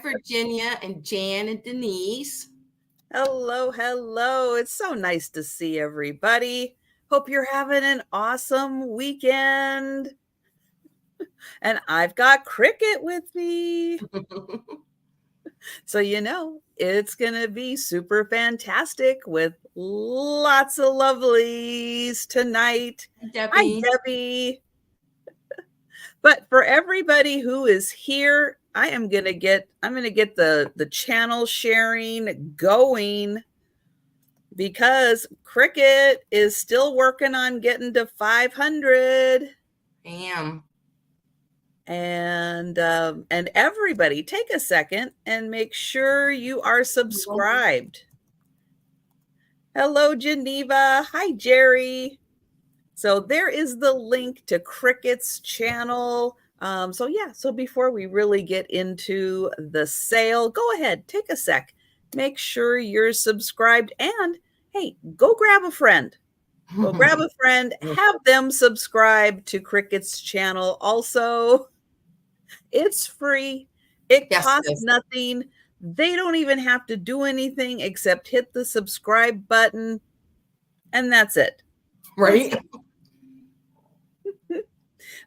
Virginia and Jan and Denise. Hello, hello. It's so nice to see everybody. Hope you're having an awesome weekend. And I've got Kricket with me. So, it's going to be super fantastic with lots of lovelies tonight. Debbie. Hi, Debbie. But for everybody who is here, I'm going to get the channel sharing going because Kricket is still working on getting to 500. Bam. And everybody take a second and make sure you are subscribed. Hello, Geneva. Hi, Jerry. So there is the link to Kricket's channel. So before we really get into the sale, go ahead, take a sec, make sure you're subscribed, and hey, go grab a friend. Go grab a friend, have them subscribe to Kricket's channel. Also, it's free. It costs nothing. They don't even have to do anything except hit the subscribe button, and that's it. Right?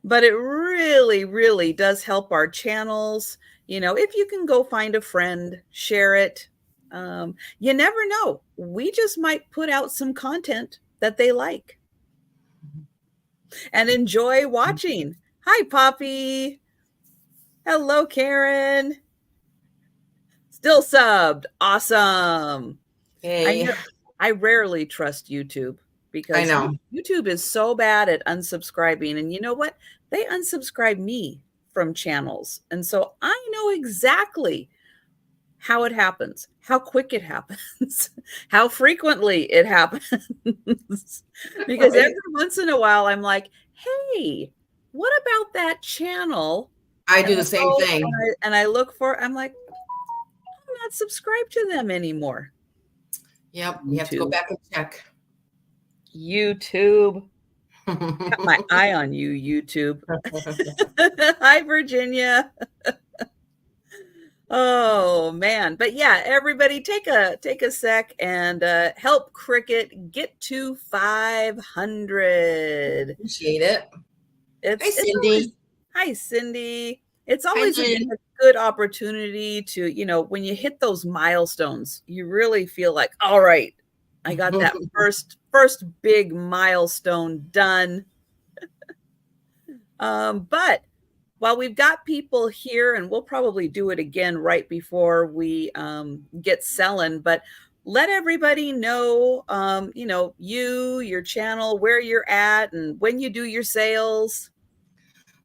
But it really, really does help our channels. If you can go find a friend, share it. You never know. We just might put out some content that they like and enjoy watching. Hi, Poppy. Hello, Karen. Still subbed. Awesome. Hey. I rarely trust YouTube because I know YouTube is so bad at unsubscribing. And you know what? They unsubscribe me from channels. And so I know exactly how it happens, how quick it happens, how frequently it happens. Because every once in a while I'm like, hey, what about that channel? I do the same thing. And I look I'm like, I'm not subscribed to them anymore. Yep. You have to go back and check. YouTube. Got my eye on you, YouTube. Hi, Virginia. Oh, man. But yeah, everybody take a sec and help Kricket get to 500. Appreciate it. Hi, Cindy. Hi, Cindy. It's always a good opportunity to, when you hit those milestones, you really feel like, all right, I got that first big milestone done. But while we've got people here, and we'll probably do it again right before we get selling, but let everybody know, your channel, where you're at, and when you do your sales.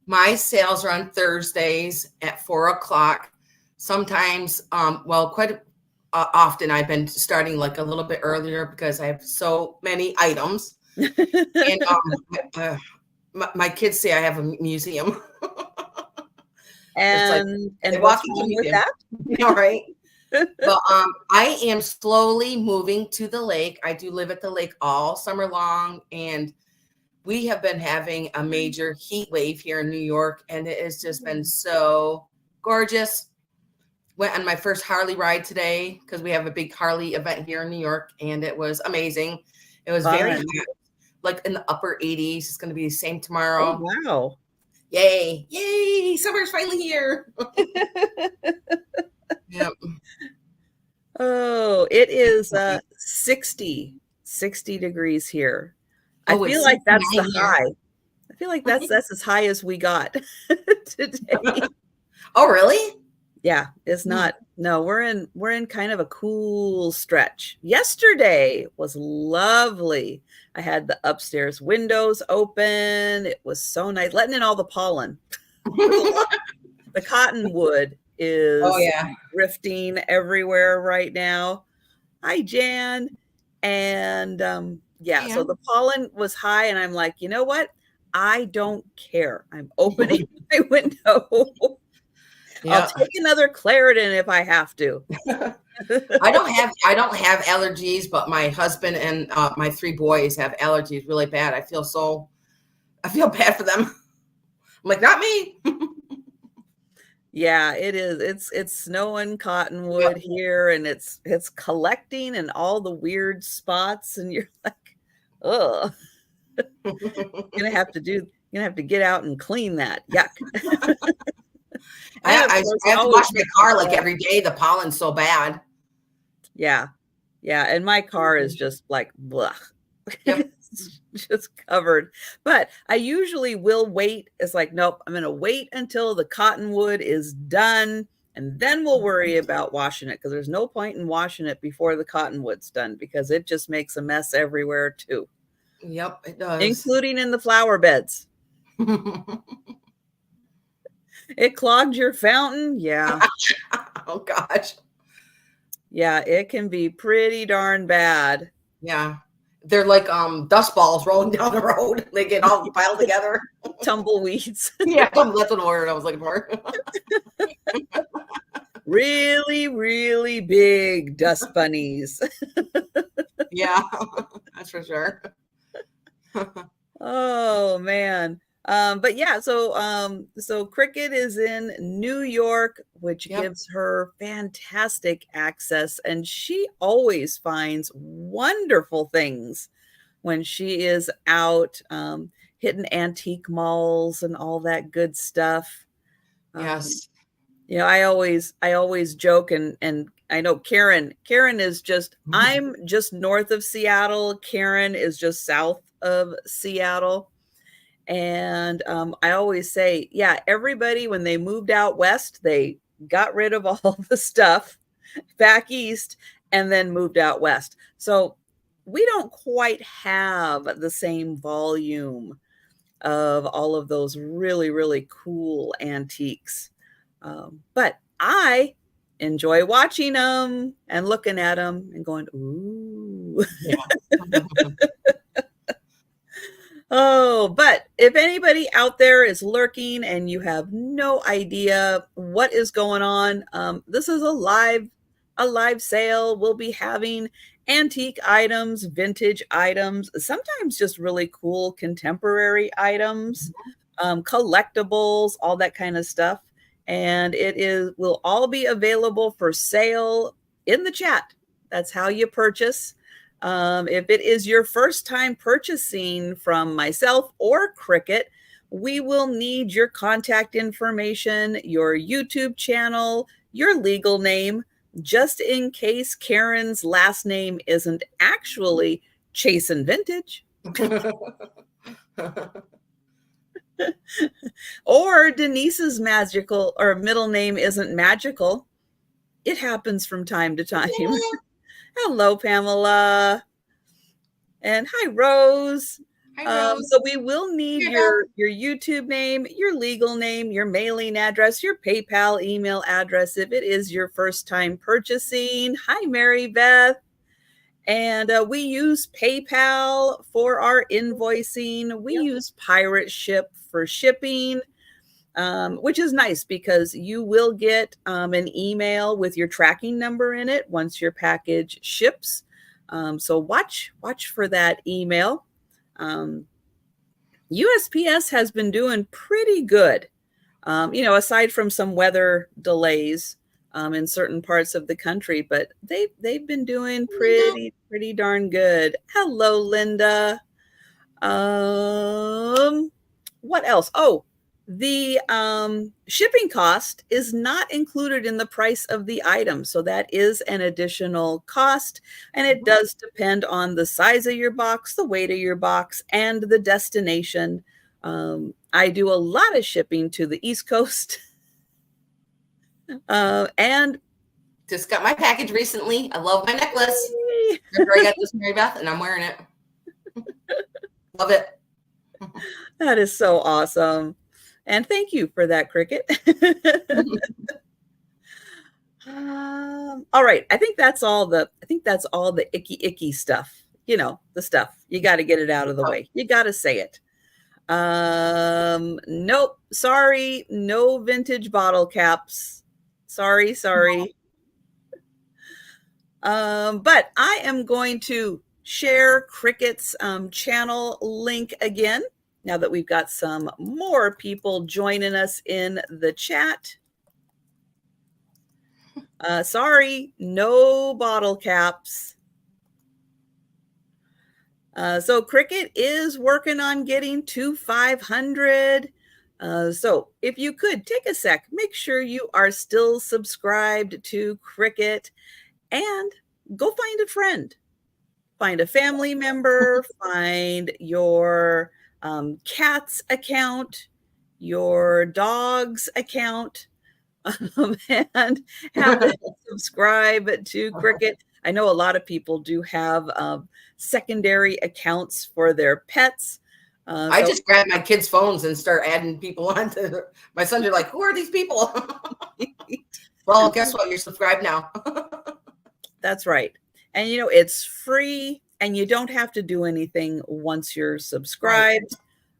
My sales are on Thursdays at 4:00. Sometimes, quite often I've been starting like a little bit earlier because I have so many items. And my kids say I have a museum. And what's wrong with that? All right. But I am slowly moving to the lake. I do live at the lake all summer long, and we have been having a major heat wave here in New York, and it has just been so gorgeous. Went on my first Harley ride today because we have a big Harley event here in New York, and it was amazing. It was very hot, like in the upper 80s. It's going to be the same tomorrow. Oh, wow. Yay. Yay. Summer's finally here. Yep. Oh, it is 60 degrees here. I feel like that's the high. I feel like that's as high as we got today. Oh, really? Yeah, it's not. No, we're in kind of a cool stretch. Yesterday was lovely. I had the upstairs windows open. It was so nice, letting in all the pollen. The cottonwood is drifting everywhere right now. Hi, Jan. And so the pollen was high, and I'm like, you know what? I don't care. I'm opening my window. I'll take another Claritin if I have to. I don't have allergies, but my husband and my 3 boys have allergies really bad. I feel bad for them. I'm like, not me. Yeah, it is. It's snowing Yep. cottonwood here, and it's collecting in all the weird spots, and you're like, oh, gonna have to get out and clean that. Yuck. And of course, I you have to always wash my get car like every day. The pollen's so bad. yeah, yeah, and my car is just like blah. Yep. It's just covered. But I usually will wait. It's like, nope, I'm gonna wait until the cottonwood is done, and then we'll worry about washing it, because there's no point in washing it before the cottonwood's done, because it just makes a mess everywhere too, Yep, it does. including in the flower beds. It clogged your fountain? Yeah. Oh gosh. Yeah, it can be pretty darn bad. Yeah. They're like dust balls rolling down the road. They get all piled together. Tumbleweeds. Yeah, that's what word I was looking for. Really, really big dust bunnies. Yeah, that's for sure. Oh man. But yeah, so Kricket is in New York, which Yep. gives her fantastic access, and she always finds wonderful things when she is out hitting antique malls and all that good stuff. Yes. You know, I always joke, and I know Karen is just, I'm just north of Seattle. Karen is just south of Seattle. And I always say, yeah, everybody, when they moved out west, they got rid of all the stuff back east and then moved out west. So we don't quite have the same volume of all of those really, really cool antiques. But I enjoy watching them and looking at them and going, ooh. Yeah. Oh, but if anybody out there is lurking and you have no idea what is going on, this is a live sale. We'll be having antique items, vintage items, sometimes just really cool contemporary items, collectibles, all that kind of stuff. And will all be available for sale in the chat. That's how you purchase. If it is your first time purchasing from myself or Kricket, we will need your contact information, your YouTube channel, your legal name, just in case Karen's last name isn't actually Chasin Vintage, or Denise's magical or middle name isn't magical. It happens from time to time. Yeah. Hello, Pamela. And hi, Rose. Hi, Rose. So we will need your YouTube name, your legal name, your mailing address, your PayPal email address if it is your first time purchasing. Hi, Mary Beth. And we use PayPal for our invoicing. We use Pirate Ship for shipping, which is nice because you will get an email with your tracking number in it once your package ships. So watch for that email. USPS has been doing pretty good, aside from some weather delays in certain parts of the country, but they've been doing pretty darn good. Hello, Linda. What else? Oh, the shipping cost is not included in the price of the item. So that is an additional cost. And it does depend on the size of your box, the weight of your box, and the destination. I do a lot of shipping to the East Coast. And just got my package recently. I love my necklace. Remember, I got this Mary Beth, and I'm wearing it. Love it. That is so awesome. And thank you for that, Kricket. All right. I think that's all the icky stuff. The stuff. You got to get it out of the way. You got to say it. Nope. Sorry. No vintage bottle caps. Sorry. But I am going to share Kricket's channel link again, now that we've got some more people joining us in the chat. Sorry, no bottle caps. So Cricket is working on getting to 500. So if you could take a sec, make sure you are still subscribed to Cricket and go find a friend. Find a family member, find your cat's account, your dog's account, and have them subscribe to Cricket. I know a lot of people do have secondary accounts for their pets. I just grab my kids' phones and start adding people onto my sons are like, who are these people? Well, guess what? You're subscribed now. That's right. And it's free and you don't have to do anything once you're subscribed.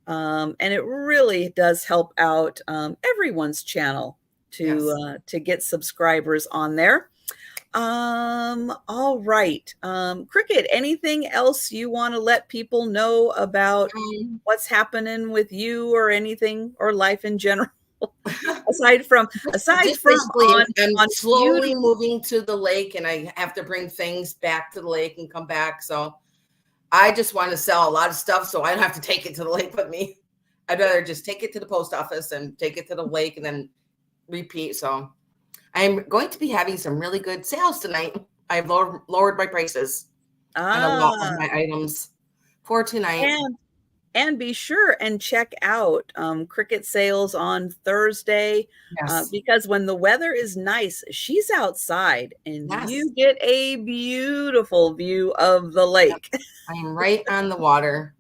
Right. And it really does help out everyone's channel to get subscribers on there. All right. Cricket, anything else you want to let people know about what's happening with you or anything or life in general? aside from I'm slowly moving to the lake and I have to bring things back to the lake and come back. So I just want to sell a lot of stuff so I don't have to take it to the lake with me. I'd rather just take it to the post office and take it to the lake and then repeat. So I'm going to be having some really good sales tonight. I've lowered my prices on a lot of my items for tonight. And be sure and check out Cricket sales on Thursday because when the weather is nice, she's outside and you get a beautiful view of the lake. I am right on the water.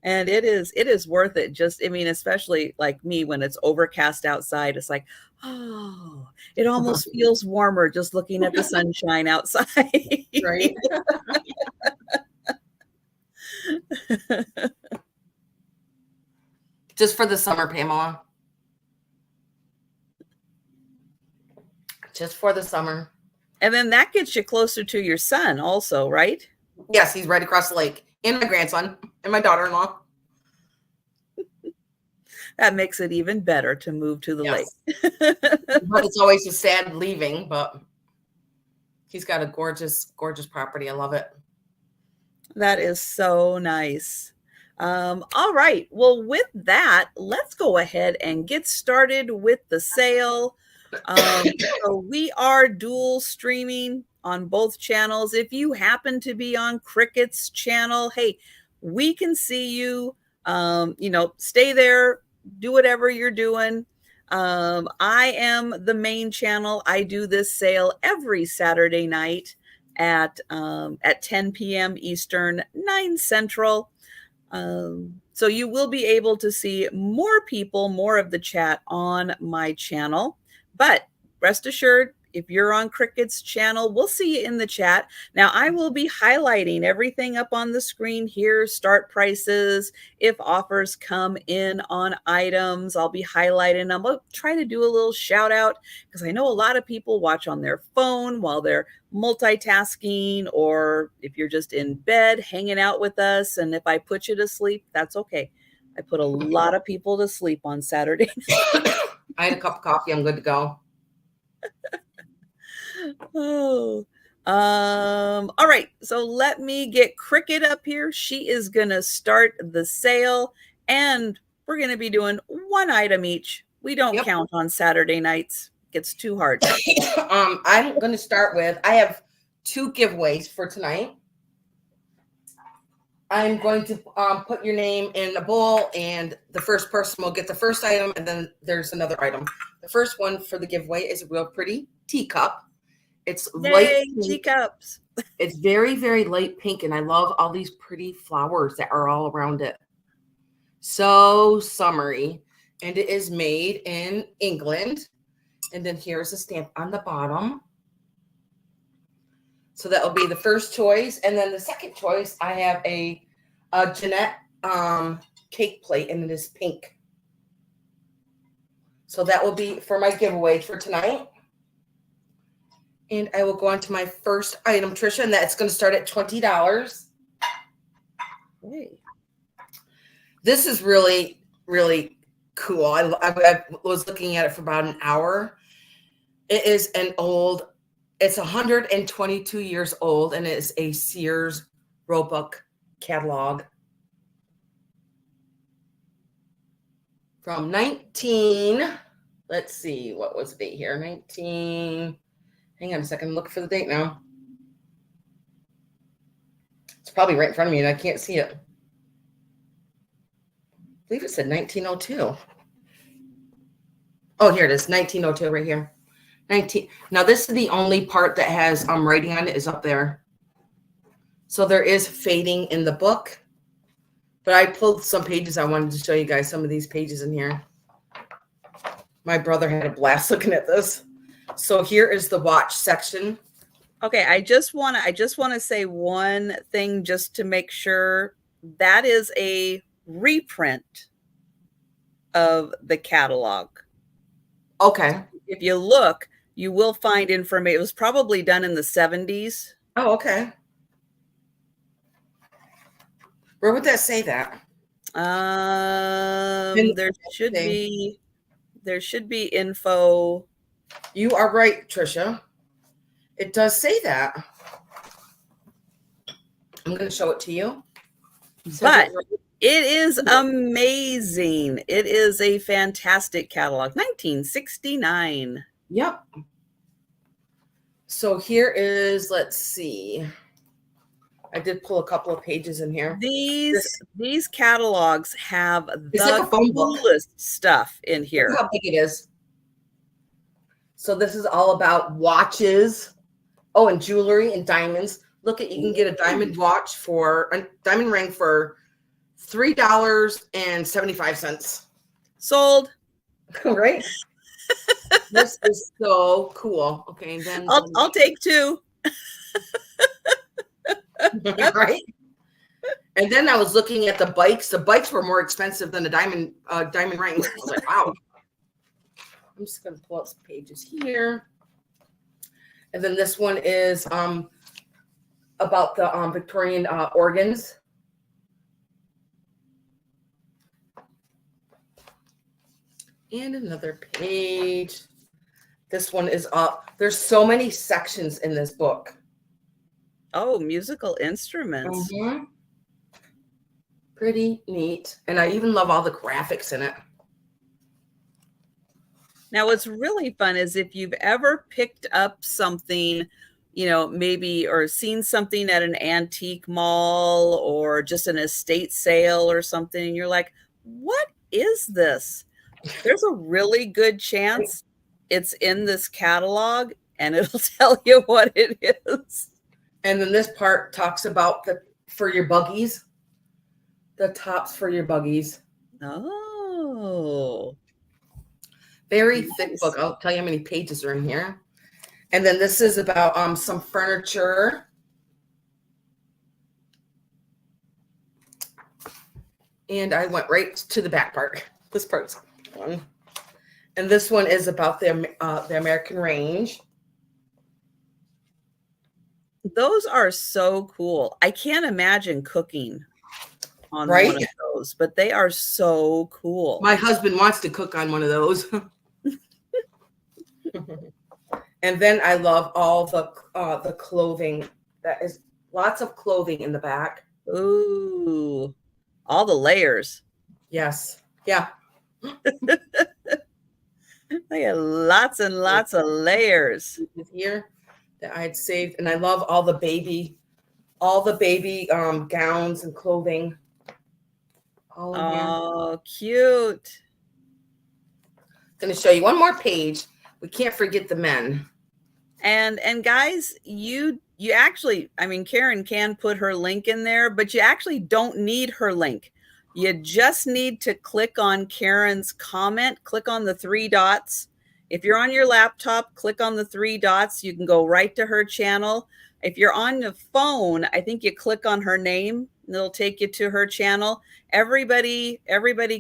And it is worth it. Just, especially like me, when it's overcast outside, it's like, oh, it almost feels warmer just looking at the sunshine outside. Right. Just for the summer, Pamela. Just for the summer. And then that gets you closer to your son also, right? Yes, he's right across the lake. And my grandson and my daughter-in-law. That makes it even better to move to the lake. But it's always a sad leaving, but he's got a gorgeous, gorgeous property. I love it. That is so nice. All right. Well, with that, let's go ahead and get started with the sale. So we are dual streaming on both channels. If you happen to be on Cricket's channel, hey, we can see you. Stay there, do whatever you're doing. I am the main channel. I do this sale every Saturday night at 10 p.m. Eastern, 9 Central. So you will be able to see more people, more of the chat on my channel. But rest assured, if you're on Cricket's channel, we'll see you in the chat. Now, I will be highlighting everything up on the screen here, start prices, if offers come in on items, I'll be highlighting them. I'll try to do a little shout out because I know a lot of people watch on their phone while they're multitasking, or if you're just in bed hanging out with us. And if I put you to sleep, that's okay. I put a lot of people to sleep on Saturday. I had a cup of coffee. I'm good to go. All right. So let me get Cricket up here. She is going to start the sale and we're going to be doing one item each. We don't count on Saturday nights. It gets too hard. I'm going to start with, I have 2 giveaways for tonight. I'm going to put your name in a bowl and the first person will get the first item. And then there's another item. The first one for the giveaway is a real pretty teacup. It's light teacups. It's very, very light pink. And I love all these pretty flowers that are all around it. So summery. And it is made in England. And then here's a stamp on the bottom. So that will be the first choice. And then the second choice, I have a Jeanette cake plate, and it is pink. So that will be for my giveaway for tonight. And I will go on to my first item, Trisha, and that's going to start at $20. Hey. This is really, really cool. I was looking at it for about an hour. It is it's 122 years old, and it is a Sears Roebuck catalog from let's see, what was the date here? Hang on a second, look for the date now. It's probably right in front of me and I can't see it. I believe it said 1902. Oh, here it is, 1902 right here. Now this is the only part that has writing on it is up there. So there is fading in the book. But I pulled some pages. I wanted to show you guys some of these pages in here. My brother had a blast looking at this. So here is the watch section. Okay, I just want to say one thing just to make sure. That is a reprint of the catalog. Okay. If you look, you will find information. It was probably done in the 70s. Oh, okay. Where would that say that? There should be info. You are right, Trisha. It does say that. I'm going to show it to you. But it is amazing. It is a fantastic catalog. 1969. Yep. So here is, let's see. I did pull a couple of pages in here. These catalogs have the like coolest stuff in here. Look how big it is. So this is all about watches. Oh, and jewelry and diamonds. Look at, you can get a diamond watch a diamond ring for $3.75. Sold. Right? This is so cool. Okay, and then I'll take two. Right? And then I was looking at the bikes. The bikes were more expensive than the diamond rings. I was like, wow. I'm just going to pull up some pages here. And then this one is about the Victorian organs. And another page. This one is up. There's so many sections in this book. Oh, musical instruments. Mm-hmm. Pretty neat. And I even love all the graphics in it. Now, what's really fun is if you've ever picked up something, maybe or seen something at an antique mall or just an estate sale or something, and you're like, what is this? There's a really good chance it's in this catalog and it'll tell you what it is. And then this part talks about for your buggies, the tops for your buggies. Oh. Very thick book. I'll tell you how many pages are in here. And then this is about some furniture. And I went right to the back part. This part's one. And this one is about the American range. Those are so cool. I can't imagine cooking on one of those, but they are so cool. My husband wants to cook on one of those. And then I love all the clothing. That is lots of clothing in the back. Ooh, all the layers. Yes. Yeah. They got lots and lots of layers here that I had saved, and I love all the baby gowns and clothing. All in here. Cute. I'm going to show you one more page. We can't forget the men. And guys, you actually, Karen can put her link in there, but you actually don't need her link. You just need to click on Karen's comment, click on the 3 dots. If you're on your laptop, click on the 3 dots. You can go right to her channel. If you're on the phone, I think you click on her name and it'll take you to her channel. Everybody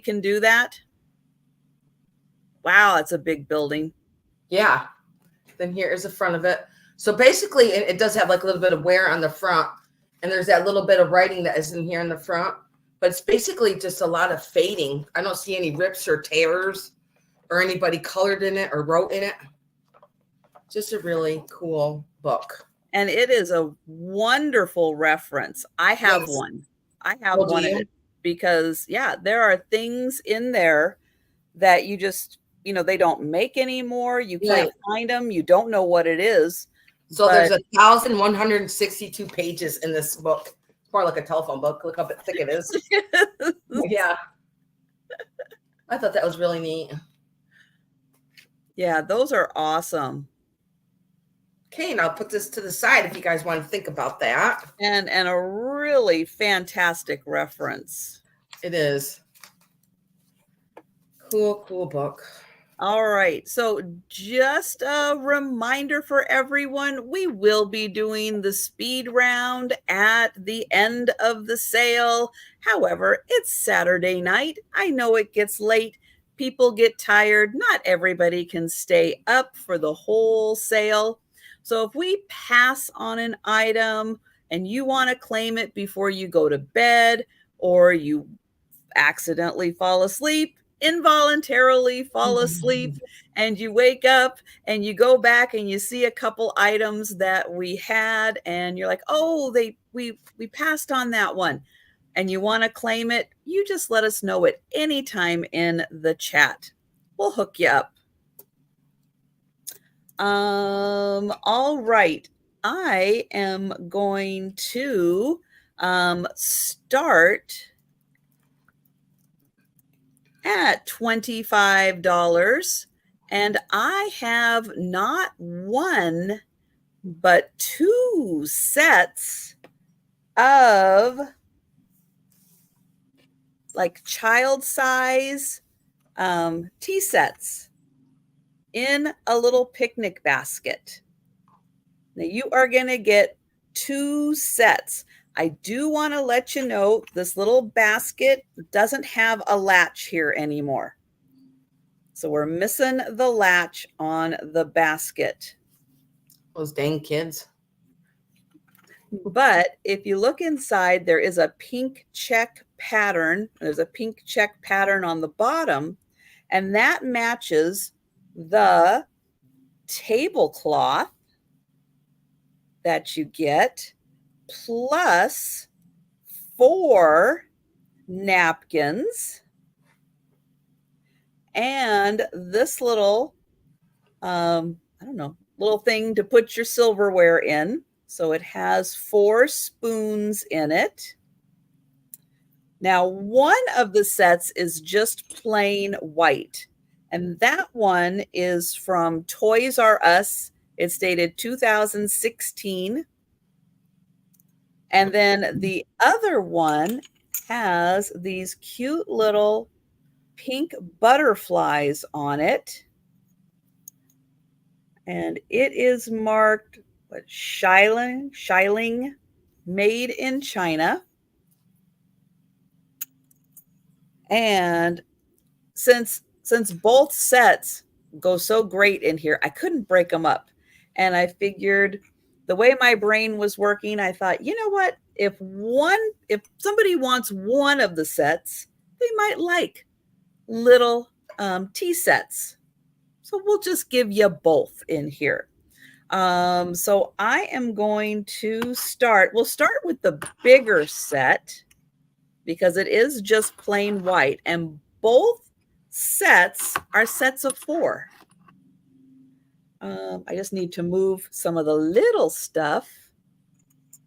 can do that. Wow, it's a big building. Yeah. Then here is the front of it. So basically it does have like a little bit of wear on the front, and there's that little bit of writing that is in here in the front, but it's basically just a lot of fading. I don't see any rips or tears or anybody colored in it or wrote in it. Just a really cool book. And it is a wonderful reference. I have one. I have one in it because, yeah, there are things in there that you just, they don't make anymore. You can't find them. You don't know what it is. So there's 1,162 pages in this book. It's more like a telephone book. Look how thick it is. Yeah. I thought that was really neat. Yeah, those are awesome. Okay, and I'll put this to the side if you guys want to think about that. And a really fantastic reference. It is. Cool book. All right. So just a reminder for everyone, we will be doing the speed round at the end of the sale. However, it's Saturday night. I know it gets late. People get tired. Not everybody can stay up for the whole sale. So if we pass on an item and you want to claim it before you go to bed, or you accidentally fall asleep, involuntarily fall asleep, and you wake up and you go back and you see a couple items that we had and you're like, oh, we passed on that one, and you want to claim it, you just let us know at any time in the chat. We'll hook you up. All right. I am going to start at $25, and I have not one but two sets of like child size tea sets in a little picnic basket. Now you are going to get two sets. I do want to let you know this little basket doesn't have a latch here anymore. So we're missing the latch on the basket. Those dang kids. But if you look inside, there is a pink check pattern. There's a pink check pattern on the bottom, and that matches the tablecloth that you get, plus 4 napkins and this little, little thing to put your silverware in. So it has 4 spoons in it. Now, one of the sets is just plain white, and that one is from Toys R Us. It's dated 2016. And then the other one has these cute little pink butterflies on it. And it is marked Shiling, made in China. And since both sets go so great in here, I couldn't break them up. And I figured the way my brain was working, I thought, you know what? If somebody wants one of the sets, they might like little tea sets. So we'll just give you both in here. So I am going to we'll start with the bigger set because it is just plain white, and both sets are sets of 4. I just need to move some of the little stuff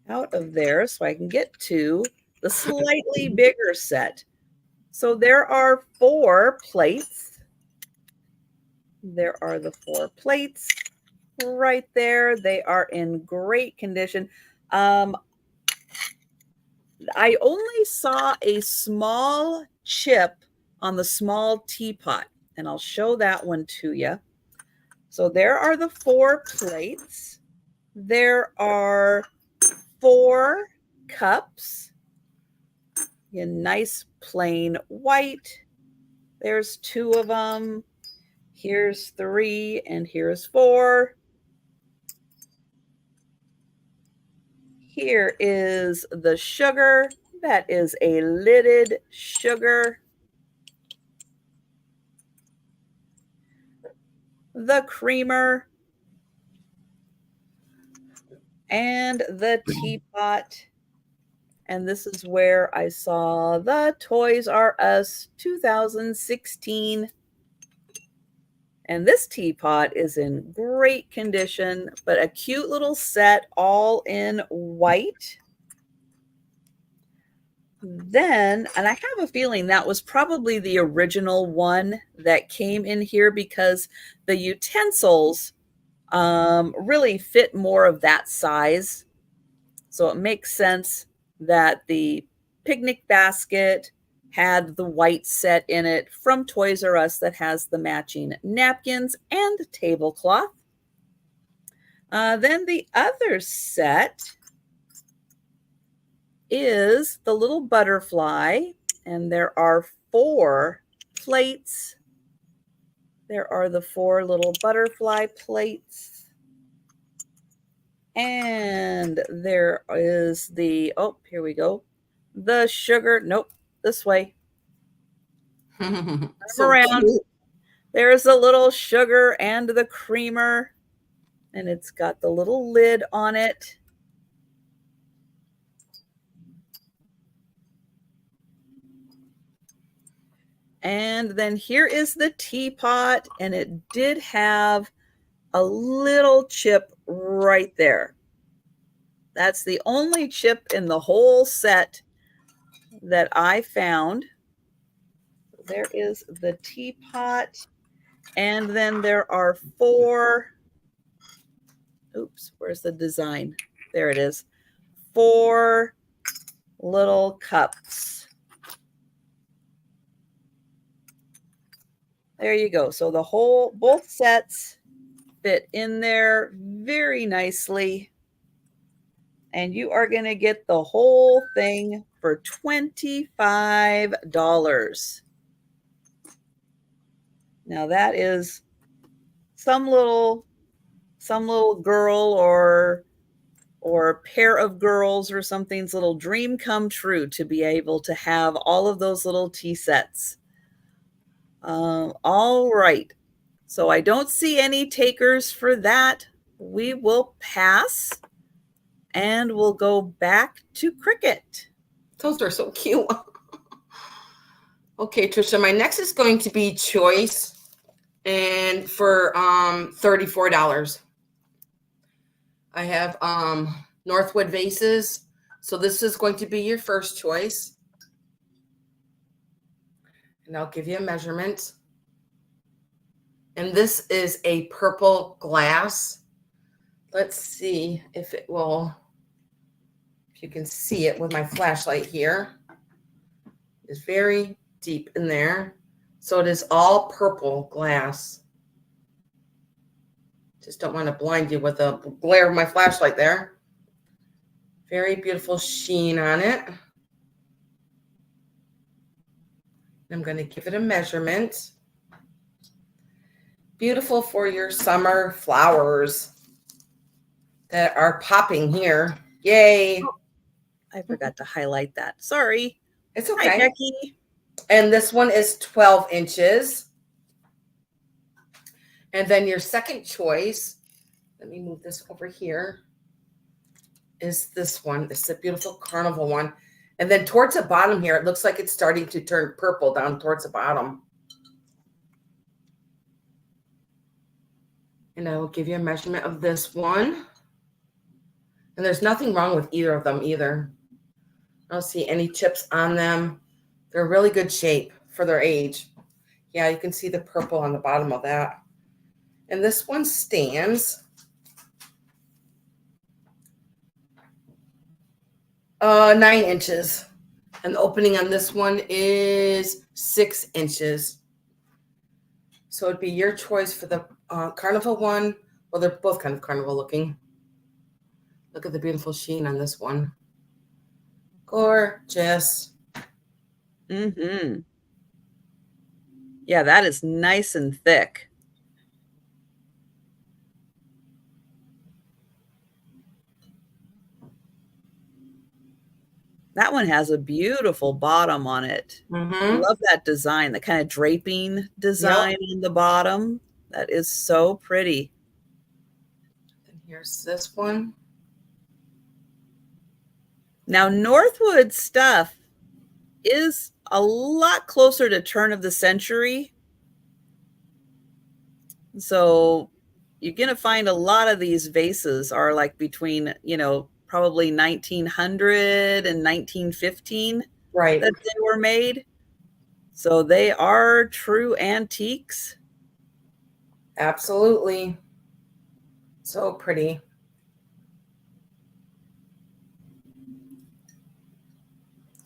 out of there so I can get to the slightly bigger set. So there are 4 plates. There are the 4 plates right there. They are in great condition. I only saw a small chip on the small teapot, and I'll show that one to you. So there are the 4 plates. There are 4 cups in nice plain white. There's 2 of them. Here's 3 and here's 4. Here is the sugar. That is a lidded sugar. The creamer. and the teapot. And this is where I saw the Toys R Us 2016. And this teapot is in great condition, but a cute little set all in white. Then, and I have a feeling that was probably the original one that came in here because the utensils really fit more of that size. So it makes sense that the picnic basket had the white set in it from Toys R Us that has the matching napkins and tablecloth. Then the other set is the little butterfly, and there are 4 plates. There are the 4 little butterfly plates. And there is the, oh, here we go. The sugar, nope, this way. So around. cute. There's a little sugar and the creamer, and it's got the little lid on it. And then here is the teapot, and it did have a little chip right there. That's the only chip in the whole set that I found. There is the teapot, and then there are 4, oops, where's the design? There it is. 4 little cups. There you go. So the both sets fit in there very nicely. And you are going to get the whole thing for $25. Now that is some little girl or pair of girls or something's little dream come true to be able to have all of those little tea sets. All right. So I don't see any takers for that. We will pass and we'll go back to Kricket. Those are so cute. Okay, Trisha, my next is going to be choice, and for $34. I have Northwood vases. So this is going to be your first choice. And I'll give you a measurement. And this is a purple glass. Let's see if it will, if you can see it with my flashlight here. It's very deep in there. So it is all purple glass. Just don't want to blind you with the glare of my flashlight there. Very beautiful sheen on it. I'm going to give it a measurement. Beautiful for your summer flowers that are popping here. Yay. Oh, I forgot to highlight that. Sorry. It's okay. Hi, Becky. And this one is 12 inches. And then your second choice, let me move this over here, is this one. It's a beautiful carnival one. And then towards the bottom here, it looks like it's starting to turn purple down towards the bottom. And I will give you a measurement of this one. And there's nothing wrong with either of them either. I don't see any chips on them. They're really good shape for their age. Yeah, you can see the purple on the bottom of that. And this one stands 9 inches. And the opening on this one is 6 inches. So it'd be your choice for the carnival one. Well, they're both kind of carnival looking. Look at the beautiful sheen on this one. Gorgeous. Mm-hmm. Yeah, that is nice and thick. That one has a beautiful bottom on it. Mm-hmm. I love that design, the kind of draping design on the bottom. That is so pretty. And here's this one. Now, Northwood stuff is a lot closer to turn of the century. So you're going to find a lot of these vases are like between, probably 1900 and 1915 Right. that they were made. So they are true antiques. Absolutely. So pretty.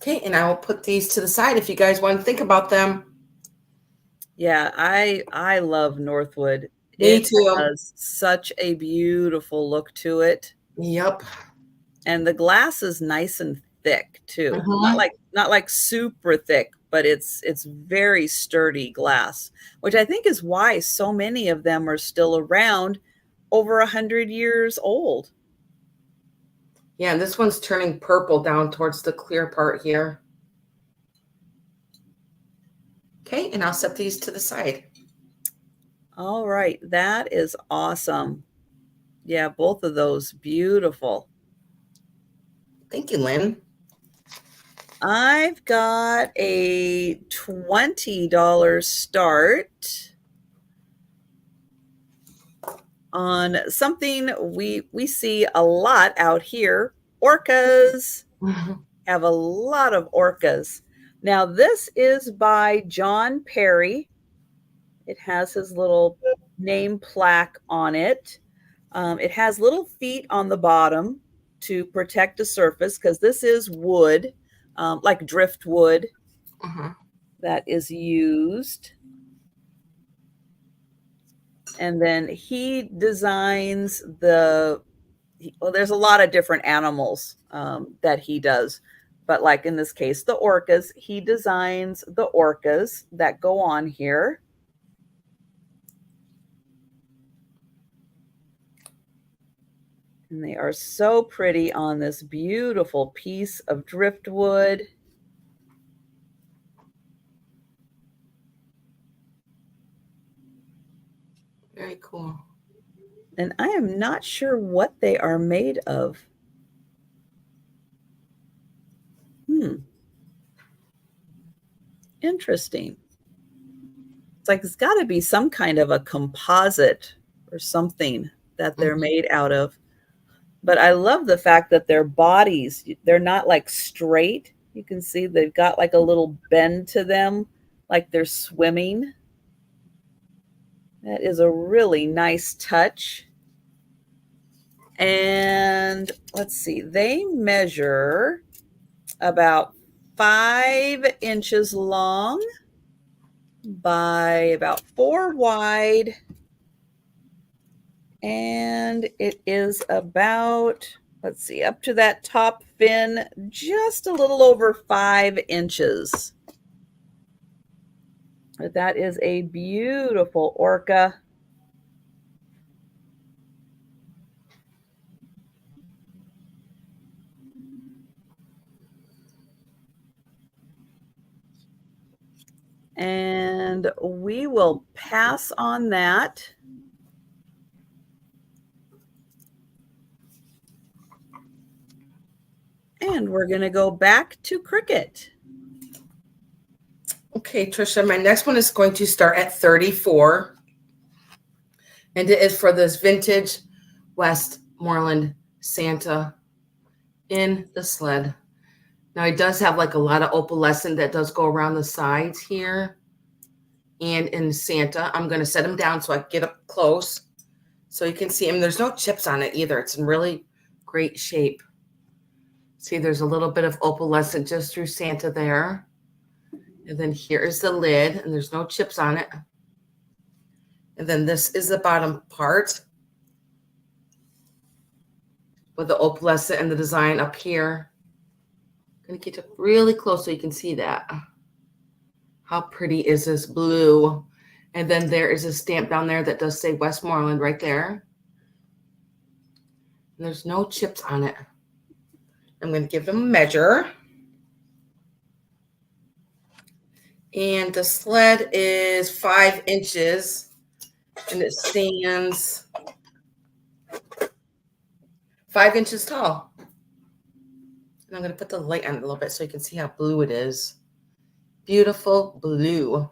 Okay, and I will put these to the side if you guys want to think about them. Yeah, I love Northwood. Me It too. has such a beautiful look to it. Yep. And the glass is nice and thick too. Mhm. Not like super thick, but it's very sturdy glass, which I think is why so many of them are still around, over 100 years old. Yeah, and this one's turning purple down towards the clear part here. Okay, and I'll set these to the side. All right, that is awesome. Yeah, both of those beautiful. Thank you, Lynn. I've got a $20 start on something we see a lot out here. Orcas. Have a lot of orcas. Now, this is by John Perry. It has his little name plaque on it. It has little feet on the bottom to protect the surface because this is wood, like driftwood that is used. And then he designs there's a lot of different animals that he does. But like in this case, the orcas, he designs the orcas that go on here. And they are so pretty on this beautiful piece of driftwood. Very cool. And I am not sure what they are made of. Interesting. It's like it's got to be some kind of a composite or something that they're made out of. But I love the fact that their bodies, they're not like straight. You can see they've got like a little bend to them, like they're swimming. That is a really nice touch. And let's see, they measure about 5 inches long by about 4 wide. And it is about, let's see, up to that top fin, just a little over 5 inches. But that is a beautiful orca. And we will pass on that. And we're going to go back to Kricket. Okay, Trisha, my next one is going to start at 34. And it is for this vintage Westmoreland Santa in the sled. Now, it does have like a lot of opalescent that does go around the sides here. And in Santa, I'm going to set him down so I can get up close so you can see him. There's no chips on it either. It's in really great shape. See, there's a little bit of opalescent just through Santa there. And then here is the lid, and there's no chips on it. And then this is the bottom part with the opalescent and the design up here. I'm going to get up really close so you can see that. How pretty is this blue? And then there is a stamp down there that does say Westmoreland right there. And there's no chips on it. I'm going to give them a measure. And the sled is 5 inches. And it stands 5 inches tall. And I'm going to put the light on it a little bit so you can see how blue it is. Beautiful blue.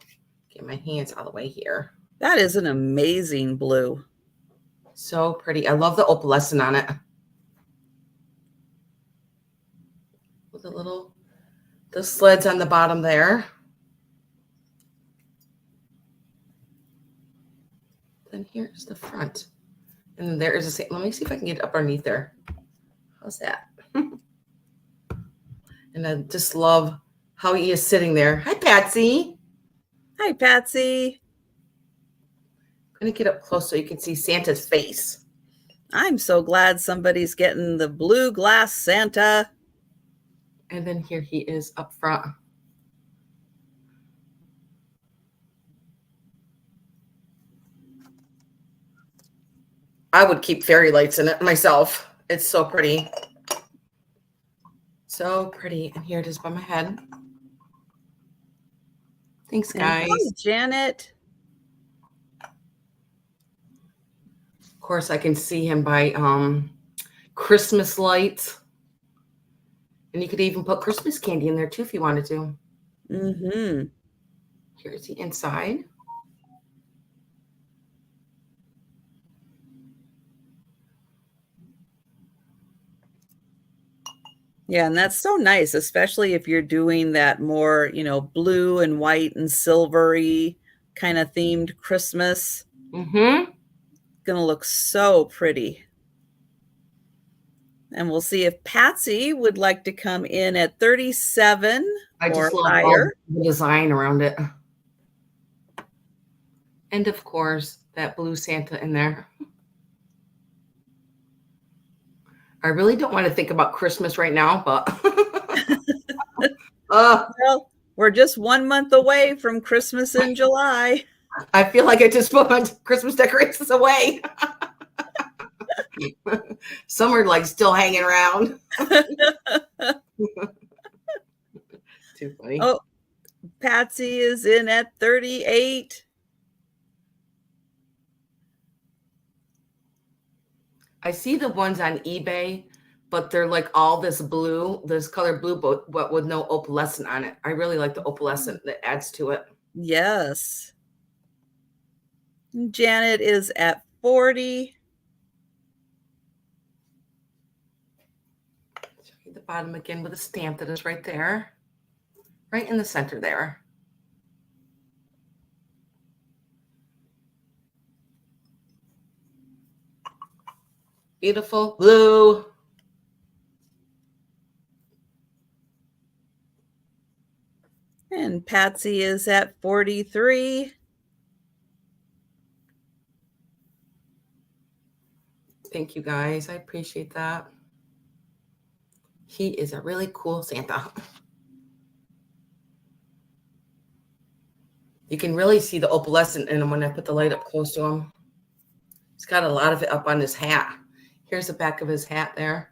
Get my hands all the way here. That is an amazing blue. So pretty. I love the opalescent on it. With the sleds on the bottom there. Then here's the front. And then there is a same. Let me see if I can get up underneath there. How's that? And I just love how he is sitting there. Hi, Patsy. Hi, Patsy. I'm going to get up close so you can see Santa's face. I'm so glad somebody's getting the blue glass Santa. And then here he is up front. I would keep fairy lights in it myself. It's so pretty. So pretty. And here it is by my head. Thanks, guys. Hi, Janet. Of course, I can see him by Christmas lights. And you could even put Christmas candy in there too if you wanted to. Mm-hmm. Here's the inside. Yeah, and that's so nice, especially if you're doing that more, blue and white and silvery kind of themed Christmas. Mm-hmm. Gonna look so pretty. And we'll see if Patsy would like to come in at 37 I or just love higher. all the design around it. And of course, that blue Santa in there. I really don't want to think about Christmas right now, but Well, we're just 1 month away from Christmas in July. I feel like I just put Christmas decorations away. Some are like still hanging around. Too funny. Oh, Patsy is in at 38. I see the ones on eBay, but they're like all this blue, this color blue, but with no opalescent on it. I really like the opalescent that adds to it. Yes. Janet is at 40. Show you the bottom again with a stamp that is right there, right in the center there. Beautiful blue. And Patsy is at 43. Thank you, guys. I appreciate that. He is a really cool Santa. You can really see the opalescent in him when I put the light up close to him. He's got a lot of it up on his hat. Here's the back of his hat there.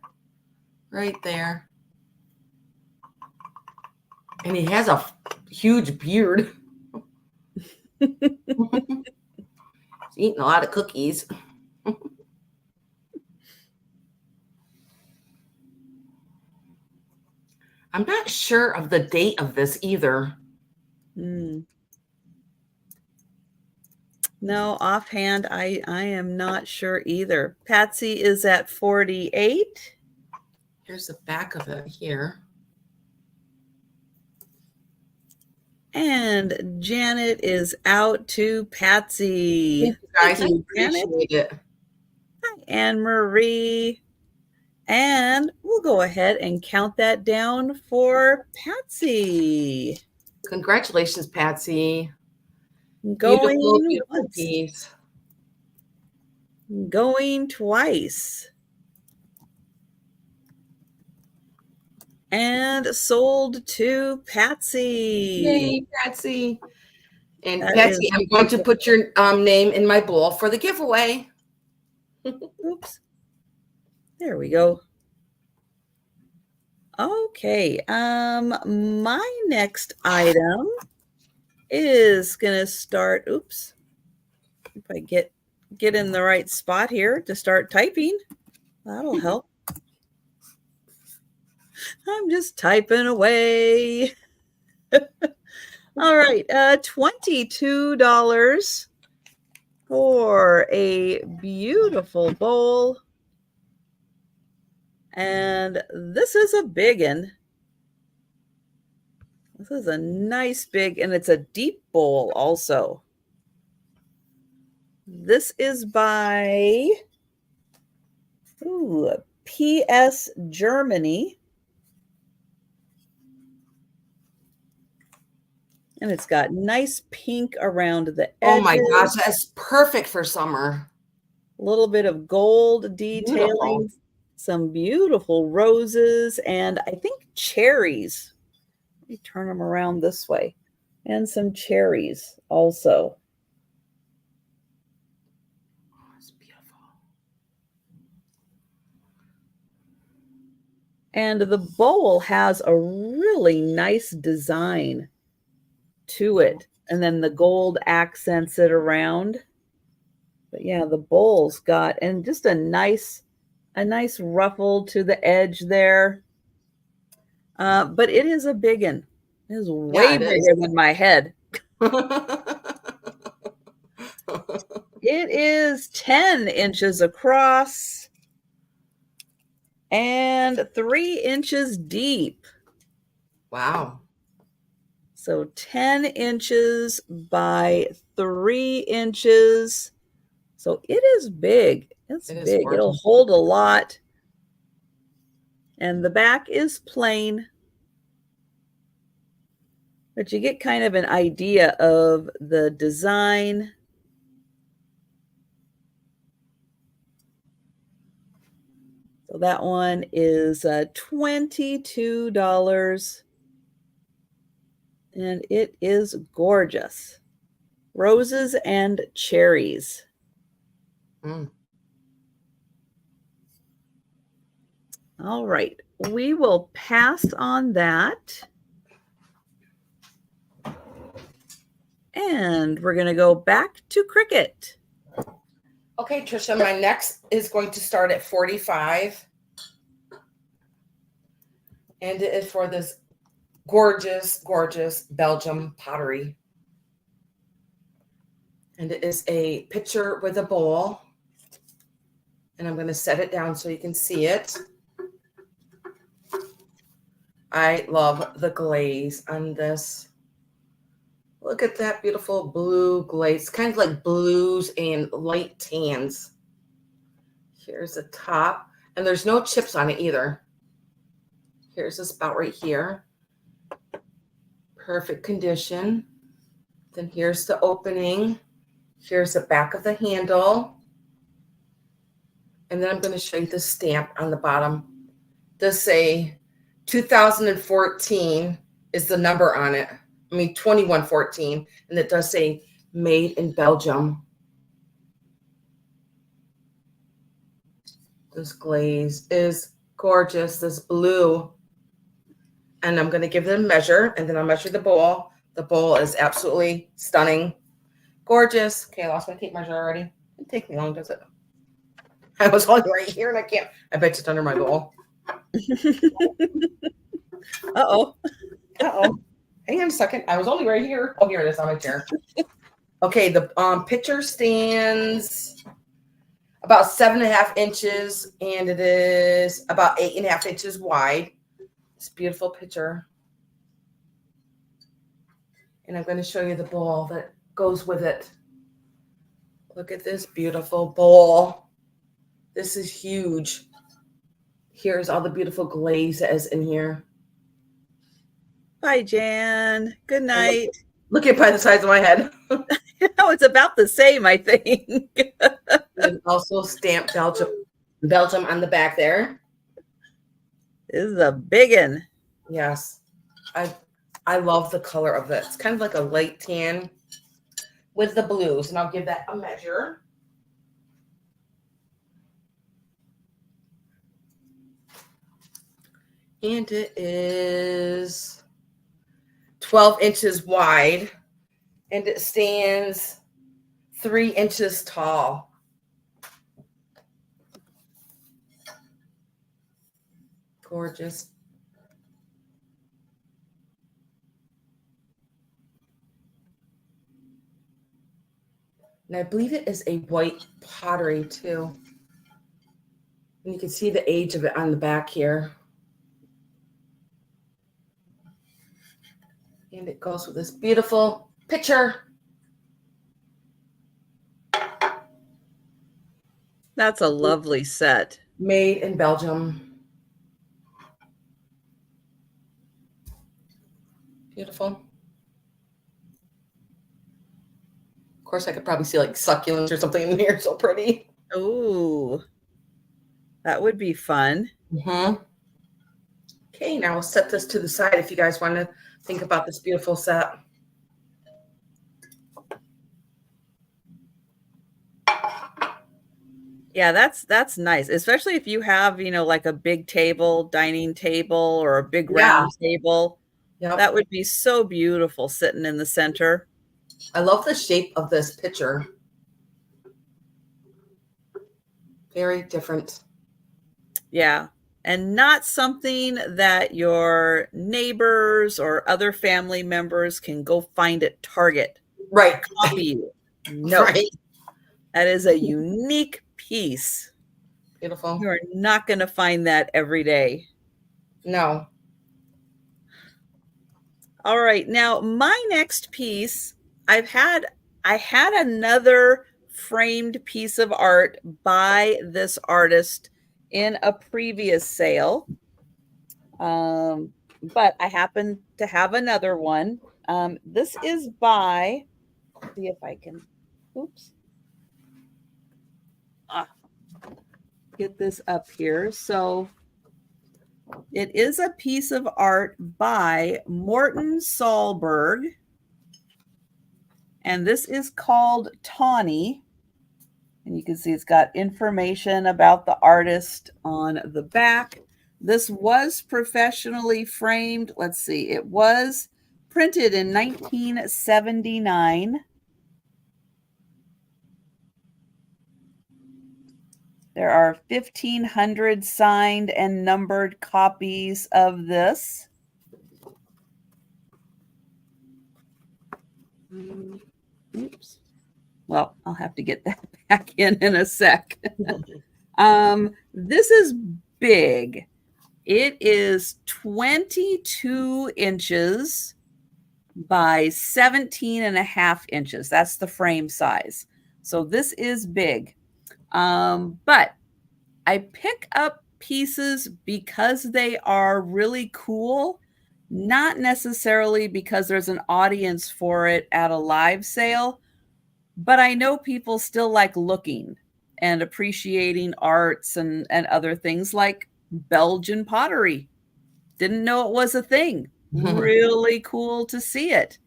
Right there. And he has a huge beard. He's eating a lot of cookies. I'm not sure of the date of this either. No, offhand, I am not sure either. Patsy is at 48. Here's the back of it here. And Janet is out to Patsy. Thank you, guys. Thank you, I appreciate it. Hi, Anne Marie. And we'll go ahead and count that down for Patsy. Congratulations, Patsy. Going beautiful once, piece. going twice. And sold to Patsy. Yay, Patsy. And That Patsy, is I'm going to put your name in my bowl for the giveaway. Oops. There we go. Okay. My next item is gonna start. Oops. If I get in the right spot here to start typing, that'll help. I'm just typing away. All right, $22 for a beautiful bowl. And this is a big one. This is a nice big, and it's a deep bowl also. This is by PS Germany. And it's got nice pink around the edges. Oh my gosh, that's perfect for summer. A little bit of gold detailing, beautiful. Some beautiful roses, and I think cherries. Let me turn them around this way. And some cherries also. Oh, it's beautiful. And the bowl has a really nice design to it. And then the gold accents it around. But yeah, the bowl's got, and just a nice ruffle to the edge there. But it is a big one. It is way bigger than my head. It is 10 inches across and 3 inches deep. Wow. So 10 inches by 3 inches. So it is big. It's big. It'll hold a lot. And the back is plain. But you get kind of an idea of the design. So that one is $22. And it is gorgeous. Roses and cherries. Mm. All right. We will pass on that. And we're going to go back to Kricket. Okay, Trisha, my next is going to start at 45. And it is for this gorgeous, gorgeous Belgian pottery. And it is a pitcher with a bowl. And I'm going to set it down so you can see it. I love the glaze on this. Look at that beautiful blue glaze. Kind of like blues and light tans. Here's the top. And there's no chips on it either. Here's the spout right here. Perfect condition. Then here's the opening. Here's the back of the handle. And then I'm going to show you the stamp on the bottom. It does say 2014 is the number on it. I mean, 2114. And it does say made in Belgium. This glaze is gorgeous. This blue. And I'm going to give it a measure. And then I'll measure the bowl. The bowl is absolutely stunning. Gorgeous. Okay, I lost my tape measure already. It didn't take me long, does it? I was only right here and I can't. I bet it's under my bowl. Uh-oh. Uh-oh. Hang on a second. I was only right here. Oh, here it is on my chair. Okay, the pitcher stands about 7.5 inches, and it is about 8.5 inches wide. It's a beautiful pitcher. And I'm going to show you the bowl that goes with it. Look at this beautiful bowl. This is huge. Here's all the beautiful glaze that is in here. Bye, Jan. Good night. Look at by the size of my head. No, it's about the same, I think. And also stamped Belgium on the back there. This is a big one. Yes. I love the color of it. It's kind of like a light tan with the blues. And I'll give that a measure. And it is 12 inches wide. And it stands 3 inches tall. Gorgeous. And I believe it is a white pottery too. And you can see the age of it on the back here. And it goes with this beautiful picture. That's a lovely set. Made in Belgium. Beautiful. Of course, I could probably see like succulents or something in here. So pretty. Oh, that would be fun. Okay, now we'll set this to the side if you guys want to think about this beautiful set. Yeah, that's nice, especially if you have, like a big table, dining table, or a big round table. Yep. That would be so beautiful sitting in the center. I love the shape of this picture. Very different. Yeah. And not something that your neighbors or other family members can go find at Target. Right. Copy you. No. Right. That is a unique piece. Beautiful. You are not going to find that every day. No. All right. Now, my next piece, I had another framed piece of art by this artist in a previous sale. But I happen to have another one. This is by, see if I can, get this up here. So it is a piece of art by Morten Solberg. And this is called Tawny. And you can see it's got information about the artist on the back. This was professionally framed. Let's see. It was printed in 1979. There are 1,500 signed and numbered copies of this. Oops. Well, I'll have to get that back in a sec. This is big. It is 22 inches by 17 and a half inches. That's the frame size. So this is big. But I pick up pieces because they are really cool, not necessarily because there's an audience for it at a live sale, but I know people still like looking and appreciating arts and other things like Belgian pottery. Didn't know it was a thing. Really cool to see it.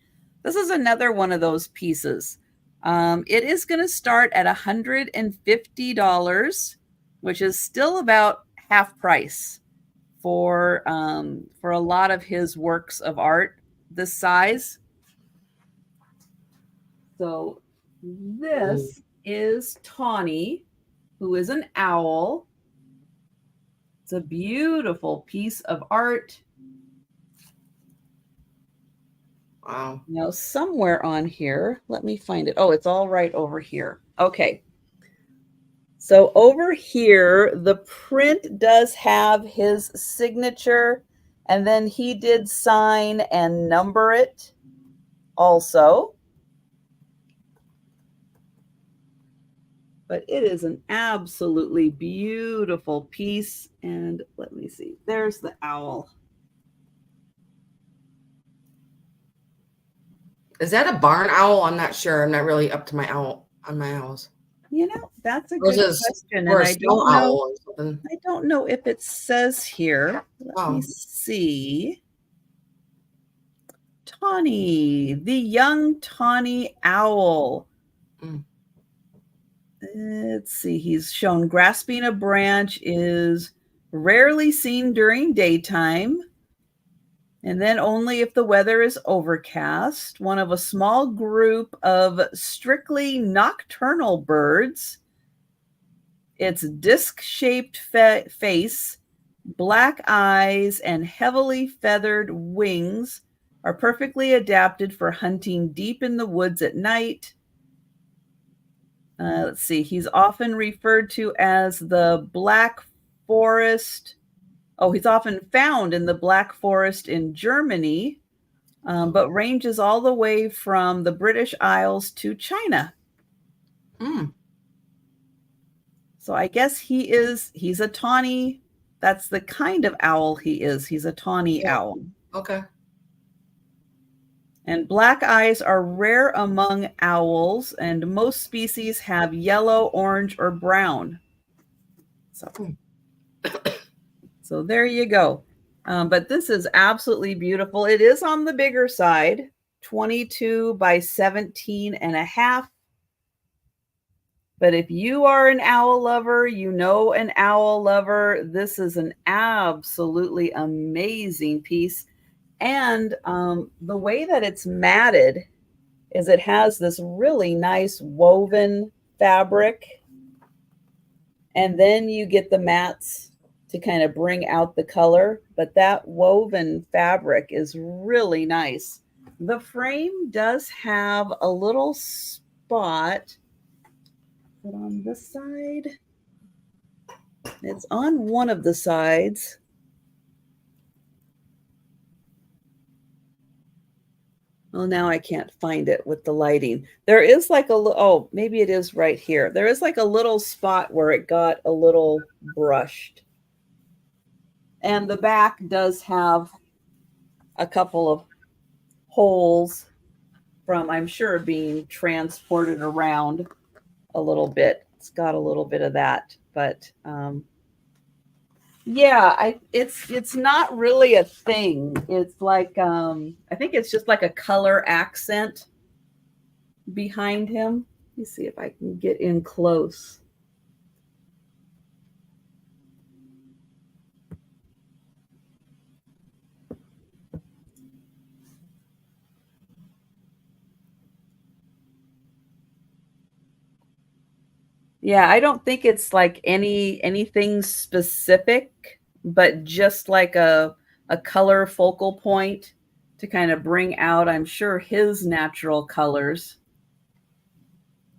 This is another one of those pieces. It is going to start at $150, which is still about half price for a lot of his works of art this size. So this is Tawny, who is an owl. It's a beautiful piece of art. Wow. Now, somewhere on here, let me find it. Oh, it's all right over here. Okay. So over here, the print does have his signature, and then he did sign and number it also. But it is an absolutely beautiful piece. And let me see. There's the owl. Is that a barn owl? I'm not sure. I'm not really up to my owls. That's a good question. Or And a snow owl or something. I don't know if it says here. Let me see. Tawny, the young tawny owl. Let's see. He's shown grasping a branch, is rarely seen during daytime, and then only if the weather is overcast. One of a small group of strictly nocturnal birds. Its disc-shaped face, black eyes, and heavily feathered wings are perfectly adapted for hunting deep in the woods at night. Let's see. He's often referred to as the Black Forest. Oh, he's often found in the Black Forest in Germany, but ranges all the way from the British Isles to China. So I guess he's a tawny. That's the kind of owl he is. He's a tawny owl. Okay. And black eyes are rare among owls, and most species have yellow, orange, or brown. So there you go. But this is absolutely beautiful. It is on the bigger side, 22 by 17 and a half. But if you are an owl lover, you know an owl lover, this is an absolutely amazing piece. And the way that it's matted is it has this really nice woven fabric. And then you get the mats to kind of bring out the color. But that woven fabric is really nice. The frame does have a little spot. But on this side, it's on one of the sides. Well, now I can't find it with the lighting. There is like oh, maybe it is right here. There is like a little spot where it got a little brushed. And the back does have a couple of holes from, I'm sure, being transported around a little bit. It's got a little bit of that, but yeah, it's not really a thing. It's like I think it's just like a color accent behind him. Let me see if I can get in close. Yeah, I don't think it's like anything specific, but just like a color focal point to kind of bring out, I'm sure, his natural colors.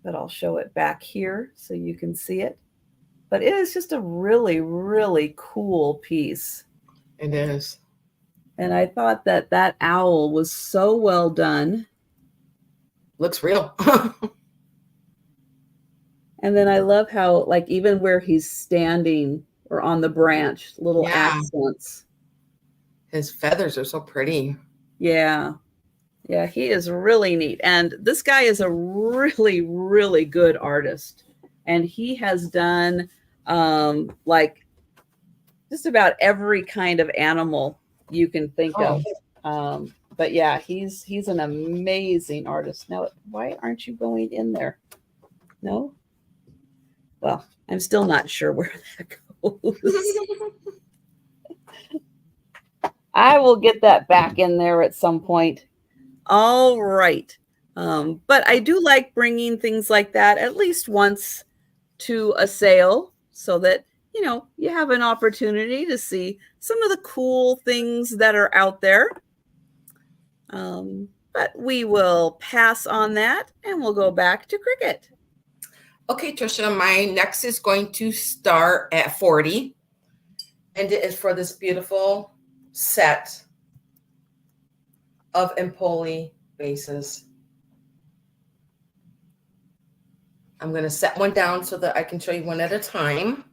But I'll show it back here so you can see it. But it is just a really, really cool piece. It is. And I thought that that owl was so well done. Looks real. And then I love how, like, even where he's standing or on the branch, little accents. His feathers are so pretty. Yeah. Yeah, he is really neat. And this guy is a really, really good artist. And he has done like just about every kind of animal you can think of. But yeah, he's an amazing artist. Now, why aren't you going in there? No? Well, I'm still not sure where that goes. I will get that back in there at some point. All right. But I do like bringing things like that at least once to a sale so that, you know, you have an opportunity to see some of the cool things that are out there. But we will pass on that and we'll go back to Kricket. Okay, Trisha, my next is going to start at 40. And it is for this beautiful set of Empoli vases. I'm going to set one down so that I can show you one at a time.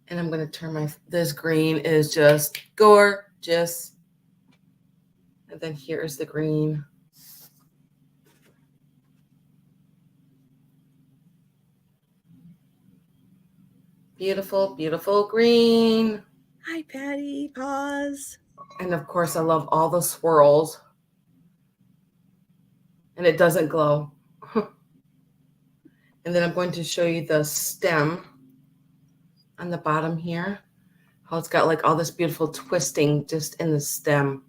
And I'm going to turn this green is just gorgeous. And then here is the green. Beautiful, beautiful green. Hi, Patty. Pause. And of course, I love all the swirls. And it doesn't glow. And then I'm going to show you the stem on the bottom here. How it's got like all this beautiful twisting just in the stem.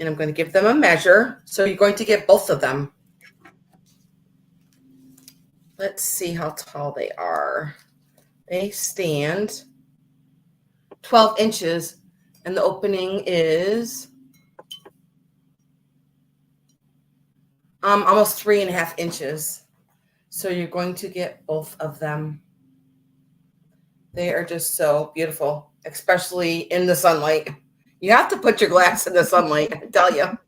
And I'm going to give them a measure. So you're going to get both of them. Let's see how tall they are. They stand 12 inches and the opening is Almost 3.5 inches. So you're going to get both of them. They are just so beautiful, especially in the sunlight. You have to put your glass in the sunlight, I tell you.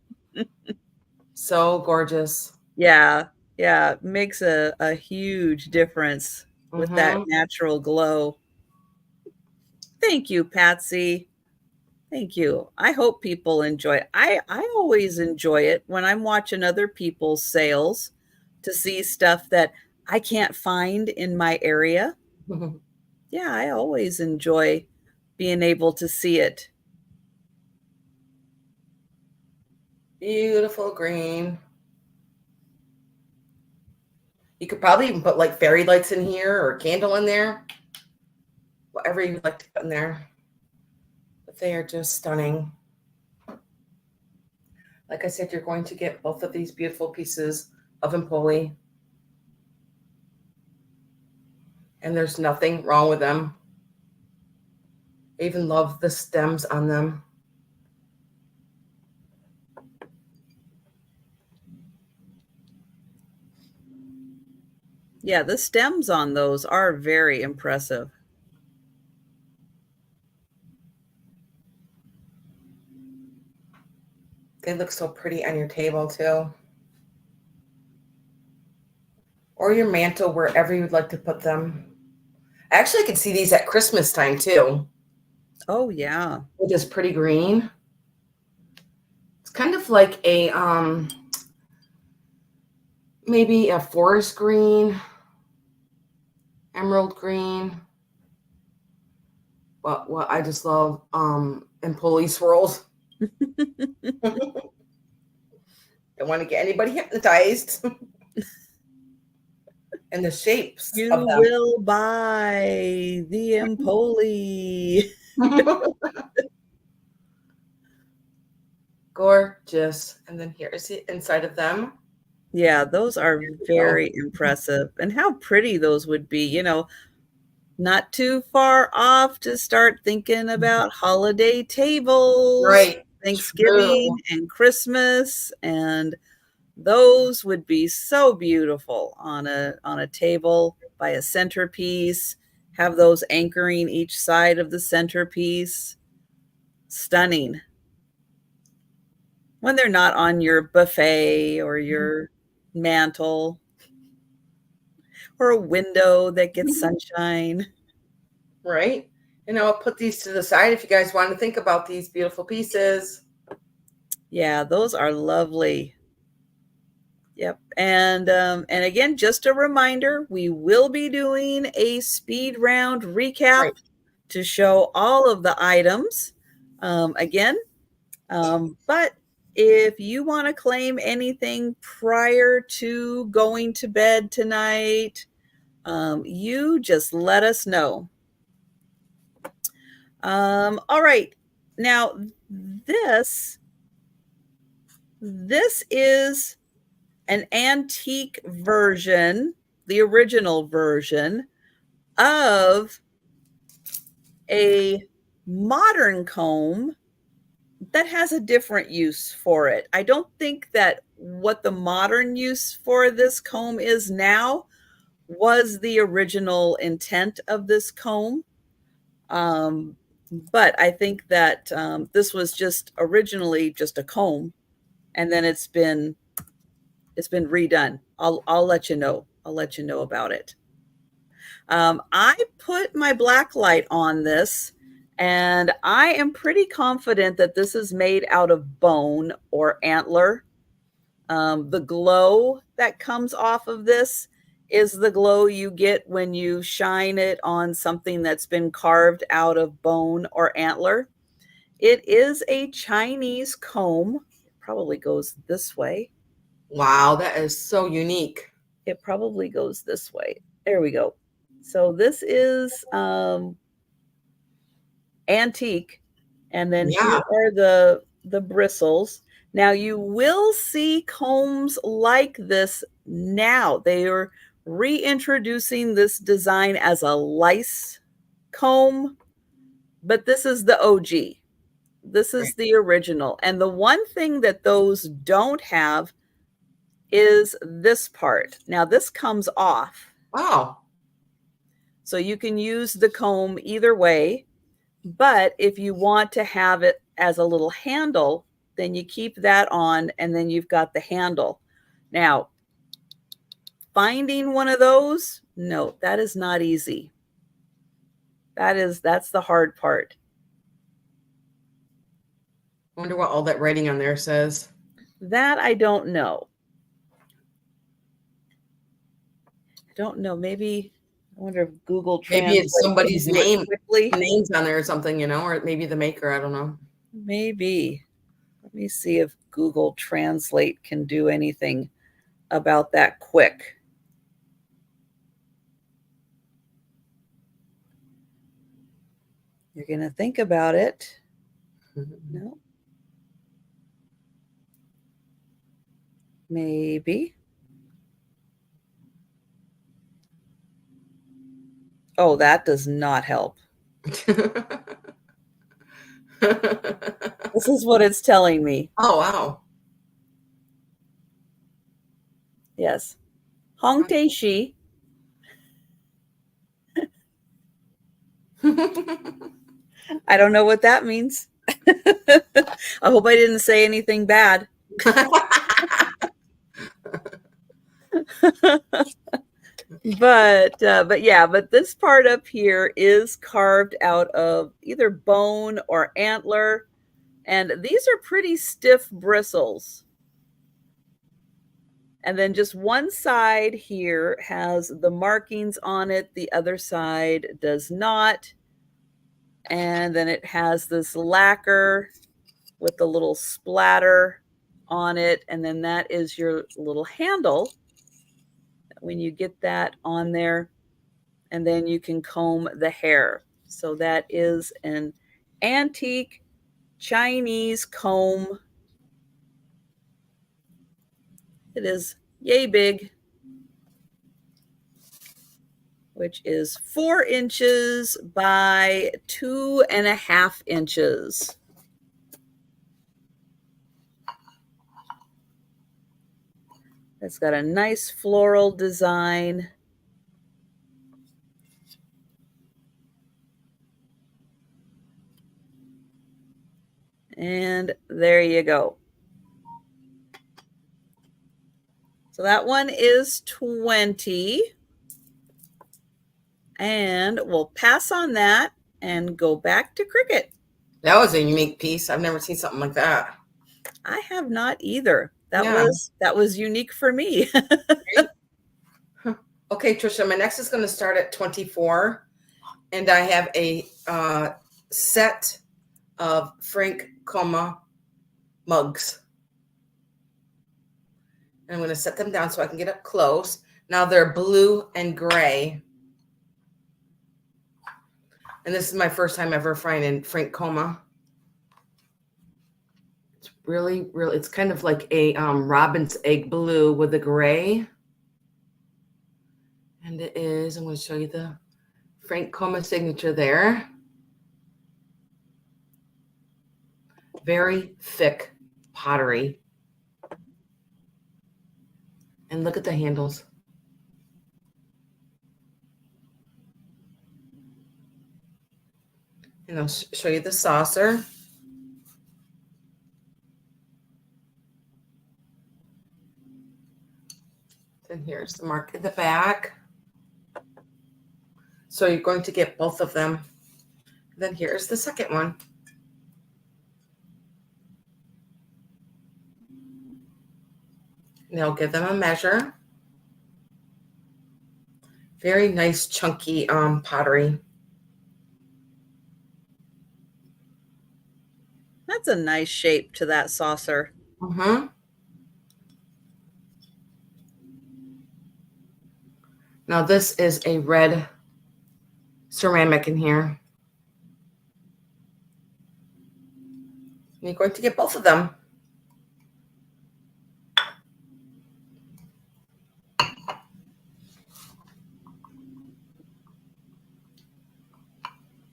So gorgeous. Yeah, yeah, makes a huge difference with that natural glow. Thank you, Patsy. Thank you. I hope people enjoy it. I always enjoy it when I'm watching other people's sales to see stuff that I can't find in my area. Yeah, I always enjoy being able to see it. Beautiful green. You could probably even put like fairy lights in here or a candle in there. Whatever you'd like to put in there. But they are just stunning. Like I said, you're going to get both of these beautiful pieces of Empoli. And there's nothing wrong with them. I even love the stems on them. Yeah, the stems on those are very impressive. They look so pretty on your table too. Or your mantle, wherever you'd like to put them. I actually could see these at Christmas time too. Oh yeah. With this pretty green. It's kind of like a maybe a forest green, emerald green. But what I just love Empoli swirls. Don't want to get anybody hypnotized. And the shapes You of them. will buy the Empoli. Gorgeous. And then here is the inside of them. Yeah, those are very impressive. And how pretty those would be, you know, not too far off to start thinking about holiday tables, Right. Thanksgiving and Christmas, and those would be so beautiful on a table by a centerpiece. Have those anchoring each side of the centerpiece. Stunning. When they're not on your buffet or your mantle or a window that gets sunshine. Right. And I'll put these to the side if you guys want to think about these beautiful pieces. Yeah, those are lovely. Yep. And again, just a reminder, we will be doing a speed round recap to show all of the items again. But if you want to claim anything prior to going to bed tonight, you just let us know. All right. Now, this is an antique version, the original version of a modern comb that has a different use for it. I don't think that what the modern use for this comb is now was the original intent of this comb. But I think that this was just originally just a comb, and then it's been redone. I'll let you know. I'll let you know about it. I put my black light on this, and I am pretty confident that this is made out of bone or antler. The glow that comes off of this is the glow you get when you shine it on something that's been carved out of bone or antler. It is a Chinese comb. It probably goes this way. Wow, that is so unique. It probably goes this way. There we go. So this is antique, and then here are the bristles. Now you will see combs like this now. They are reintroducing this design as a lice comb, but this is the OG. This is the original. And the one thing that those don't have is this part. Now this comes off. Oh. So you can use the comb either way, but if you want to have it as a little handle, then you keep that on and then you've got the handle. Now, finding one of those, no, that is not easy. That's the hard part. I wonder what all that writing on there says. That I don't know. I don't know. Maybe I wonder if Google Translate. Maybe it's somebody's name, quickly. names on there or something, you know, or maybe the maker. I don't know. Maybe. Let me see if Google Translate can do anything about that quick. You're going to think about it. No. Maybe. Oh, that does not help. This is what it's telling me. Oh, wow. Yes. Hong Tae Shi. I don't know what that means. I hope I didn't say anything bad. But this part up here is carved out of either bone or antler, and these are pretty stiff bristles. And then just one side here has the markings on it, the other side does not. And then it has this lacquer with the little splatter on it, and then that is your little handle when you get that on there, and then you can comb the hair. So that is an antique Chinese comb. It is yay big, which is 4 inches by 2.5 inches. It's got a nice floral design. And there you go. So that one is 20. And we'll pass on that and go back to Kricket. That was a unique piece. I've never seen something like that. I have not either. That was unique for me. Okay, Trisha, my next is going to start at 24. And I have a set of Frankoma mugs. And I'm going to set them down so I can get up close. Now they're blue and gray. And this is my first time ever finding Frankoma. It's really, it's kind of like a robin's egg blue with a gray. And it is, I'm going to show you the Frankoma signature there. Very thick pottery. And look at the handles. And I'll show you the saucer. Then here's the mark at the back. So you're going to get both of them. Then here's the second one. And I'll give them a measure. Very nice chunky pottery. That's a nice shape to that saucer. Mm-hmm. Now this is a red ceramic in here. And you're going to get both of them.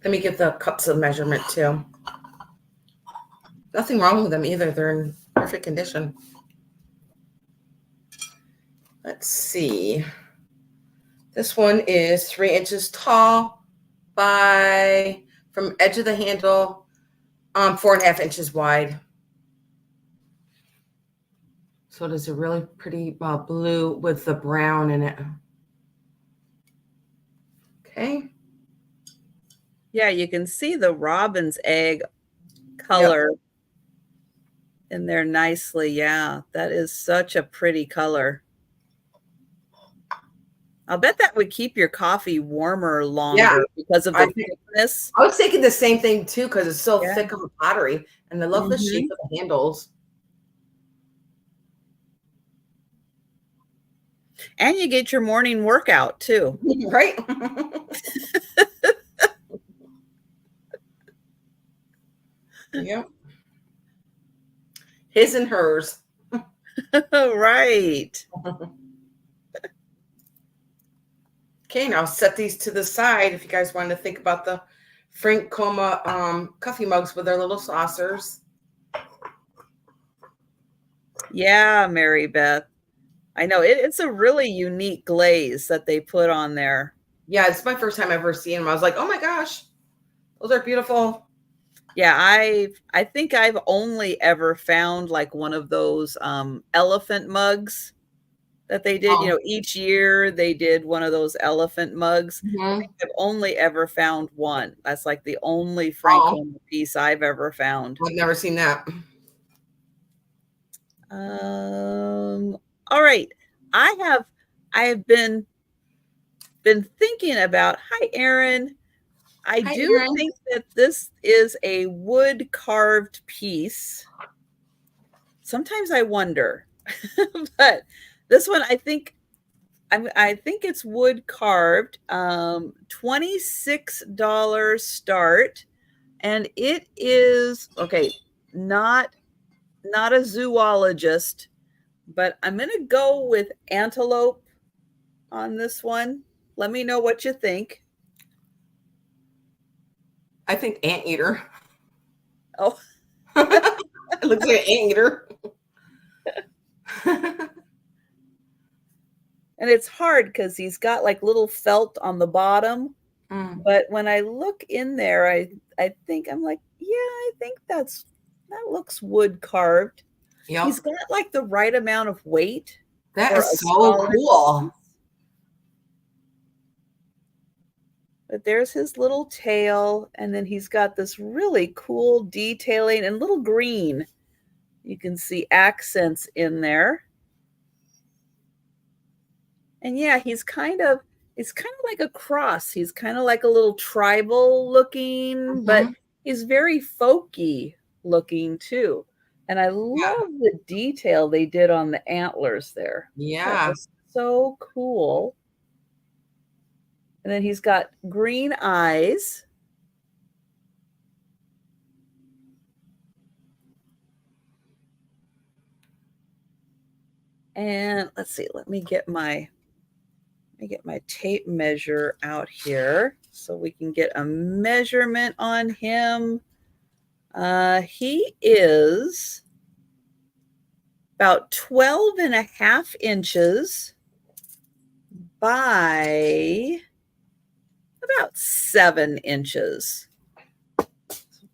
Let me give the cups a measurement too. Nothing wrong with them either. They're in perfect condition. let's see. This one is 3 inches tall by, from edge of the handle, 4.5 inches wide. So it is a really pretty blue with the brown in it. Okay. Yeah, you can see the robin's egg color in there nicely. Yeah, that is such a pretty color. I'll bet that would keep your coffee warmer longer because of the thickness. I was thinking the same thing too, because it's so thick of a pottery, and I love the shape of the handles. And you get your morning workout too. Right? Yep. His and hers. Right. Okay, now set these to the side if you guys want to think about the Frankoma coffee mugs with their little saucers. Yeah, Mary Beth. I know it's a really unique glaze that they put on there. Yeah, it's my first time ever seeing them. I was like, oh my gosh, those are beautiful. Yeah, I think I've only ever found like one of those elephant mugs that they did. You know, each year they did one of those elephant mugs. I think I've only ever found one. That's like the only Frankoma piece I've ever found. I've never seen that. All right. I have been thinking about, hi Erin. I do think that this is a wood carved piece. Sometimes I wonder, but this one I think it's wood carved. $26 start, and it is not a zoologist, but I'm gonna go with antelope on this one. Let me know what you think. I think anteater. Oh, it looks like an anteater. And it's hard because he's got like little felt on the bottom. But when I look in there, I think I'm like, yeah, I think that looks wood carved. Yep. He's got like the right amount of weight. That is so cool. Piece. But there's his little tail, and then he's got this really cool detailing and little green. You can see accents in there. And yeah, it's kind of like a cross. He's kind of like a little tribal looking, but he's very folky looking too. And I love the detail they did on the antlers there. Yeah. So cool. And then he's got green eyes. And let's see, let me get my tape measure out here so we can get a measurement on him. He is about 12.5 inches by about 7 inches.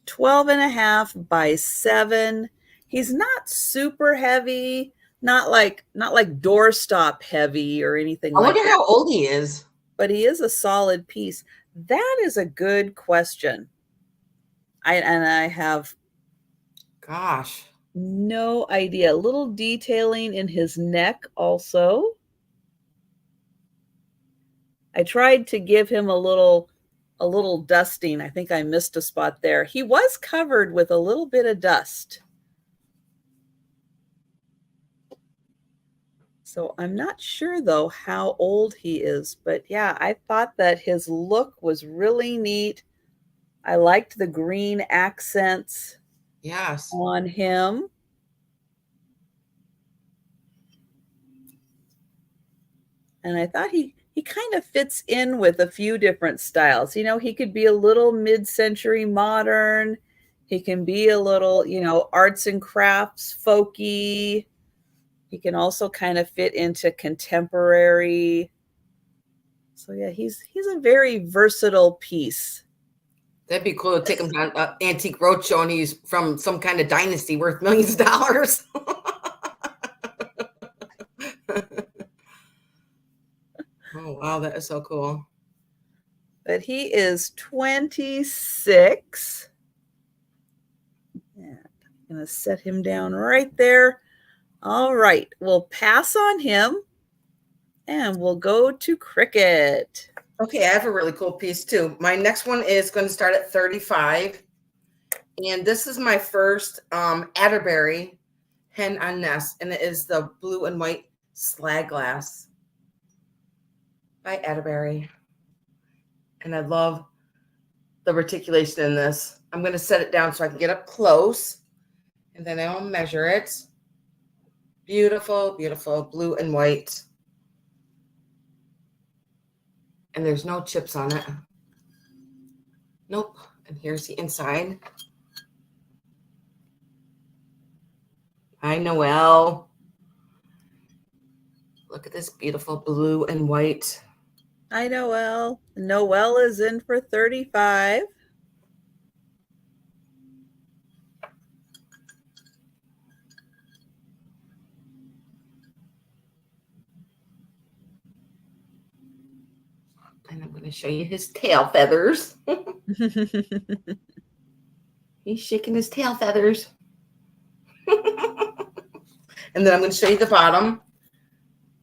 12.5 by 7. He's not super heavy, not like doorstop heavy or anything like that. I wonder how old he is. But he is a solid piece. That is a good question. I have, gosh, no idea. A little detailing in his neck also. I tried to give him a little dusting. I think I missed a spot there. He was covered with a little bit of dust. So I'm not sure though how old he is, but yeah, I thought that his look was really neat. I liked the green accents on him. And I thought he kind of fits in with a few different styles. You know, he could be a little mid-century modern. He can be a little, arts and crafts folky. He can also kind of fit into contemporary. So yeah, he's a very versatile piece. That'd be cool to take him down Antique Roadshow and he's from some kind of dynasty worth millions of dollars. Oh, wow, that is so cool. But he is 26. And I'm going to set him down right there. All right, we'll pass on him and we'll go to Kricket. Okay, I have a really cool piece too. My next one is going to start at 35. And this is my first Atterberry hen on nest. And it is the blue and white slag glass by Atterberry. And I love the reticulation in this. I'm going to set it down so I can get up close. And then I'll measure it. Beautiful, beautiful blue and white. And there's no chips on it. Nope. And here's the inside. Hi, Noelle. Look at this beautiful blue and white. Hi, Noelle. Noelle is in for 35. And I'm going to show you his tail feathers. He's shaking his tail feathers. And then I'm going to show you the bottom.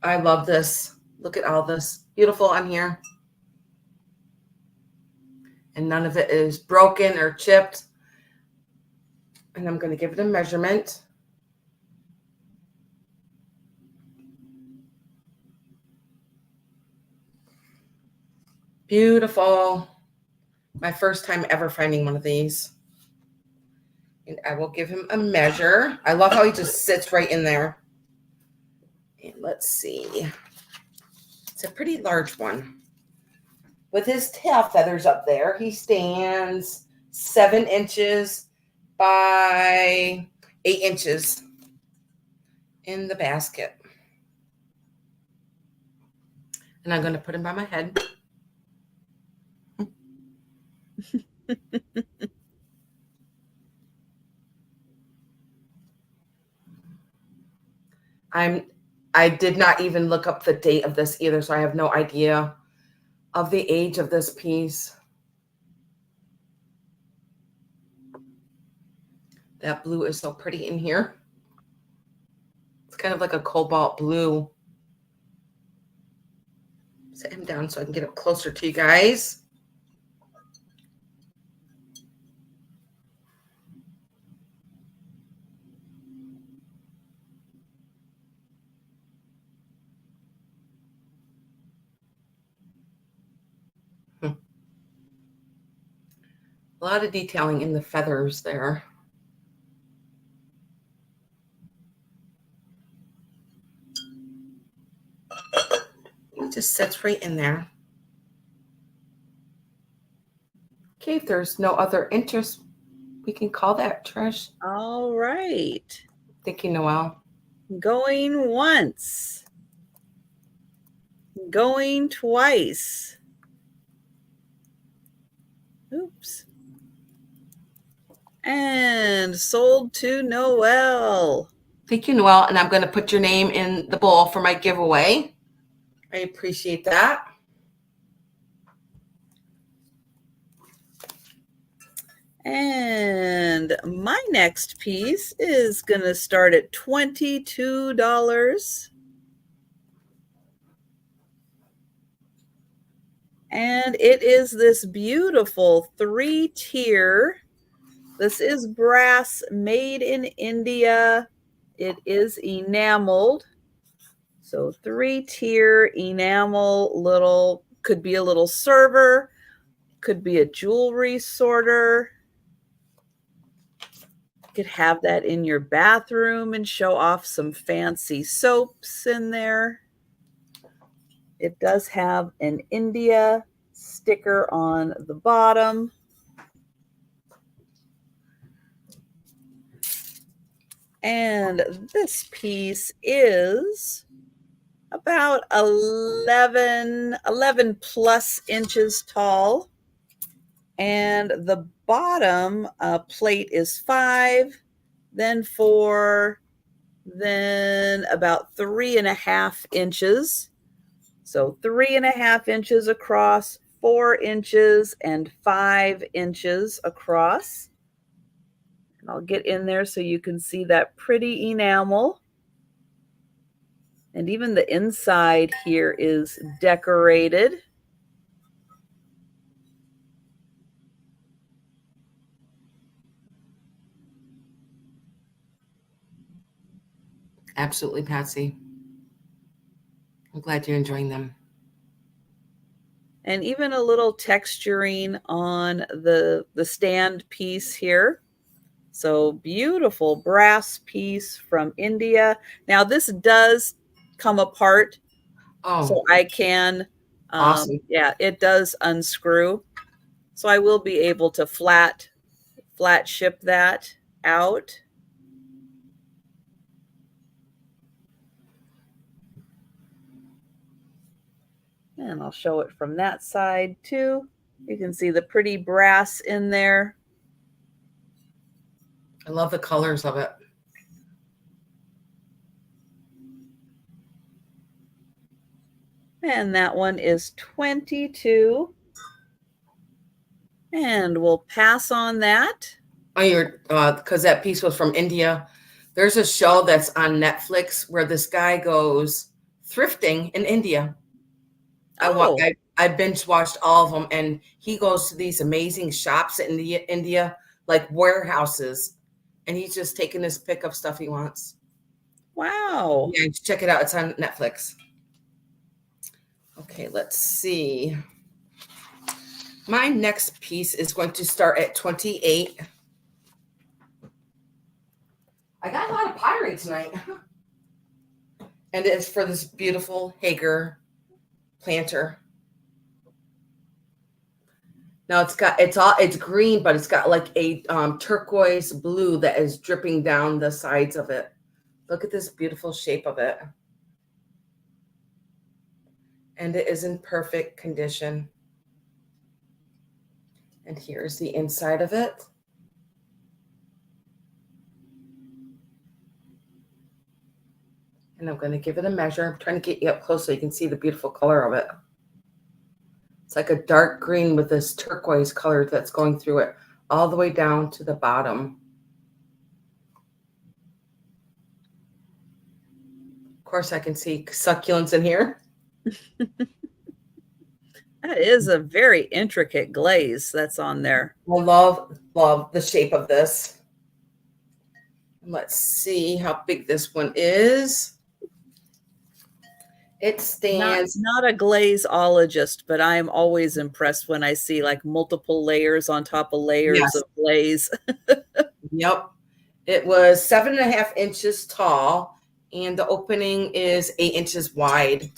I love this. Look at all this. Beautiful on here. And none of it is broken or chipped. And I'm going to give it a measurement. Beautiful. My first time ever finding one of these. And I will give him a measure. I love how he just sits right in there. And let's see. It's a pretty large one. With his tail feathers up there, he stands 7 inches by 8 inches in the basket. And I'm going to put him by my head. I did not even look up the date of this either, so I have no idea of the age of this piece. That blue is so pretty in here. It's kind of like a cobalt blue. Set him down so I can get up closer to you guys. A lot of detailing in the feathers there. It just sits right in there. Okay, if there's no other interest, we can call that, Trish. All right. Thank you, Noelle. Going once. Going twice. Oops. And sold to Noelle. Thank you, Noelle. And I'm going to put your name in the bowl for my giveaway. I appreciate that. And my next piece is going to start at $22. And it is this beautiful 3-tier. This is brass made in India. It is enameled. So 3-tier enamel, little, could be a little server, could be a jewelry sorter. You could have that in your bathroom and show off some fancy soaps in there. It does have an India sticker on the bottom. And this piece is about 11 plus inches tall. And the bottom plate is 5, then 4, then about 3.5 inches. So 3.5 inches across, 4 inches, and 5 inches across. And I'll get in there so you can see that pretty enamel. And even the inside here is decorated. Absolutely, Patsy. I'm glad you're enjoying them. And even a little texturing on the stand piece here. So beautiful brass piece from India. Now this does come apart, so I can, awesome. yeah, it does unscrew. So I will be able to flat ship that out. And I'll show it from that side too. You can see the pretty brass in there. I love the colors of it. And that one is 22. And we'll pass on that. Oh, you're because that piece was from India. There's a show that's on Netflix where this guy goes thrifting in India. Oh. I binge watched all of them, and he goes to these amazing shops in India, like warehouses, and he's just taking his pick of stuff he wants. Wow. Yeah, check it out. It's on Netflix. Okay, let's see. My next piece is going to start at 28. I got a lot of pottery tonight. And it's for this beautiful Hager planter. Now it's green, but it's got like a turquoise blue that is dripping down the sides of it. Look at this beautiful shape of it. And it is in perfect condition. And here's the inside of it. And I'm going to give it a measure. I'm trying to get you up close so you can see the beautiful color of it. It's like a dark green with this turquoise color that's going through it all the way down to the bottom. Of course, I can see succulents in here. That is a very intricate glaze that's on there. I love the shape of this. Let's see how big this one is. It stands. Not a glazeologist, but I am always impressed when I see like multiple layers on top of layers of glaze. Yep. It was 7.5 inches tall, and the opening is 8 inches wide.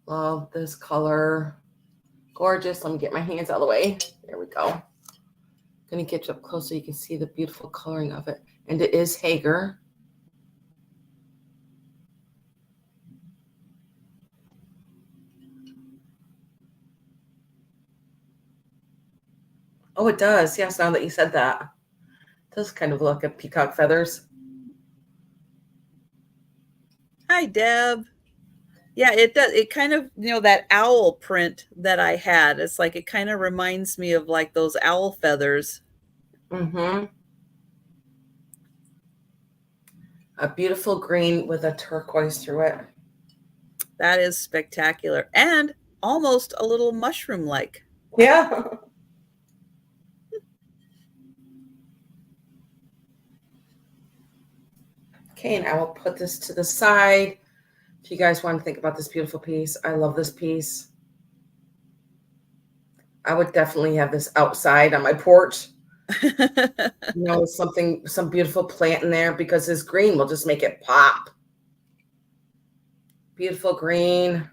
Love this color. Gorgeous. Let me get my hands out of the way. There we go. Going to get you up close so you can see the beautiful coloring of it. And it is Hager. Oh, it does. Yes, now that you said that. It does kind of look like peacock feathers. Hi, Deb. Yeah, it does. It kind of, that owl print that I had. It's like, it kind of reminds me of like those owl feathers. Mm-hmm. A beautiful green with a turquoise through it. That is spectacular. And almost a little mushroom-like. Yeah. Okay, and I will put this to the side. If you guys want to think about this beautiful piece, I love this piece. I would definitely have this outside on my porch. Some beautiful plant in there, because this green will just make it pop. Beautiful green.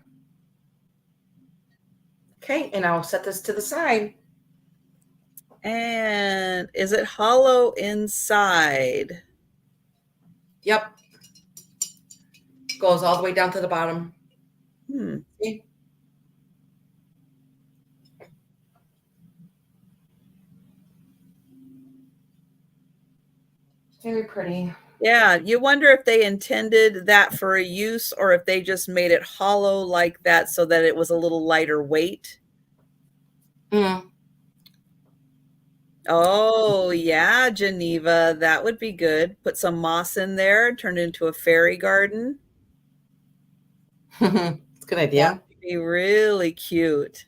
Okay, and I'll set this to the side. And is it hollow inside? Yep. Goes all the way down to the bottom. See? Very pretty. Yeah, you wonder if they intended that for a use or if they just made it hollow like that so that it was a little lighter weight. Oh, yeah, Geneva, that would be good. Put some moss in there and turn it into a fairy garden. It's a good idea. That would be really cute.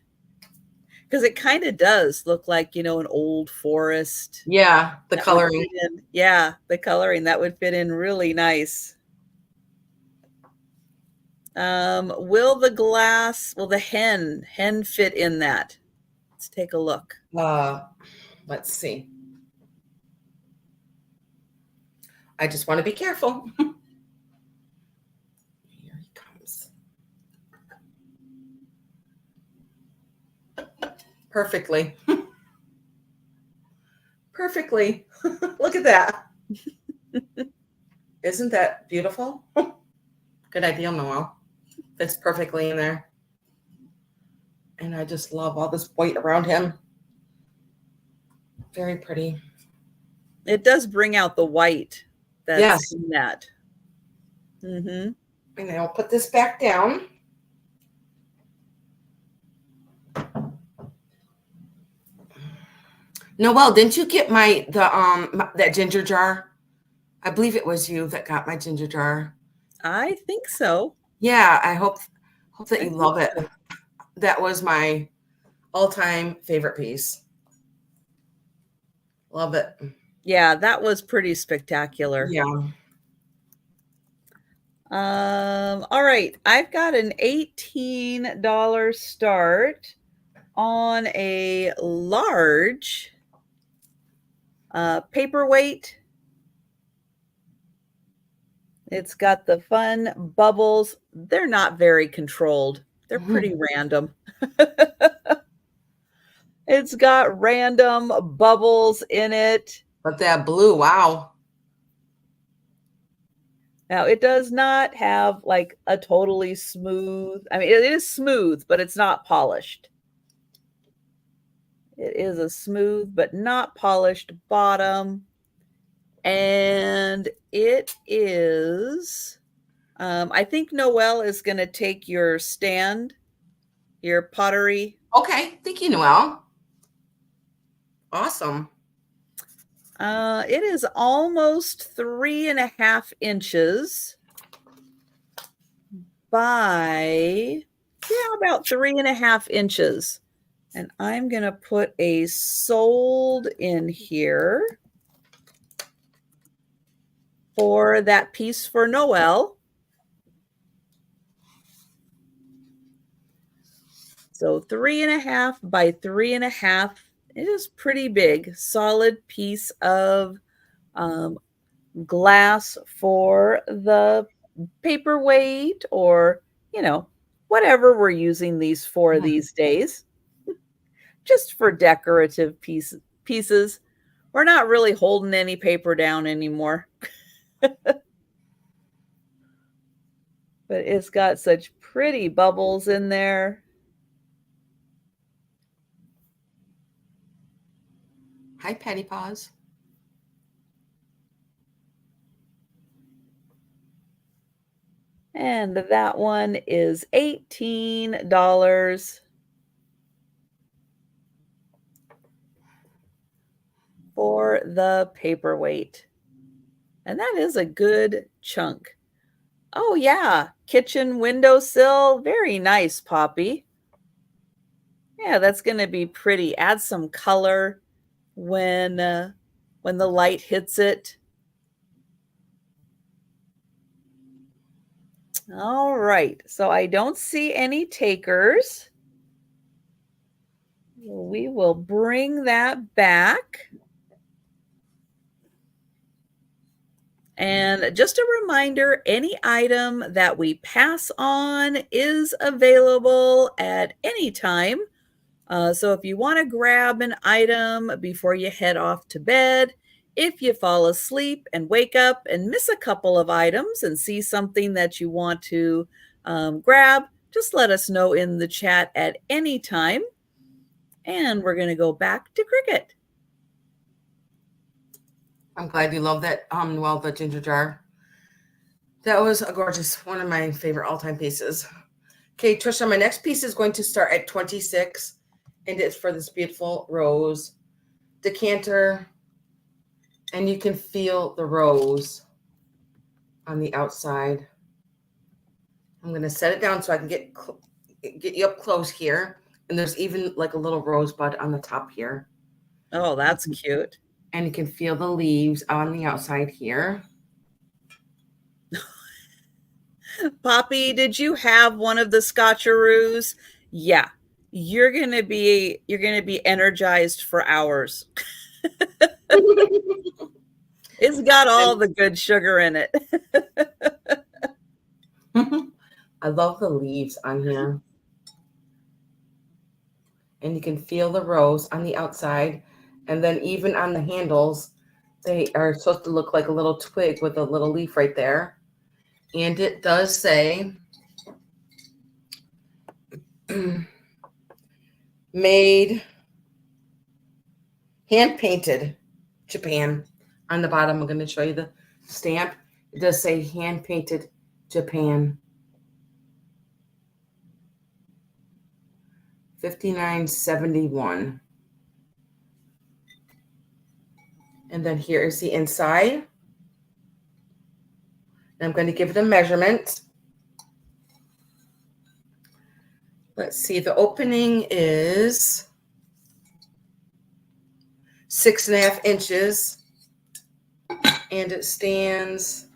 Because it kind of does look like, an old forest. Yeah, the coloring. Yeah, the coloring. That would fit in really nice. Will the hen fit in that? Let's take a look. Let's see. I just want to be careful. Here he comes. Perfectly. Perfectly. Look at that. Isn't that beautiful? Good idea, Noelle. Fits perfectly in there. And I just love all this white around him. Very pretty. It does bring out the white that's in that. And I'll put this back down. Noelle, didn't you get that ginger jar? I believe it was you that got my ginger jar. I think so. Yeah, I hope that you love it. That was my all-time favorite piece. Love it. Yeah, that was pretty spectacular. Yeah. All right. I've got an $18 start on a large paperweight. It's got the fun bubbles. They're not very controlled. They're pretty random. It's got random bubbles in it. But that blue, wow. Now, it does not have like a totally smooth, I mean, it is smooth, but it's not polished. It is a smooth but not polished bottom. And it is, I think Noelle is going to take your stand, your pottery. Okay. Thank you, Noelle. Awesome. It is almost 3.5 inches by, about 3.5 inches. And I'm going to put a sold in here for that piece for Noelle. So 3.5 by 3.5. It is pretty big, solid piece of glass for the paperweight or, whatever we're using these for these days. Just for decorative pieces. We're not really holding any paper down anymore. But it's got such pretty bubbles in there. Hi, Patty Paws. And that one is $18 for the paperweight. And that is a good chunk. Oh, yeah. Kitchen windowsill. Very nice, Poppy. Yeah, that's going to be pretty. Add some color when the light hits it. All right. So I don't see any takers. We will bring that back. And just a reminder, any item that we pass on is available at any time So if you want to grab an item before you head off to bed, if you fall asleep and wake up and miss a couple of items and see something that you want to grab, just let us know in the chat at any time. And we're going to go back to Kricket. I'm glad you love that, the ginger jar. That was a gorgeous, one of my favorite all-time pieces. Okay, Trisha, my next piece is going to start at 26, and it's for this beautiful rose decanter, and you can feel the rose on the outside. I'm going to set it down so I can get you up close here, and there's even like a little rosebud on the top here. Oh, that's cute. And you can feel the leaves on the outside here. Poppy, did you have one of the scotcheroos? Yeah, you're gonna be energized for hours. It's got all the good sugar in it. I love the leaves on here. And you can feel the rose on the outside. And then even on the handles, they are supposed to look like a little twig with a little leaf right there. And it does say made, hand painted, Japan. On the bottom, I'm going to show you the stamp. It does say hand painted, Japan. 59.71. And then here is the inside. And I'm going to give it a measurement. Let's see, the opening is 6.5 inches, and it stands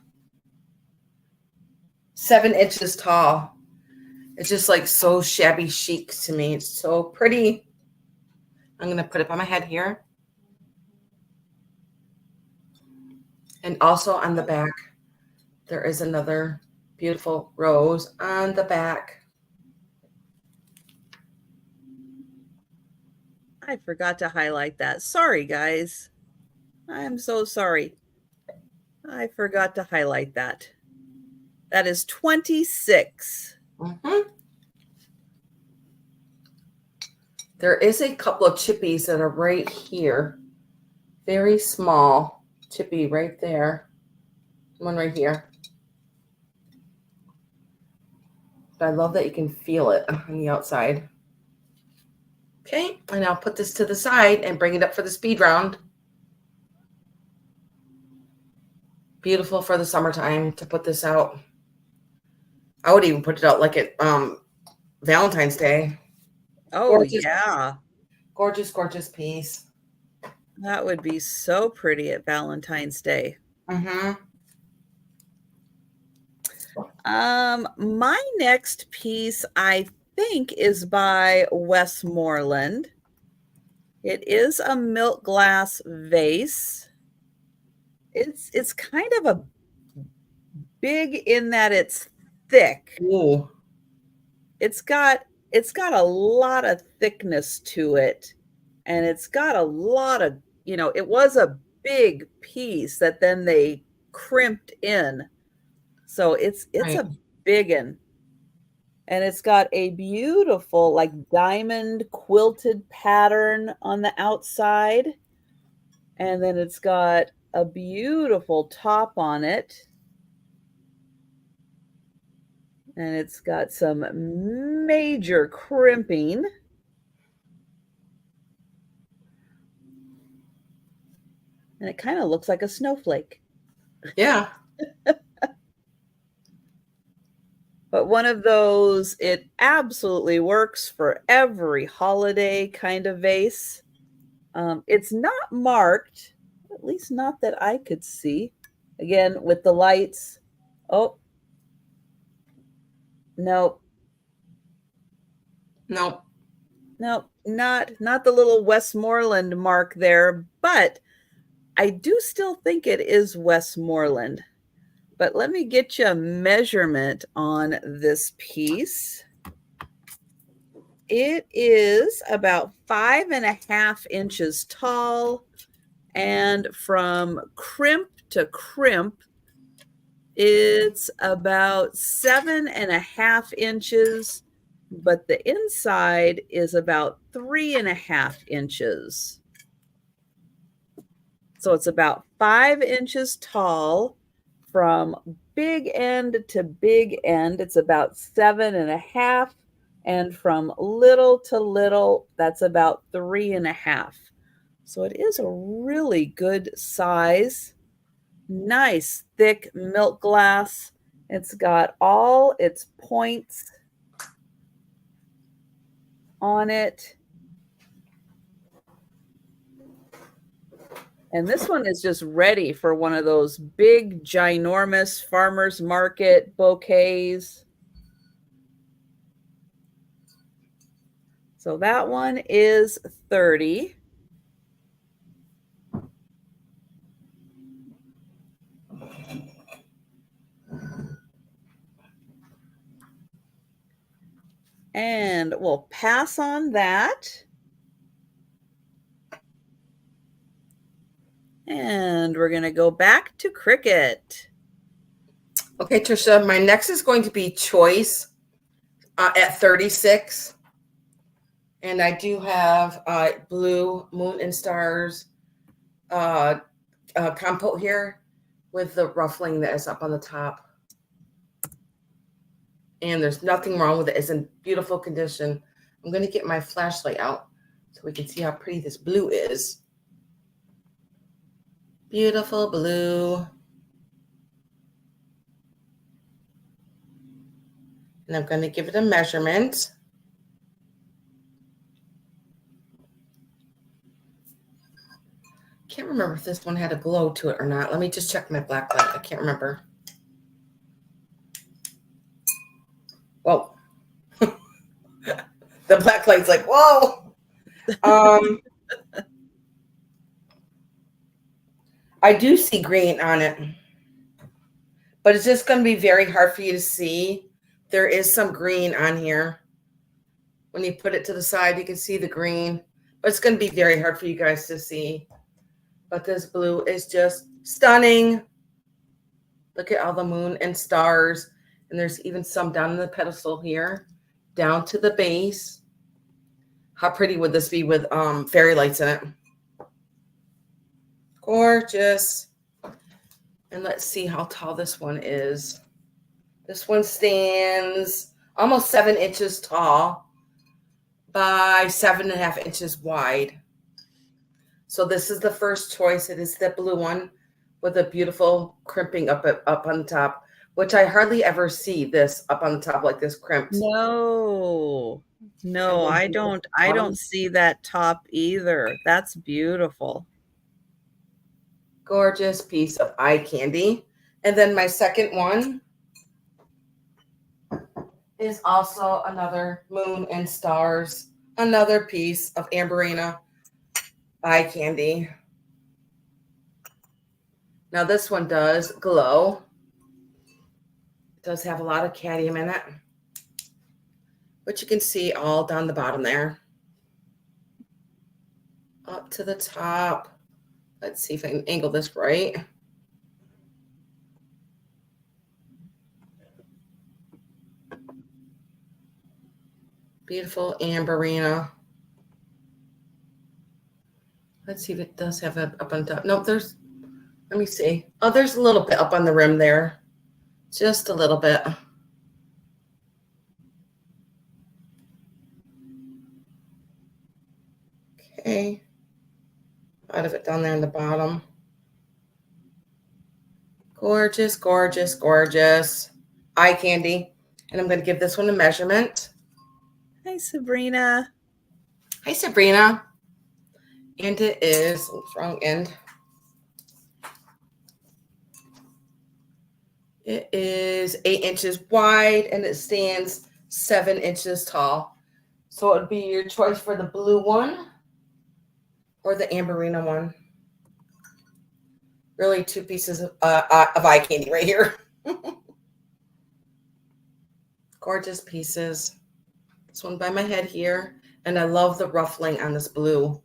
7 inches tall. It's just like so shabby chic to me. It's so pretty. I'm going to put it on my head here. And also on the back, there is another beautiful rose on the back. I forgot to highlight that. Sorry, guys. I'm so sorry. I forgot to highlight that. That is 26. Mm-hmm. There is a couple of chippies that are right here. Very small chippy right there. One right here. But I love that you can feel it on the outside. Okay, and I'll put this to the side and bring it up for the speed round. Beautiful for the summertime to put this out. I would even put it out like at Valentine's Day. Oh, gorgeous, yeah. Gorgeous, gorgeous piece. That would be so pretty at Valentine's Day. Mm-hmm. My next piece, I think, is by Westmoreland. It is a milk glass vase. It's kind of a big in that it's thick. Ooh. It's got a lot of thickness to it, and it's got a lot of, it was a big piece that then they crimped in. So it's right. A big one. And it's got a beautiful like diamond quilted pattern on the outside. And then it's got a beautiful top on it. And it's got some major crimping. And it kind of looks like a snowflake. Yeah. But one of those, it absolutely works for every holiday kind of vase. It's not marked, at least not that I could see. Again, with the lights. Oh, nope. Nope. Nope, not the little Westmoreland mark there, but I do still think it is Westmoreland. But let me get you a measurement on this piece. it is about 5.5 inches tall, and from crimp to crimp, it's about 7.5 inches, but the inside is about 3.5 inches. So it's about 5 inches tall. From big end to big end, it's about 7.5. And from little to little, that's about 3.5. So it is a really good size. Nice thick milk glass. It's got all its points on it. And this one is just ready for one of those big, ginormous farmer's market bouquets. So that one is $30. And we'll pass on that. And we're going to go back to Kricket. Okay, Trisha, my next is going to be choice at 36. And I do have blue moon and stars compote here with the ruffling that is up on the top. And there's nothing wrong with it. It's in beautiful condition. I'm going to get my flashlight out so we can see how pretty this blue is. Beautiful blue. And I'm going to give it a measurement. Can't remember if this one had a glow to it or not. Let me just check my black light. I can't remember. Whoa. The black light's like, whoa. I do see green on it, but it's just going to be very hard for you to see. There is some green on here. When you put it to the side, you can see the green, but it's going to be very hard for you guys to see. But this blue is just stunning. Look at all the moon and stars. And there's even some down in the pedestal here, down to the base. How pretty would this be with fairy lights in it? Gorgeous. And let's see how tall this one is. This one stands almost 7 inches tall by 7.5 inches wide. So this is the first choice. It is the blue one with a beautiful crimping up on the top, which I hardly ever see this up on the top like this crimped. No, I don't see that top either. That's beautiful. Gorgeous piece of eye candy. And then my second one is also another moon and stars, another piece of Amberina eye candy. Now this one does glow. It does have a lot of cadmium in it, which you can see all down the bottom there. Up to the top. Let's see if I can angle this right. Beautiful Amberina. Let's see if it does have it up on top. Nope, let me see. Oh, there's a little bit up on the rim there. Just a little bit. Okay. Out of it down there in the bottom. Gorgeous, gorgeous, gorgeous. Eye candy. And I'm going to give this one a measurement. Hi, Sabrina. Hi, Sabrina. And it is, oops, wrong end. It is 8 inches wide and it stands 7 inches tall. So it would be your choice for the blue one or the Amberina one. Really 2 pieces of eye candy right here. Gorgeous pieces. This one by my head here. And I love the ruffling on this blue.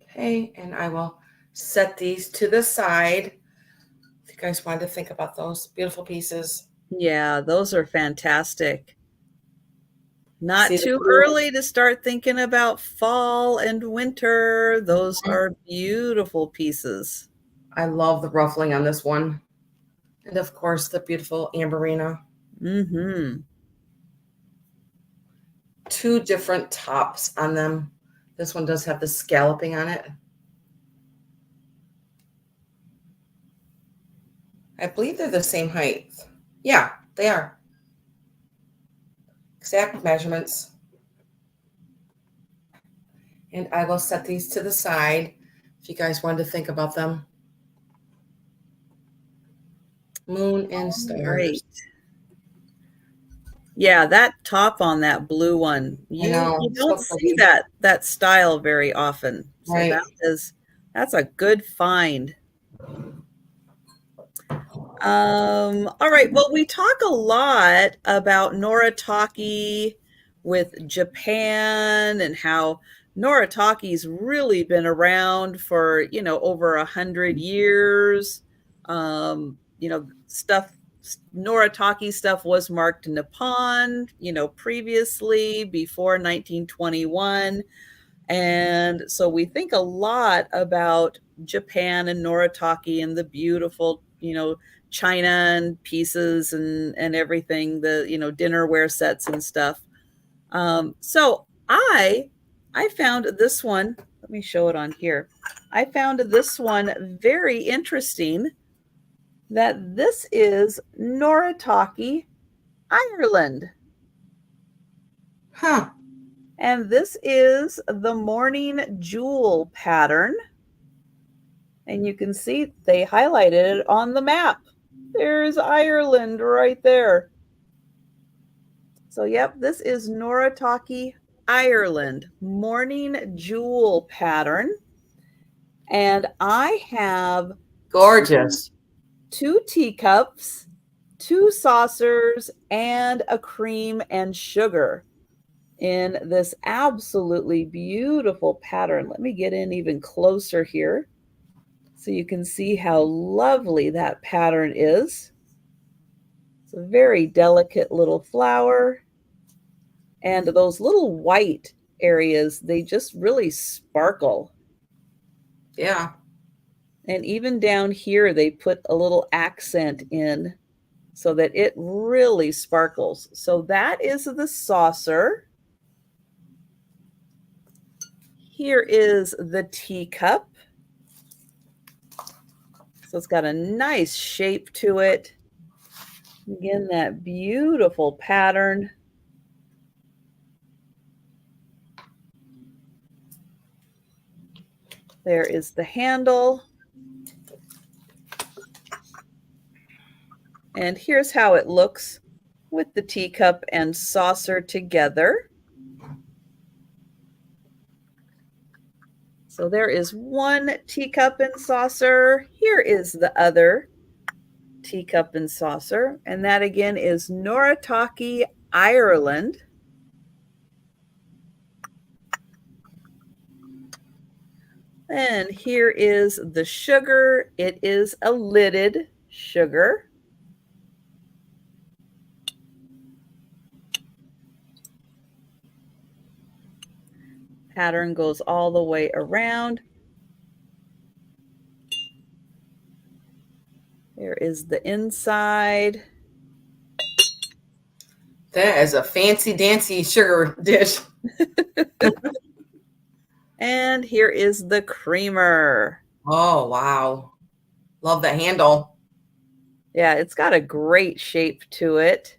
Okay, and I will set these to the side. If you guys wanted to think about those beautiful pieces. Yeah, those are fantastic. Not See the too blue? early to start thinking about fall and winter. Those are beautiful pieces. I love the ruffling on this one. And of course, the beautiful amberina. Mm-hmm. Two different tops on them. This one does have the scalloping on it. I believe they're the same height. Yeah, they are. Exact measurements. And I will set these to the side if you guys wanted to think about them. Moon and stars. Right. Yeah, that top on that blue one, you don't see that style very often. So right. that's a good find. All right. Well, we talk a lot about Noritake with Japan and how Noritake's really been around for, over 100 years. Noritake stuff was marked in Nippon, previously before 1921. And so we think a lot about Japan and Noritake and the beautiful, china and pieces and everything, the dinnerware sets and stuff. So I found this one. Let me show it on here. I found this one very interesting. That this is Noritake Ireland. Huh. And this is the morning jewel pattern. And you can see they highlighted it on the map. There's Ireland right there. So, yep, this is Noritake Ireland morning jewel pattern. And I have gorgeous two teacups, two saucers, and a cream and sugar in this absolutely beautiful pattern. Let me get in even closer here so you can see how lovely that pattern is. It's a very delicate little flower. And those little white areas, they just really sparkle. Yeah. And even down here, they put a little accent in so that it really sparkles. So that is the saucer. Here is the teacup. So it's got a nice shape to it. Again, that beautiful pattern. There is the handle. And here's how it looks with the teacup and saucer together. So there is one teacup and saucer. Here is the other teacup and saucer. And that again is Noritake Ireland. And here is the sugar. It is a lidded sugar. Pattern goes all the way around. There is the inside. That is a fancy dancy sugar dish. And here is the creamer. Oh, wow. Love the handle. Yeah, it's got a great shape to it.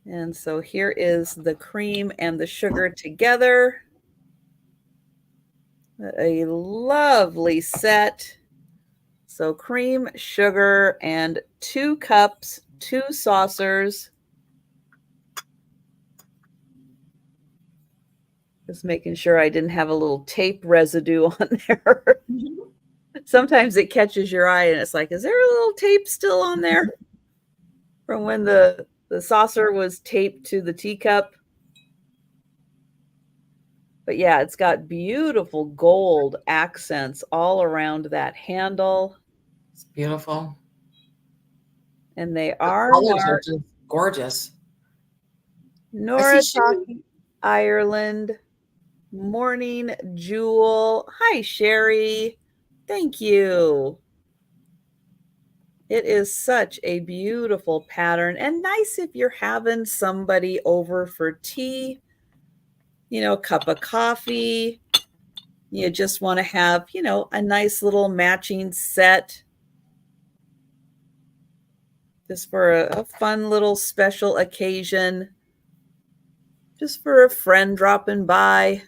And so here is the cream and the sugar together. A lovely set. So cream, sugar, and 2 cups, 2 saucers. Just making sure I didn't have a little tape residue on there. Sometimes it catches your eye and it's like, is there a little tape still on there from when the saucer was taped to the teacup? But yeah, it's got beautiful gold accents all around that handle. It's beautiful. And they The are colors are marked just gorgeous. Noritake Ireland, Morning Jewel. Hi, Sherry. Thank you. It is such a beautiful pattern and nice if you're having somebody over for tea, cup of coffee. You just want to have, a nice little matching set just for a fun little special occasion, just for a friend dropping by.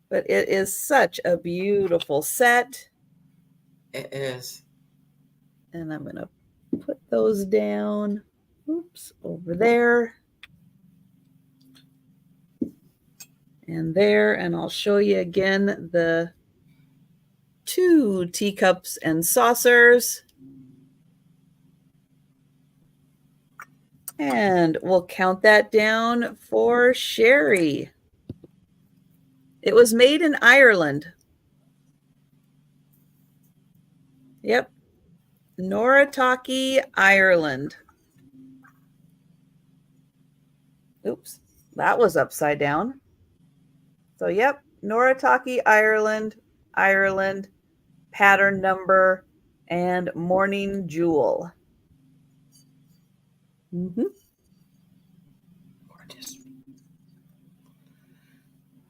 But it is such a beautiful set. It is. And I'm going to put those down. Oops, over there. And there. And I'll show you again the 2 teacups and saucers. And we'll count that down for Sherry. It was made in Ireland. Yep. Noritake Ireland. Oops, that was upside down. So, yep, Noritake Ireland, pattern number, and Morning Jewel. Gorgeous.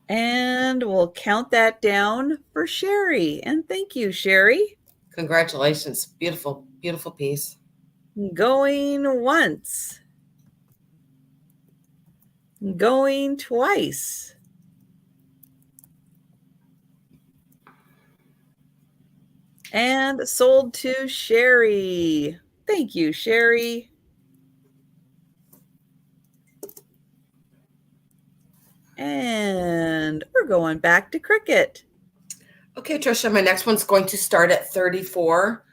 And we'll count that down for Sherry. And thank you, Sherry. Congratulations. Beautiful, beautiful piece. Going once. Going twice. And sold to Sherry. Thank you, Sherry. And we're going back to Kricket. Okay, Trisha, my next one's going to start at 34.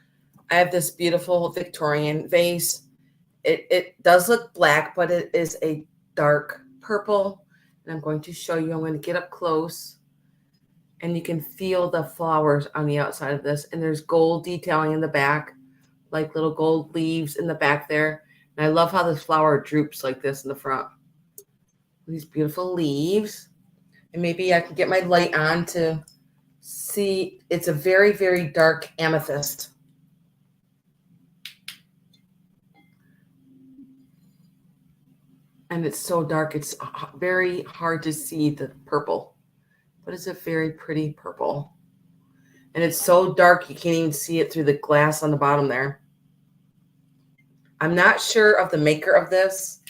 I have this beautiful Victorian vase. It does look black, but it is a dark purple. And I'm going to show you. I'm going to get up close. And you can feel the flowers on the outside of this. And there's gold detailing in the back, like little gold leaves in the back there. And I love how this flower droops like this in the front. These beautiful leaves. And maybe I can get my light on to see. It's a very, very dark amethyst. And it's so dark, it's very hard to see the purple. But it's a very pretty purple. And it's so dark you can't even see it through the glass on the bottom there. I'm not sure of the maker of this,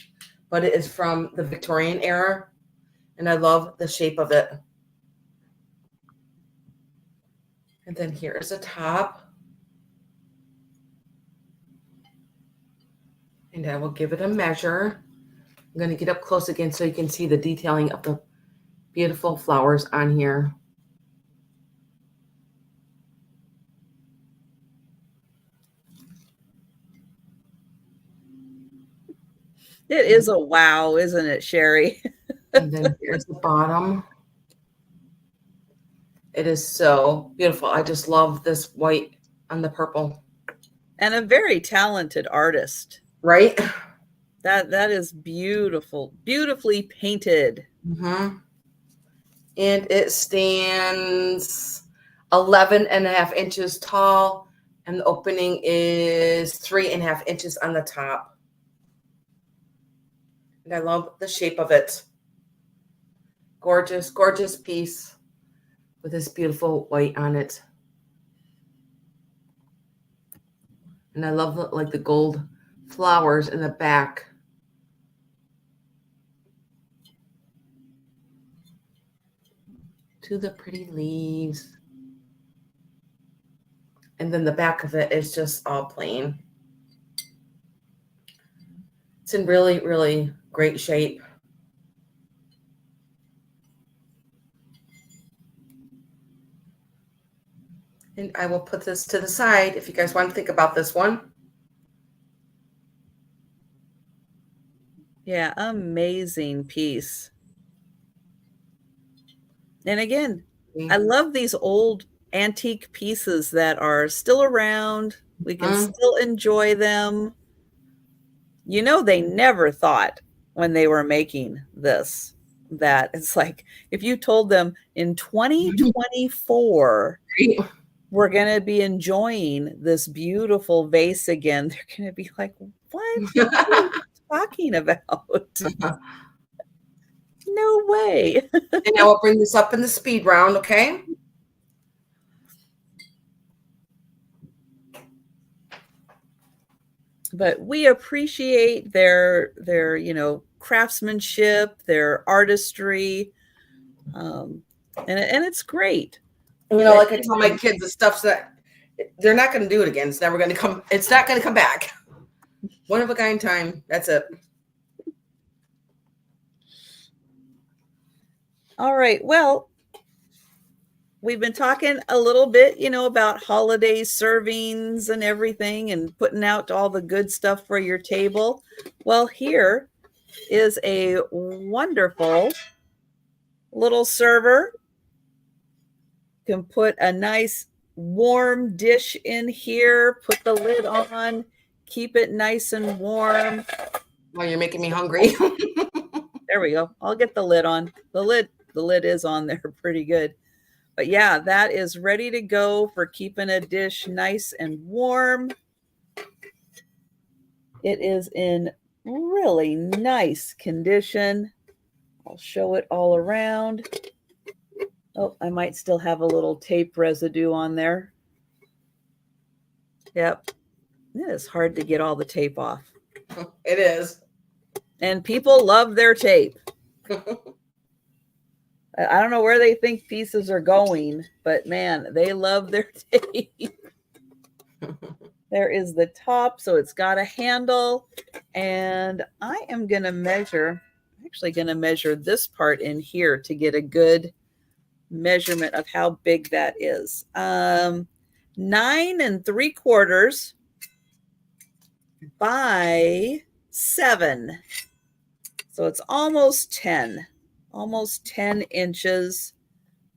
but it is from the Victorian era. And I love the shape of it. And then here is the top. And I will give it a measure. I'm going to get up close again so you can see the detailing of the beautiful flowers on here. It is a wow, isn't it, Sherry? And then here's the bottom. It is so beautiful. I just love this white on the purple. And a very talented artist. Right? That is beautiful. Beautifully painted. Mm-hmm. And it stands 11.5 inches tall. And the opening is 3.5 inches on the top. And I love the shape of it. Gorgeous, gorgeous piece with this beautiful white on it. And I love the gold flowers in the back. To the pretty leaves. And then the back of it is just all plain. It's in really, really great shape. And I will put this to the side if you guys want to think about this one. Yeah, amazing piece. And again, I love these old antique pieces that are still around. We can still enjoy them. You know, they never thought when they were making this that it's like if you told them in 2024 we're going to be enjoying this beautiful vase again, they're going to be like, what are you talking about? No way. And I will bring this up in the speed round, okay? But we appreciate their craftsmanship, their artistry, and it's great. Like I tell my kids, the stuff that they're not going to do it again. It's never going to come. It's not going to come back. One of a kind time. That's it. All right. Well, we've been talking a little bit, about holiday servings and everything and putting out all the good stuff for your table. Well, here is a wonderful little server. You can put a nice warm dish in here, put the lid on, keep it nice and warm. Well, you're making me hungry. There we go. I'll get the lid on. The lid is on there pretty good. But yeah, that is ready to go for keeping a dish nice and warm. It is in really nice condition. I'll show it all around. Oh, I might still have a little tape residue on there. Yep. It is hard to get all the tape off. It is. And people love their tape. I don't know where they think pieces are going, but man, they love their tape. There is the top, so it's got a handle. And I am going to measure, this part in here to get a good measurement of how big that is. 9 3/4 by 7. So it's almost 10 inches.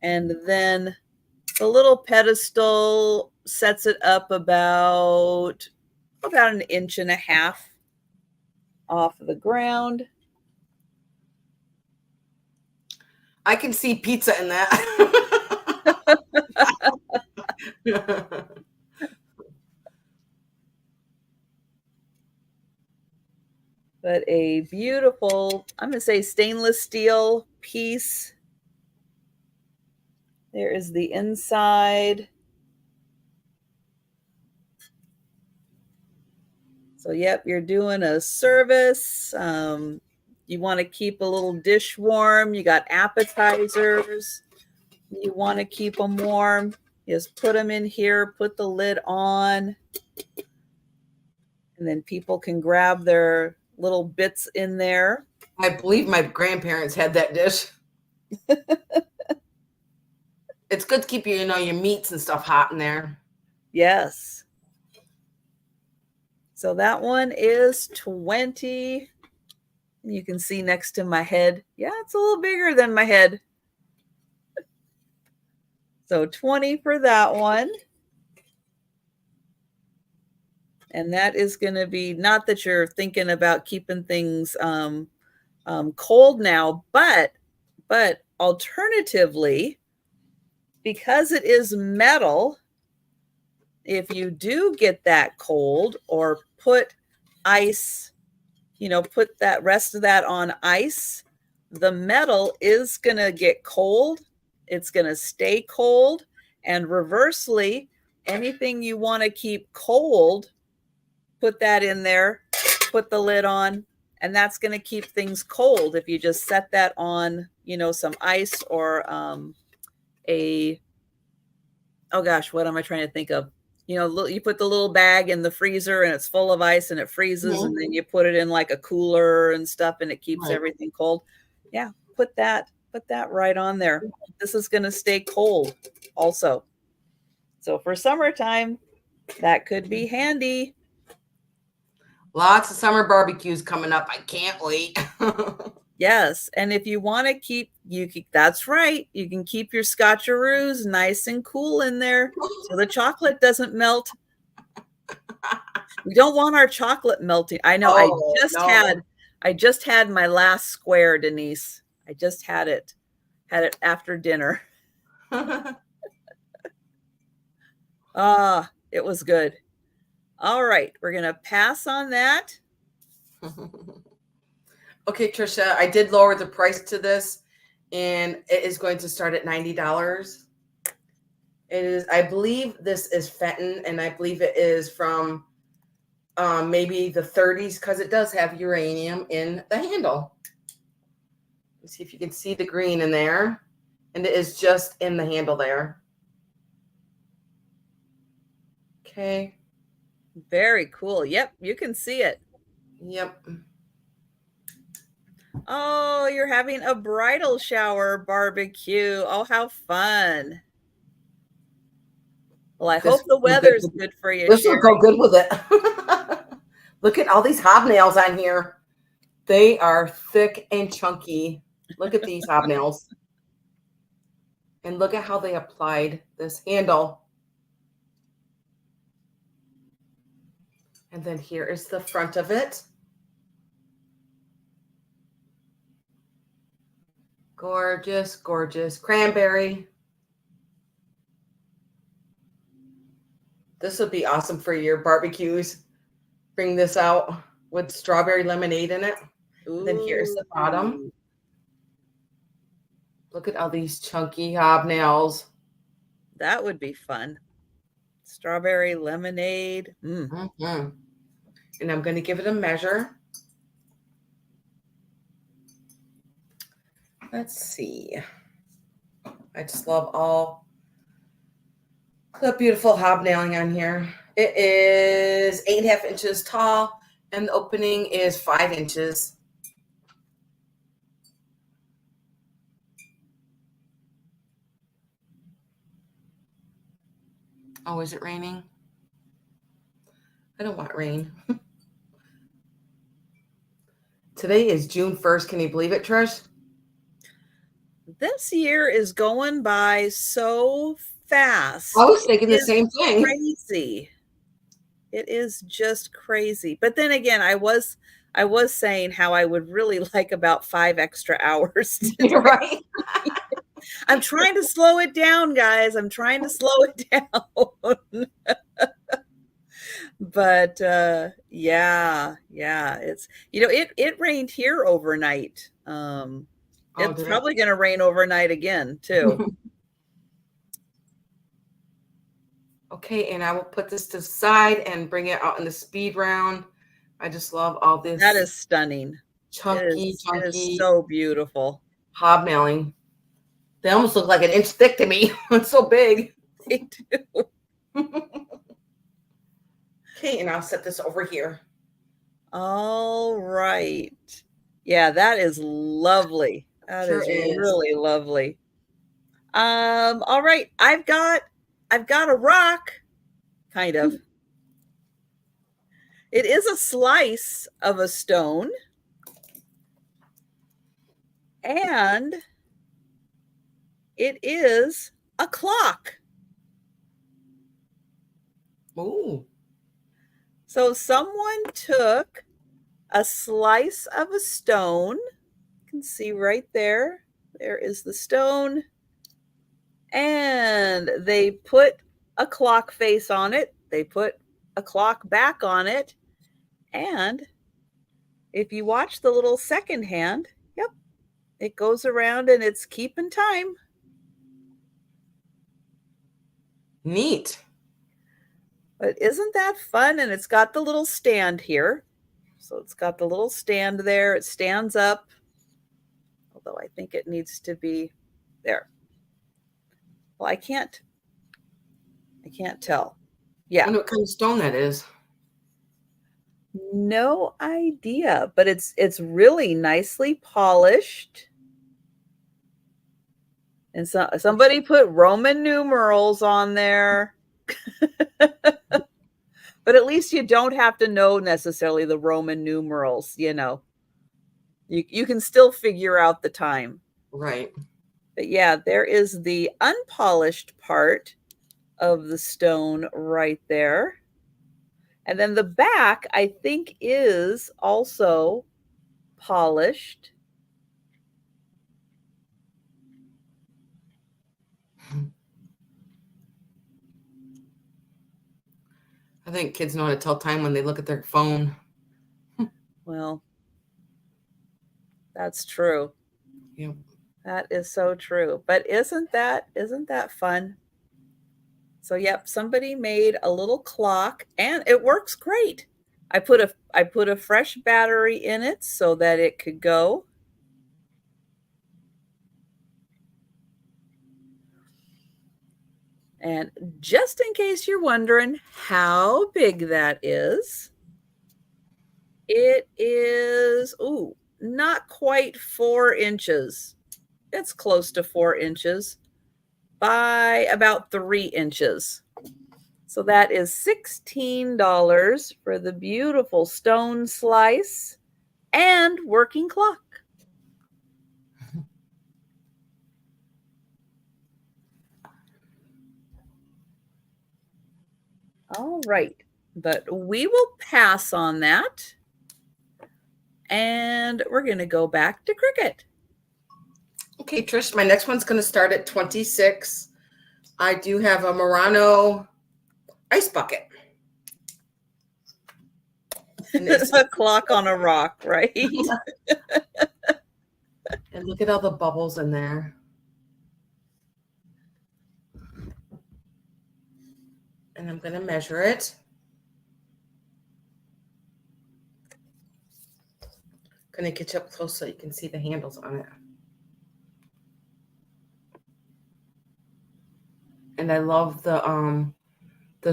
And then the little pedestal sets it up about 1.5 inches off the ground. I can see pizza in that. But a beautiful, I'm going to say stainless steel piece. There is the inside. So, yep, you're doing a service. You want to keep a little dish warm. You got appetizers. You want to keep them warm. Just put them in here, put the lid on. And then people can grab their little bits in there. I believe my grandparents had that dish. It's good to keep your meats and stuff hot in there. Yes. So that one is 20. You can see next to my head. Yeah, it's a little bigger than my head. So 20 for that one. And that is going to be, not that you're thinking about keeping things cold now, but alternatively, because it is metal, if you do get that cold or put ice, put that rest of that on ice, the metal is going to get cold. It's going to stay cold. And reversely, anything you want to keep cold, put that in there, put the lid on, and that's going to keep things cold. If you just set that on, some ice or what am I trying to think of? You put the little bag in the freezer and it's full of ice and it freezes, and then you put it in like a cooler and stuff and it keeps everything cold. Yeah, put that right on there. This is going to stay cold also. So for summertime, that could be handy. Lots of summer barbecues coming up. I can't wait. Yes, and if you want to keep that's right. You can keep your scotcheroos nice and cool in there so the chocolate doesn't melt. We don't want our chocolate melting. I know. Oh, I just had my last square, Denise. I just had it after dinner. It was good. All right, we're gonna pass on that. Okay, Trisha, I did lower the price to this, and it is going to start at $90. It is, I believe this is Fenton, and I believe it is from maybe the 30s, because it does have uranium in the handle. Let's see if you can see the green in there, and it is just in the handle there. Okay. Very cool. Yep, you can see it. Yep. Oh, you're having a bridal shower barbecue. Oh, how fun. Well, I hope the weather's good for you. This will go good with it. Look at all these hobnails on here. They are thick and chunky. Look at these hobnails. And look at how they applied this handle. And then here is the front of it. Gorgeous, gorgeous cranberry. This would be awesome for your barbecues. Bring this out with strawberry lemonade in it. And then here's the bottom. Look at all these chunky hobnails. That would be fun. Strawberry lemonade. Mm-hmm. And I'm going to give it a measure. Let's see. I just love all the beautiful hobnailing on here. It is 8.5 inches tall, and the opening is 5 inches. Oh, is it raining? I don't want rain. Today is June 1st. Can you believe it, Trish? This year is going by so fast. I was thinking the same thing. Crazy. It is just crazy. But then again, I was saying how I would really like about 5 extra hours. You're right. I'm trying to slow it down, guys. I'm trying to slow it down. But yeah, it's it rained here overnight. It's probably going to rain overnight again too. Okay, and I will put this to the side and bring it out in the speed round. I just love all this. That is stunning. Chunky. It is so beautiful. Hobnailing. They almost look like an inch thick to me. It's so big. They do. Okay, and I'll set this over here. All right. Yeah, that is lovely. That is really lovely. All right. I've got a rock, kind of. It is a slice of a stone. And it is a clock. Ooh. So someone took a slice of a stone. You can see right there. There is the stone. And they put a clock face on it. They put a clock back on it. And if you watch the little second hand, yep, it goes around and it's keeping time. Neat. But isn't that fun? And it's got the little stand here. So it's got the little stand there. It stands up. Although I think it needs to be there. Well, I can't tell. Yeah. I wonder what kind of stone that is. No idea, but it's really nicely polished. And so somebody put Roman numerals on there. But at least you don't have to know necessarily the Roman numerals, you know. You can still figure out the time. Right. But yeah, there is the unpolished part of the stone right there. And then the back, I think, is also polished. I think kids know how to tell time when they look at their phone. Well, that's true. Yep. That is so true. But isn't that fun? So yep, somebody made a little clock and it works great. I put a fresh battery in it so that it could go. And just in case you're wondering how big that is, it is, not quite 4 inches. It's close to 4 inches by about 3 inches. So that is $16 for the beautiful stone slice and working clock. All right, but we will pass on that. And we're going to go back to Kricket. Okay, Trish, my next one's going to start at 26. I do have a Murano ice bucket. And it's a clock on a rock, right? And look at all the bubbles in there. And I'm going to measure it. Going to get you up close so you can see the handles on it. And I love the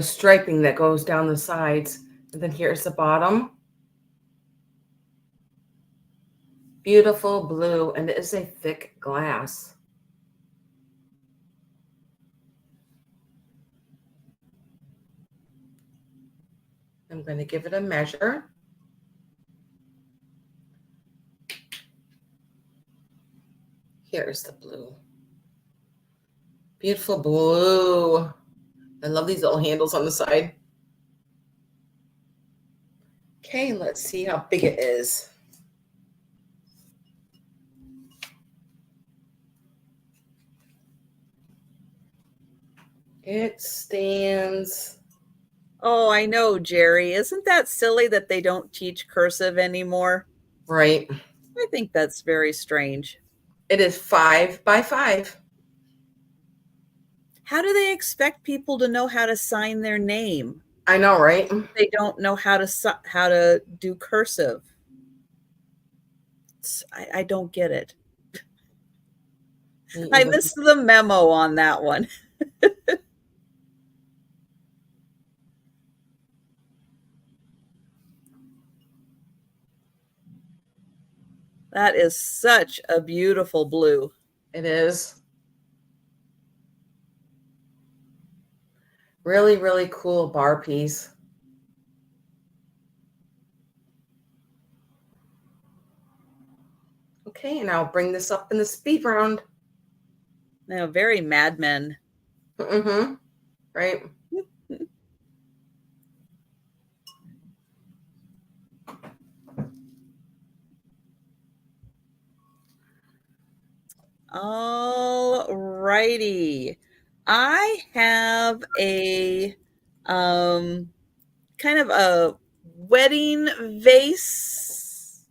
striping that goes down the sides. And then here's the bottom. Beautiful blue, and it is a thick glass. I'm going to give it a measure. Here's the blue. Beautiful blue. I love these little handles on the side. Okay, let's see how big it is. It stands. Oh, I know, Jerry. Isn't that silly that they don't teach cursive anymore? Right. I think that's very strange. It is 5 by 5. How do they expect people to know how to sign their name? I know, right? They don't know how to do cursive. I don't get it. I missed the memo on that one. That is such a beautiful blue. It is. Really, really cool bar piece. Okay, and I'll bring this up in the speed round. Now, very Mad Men. Mm-hmm. Right. All righty. I have a kind of a wedding vase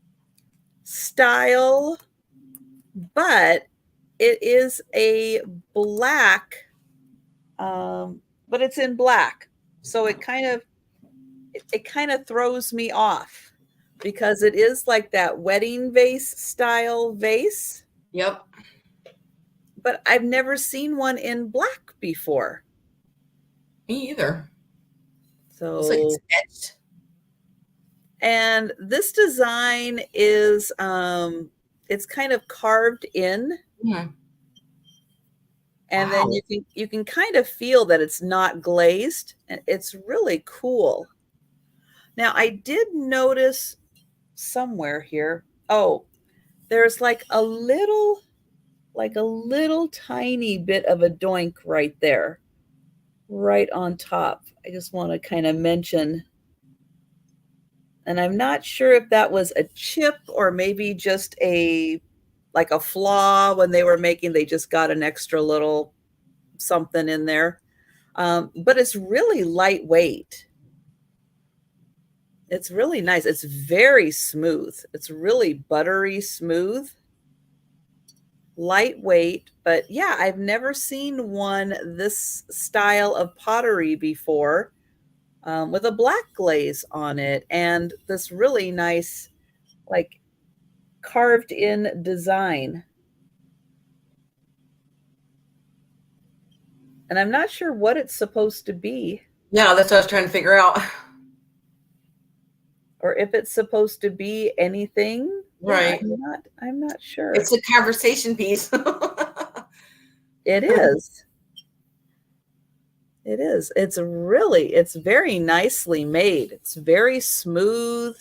style, but it is a black, but it's in black. So it kind of throws me off because it is like that wedding vase style vase. Yep. But I've never seen one in black before. Me either. So looks like it's etched. And this design is it's kind of carved in. Mm-hmm. And Wow. then you can kind of feel that it's not glazed, and it's really cool. Now I did notice somewhere here, oh, there's like a little tiny bit of a doink right there, right on top. I just want to kind of mention, and I'm not sure if that was a chip or maybe just like a flaw when they were making, they just got an extra little something in there. But it's really lightweight. It's really nice. It's very smooth. It's really buttery smooth, lightweight. But yeah, I've never seen one this style of pottery before, with a black glaze on it and this really nice, like, carved in design. And I'm not sure what it's supposed to be. Yeah, that's what I was trying to figure out. Or if it's supposed to be anything. Right. Yeah, I'm not sure. It's a conversation piece. It is. It is. It's very nicely made. It's very smooth.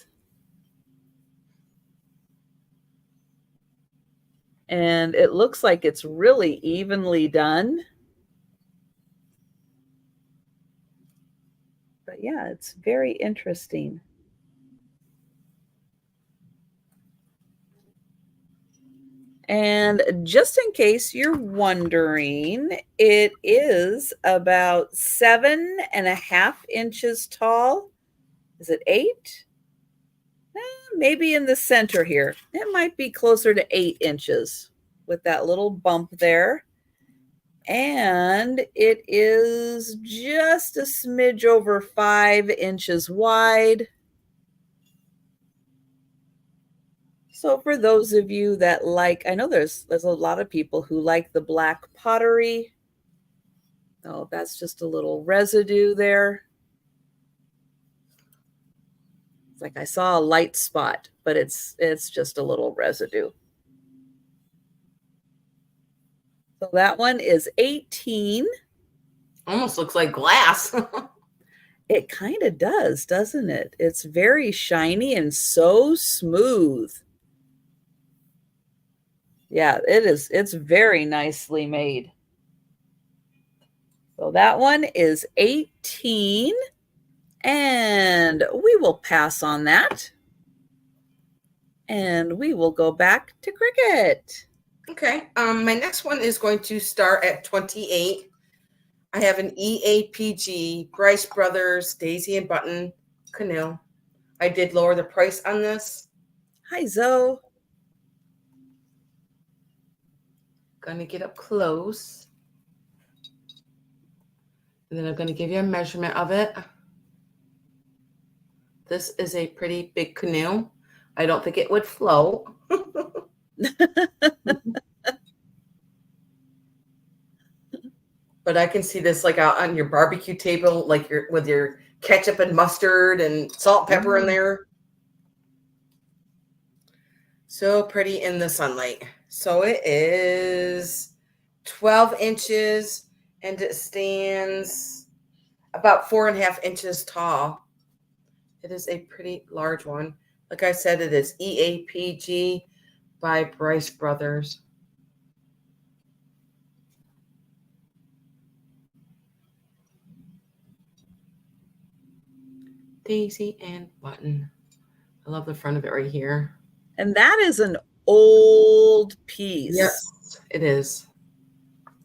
And it looks like it's really evenly done. But yeah, it's very interesting. And just in case you're wondering, it is about 7.5 inches tall. Is it 8? Maybe in the center here. It might be closer to 8 inches with that little bump there. And it is just a smidge over 5 inches wide. So for those of you that like, I know there's a lot of people who like the black pottery. Oh, that's just a little residue there. It's like I saw a light spot, but it's just a little residue. So that one is 18. Almost looks like glass. It kind of does, doesn't it? It's very shiny and so smooth. Yeah, it is. It's very nicely made. So that one is 18. And we will pass on that. And we will go back to Kricket. Okay. My next one is going to start at 28. I have an EAPG Bryce Brothers Daisy and Button canoe. I did lower the price on this. Hi, Zoe. Gonna get up close. And then I'm gonna give you a measurement of it. This is a pretty big canoe. I don't think it would float. But I can see this like out on your barbecue table, like with your ketchup and mustard and salt, pepper in there. So pretty in the sunlight. So it is 12 inches and it stands about 4.5 inches tall. It is a pretty large one. Like I said, it is EAPG by Bryce Brothers. Daisy and Button. I love the front of it right here. And that is an old piece. Yes, it is.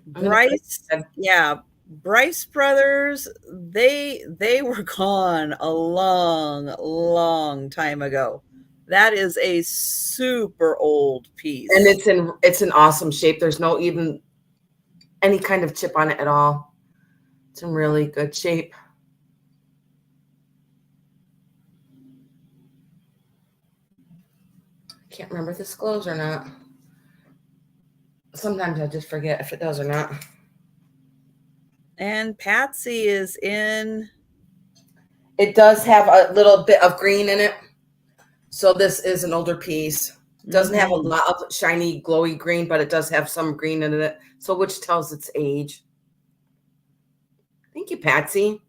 Bryce, yeah, Bryce Brothers, they were gone a long time ago. That is a super old piece. And it's in awesome shape. There's no even any kind of chip on it at all. It's in really good shape. Can't remember if this glows or not. Sometimes I just forget if it does or not. And Patsy is in. It does have a little bit of green in it. So this is an older piece. Doesn't have a Mhm. lot of shiny, glowy green, but it does have some green in it. So which tells its age. Thank you, Patsy.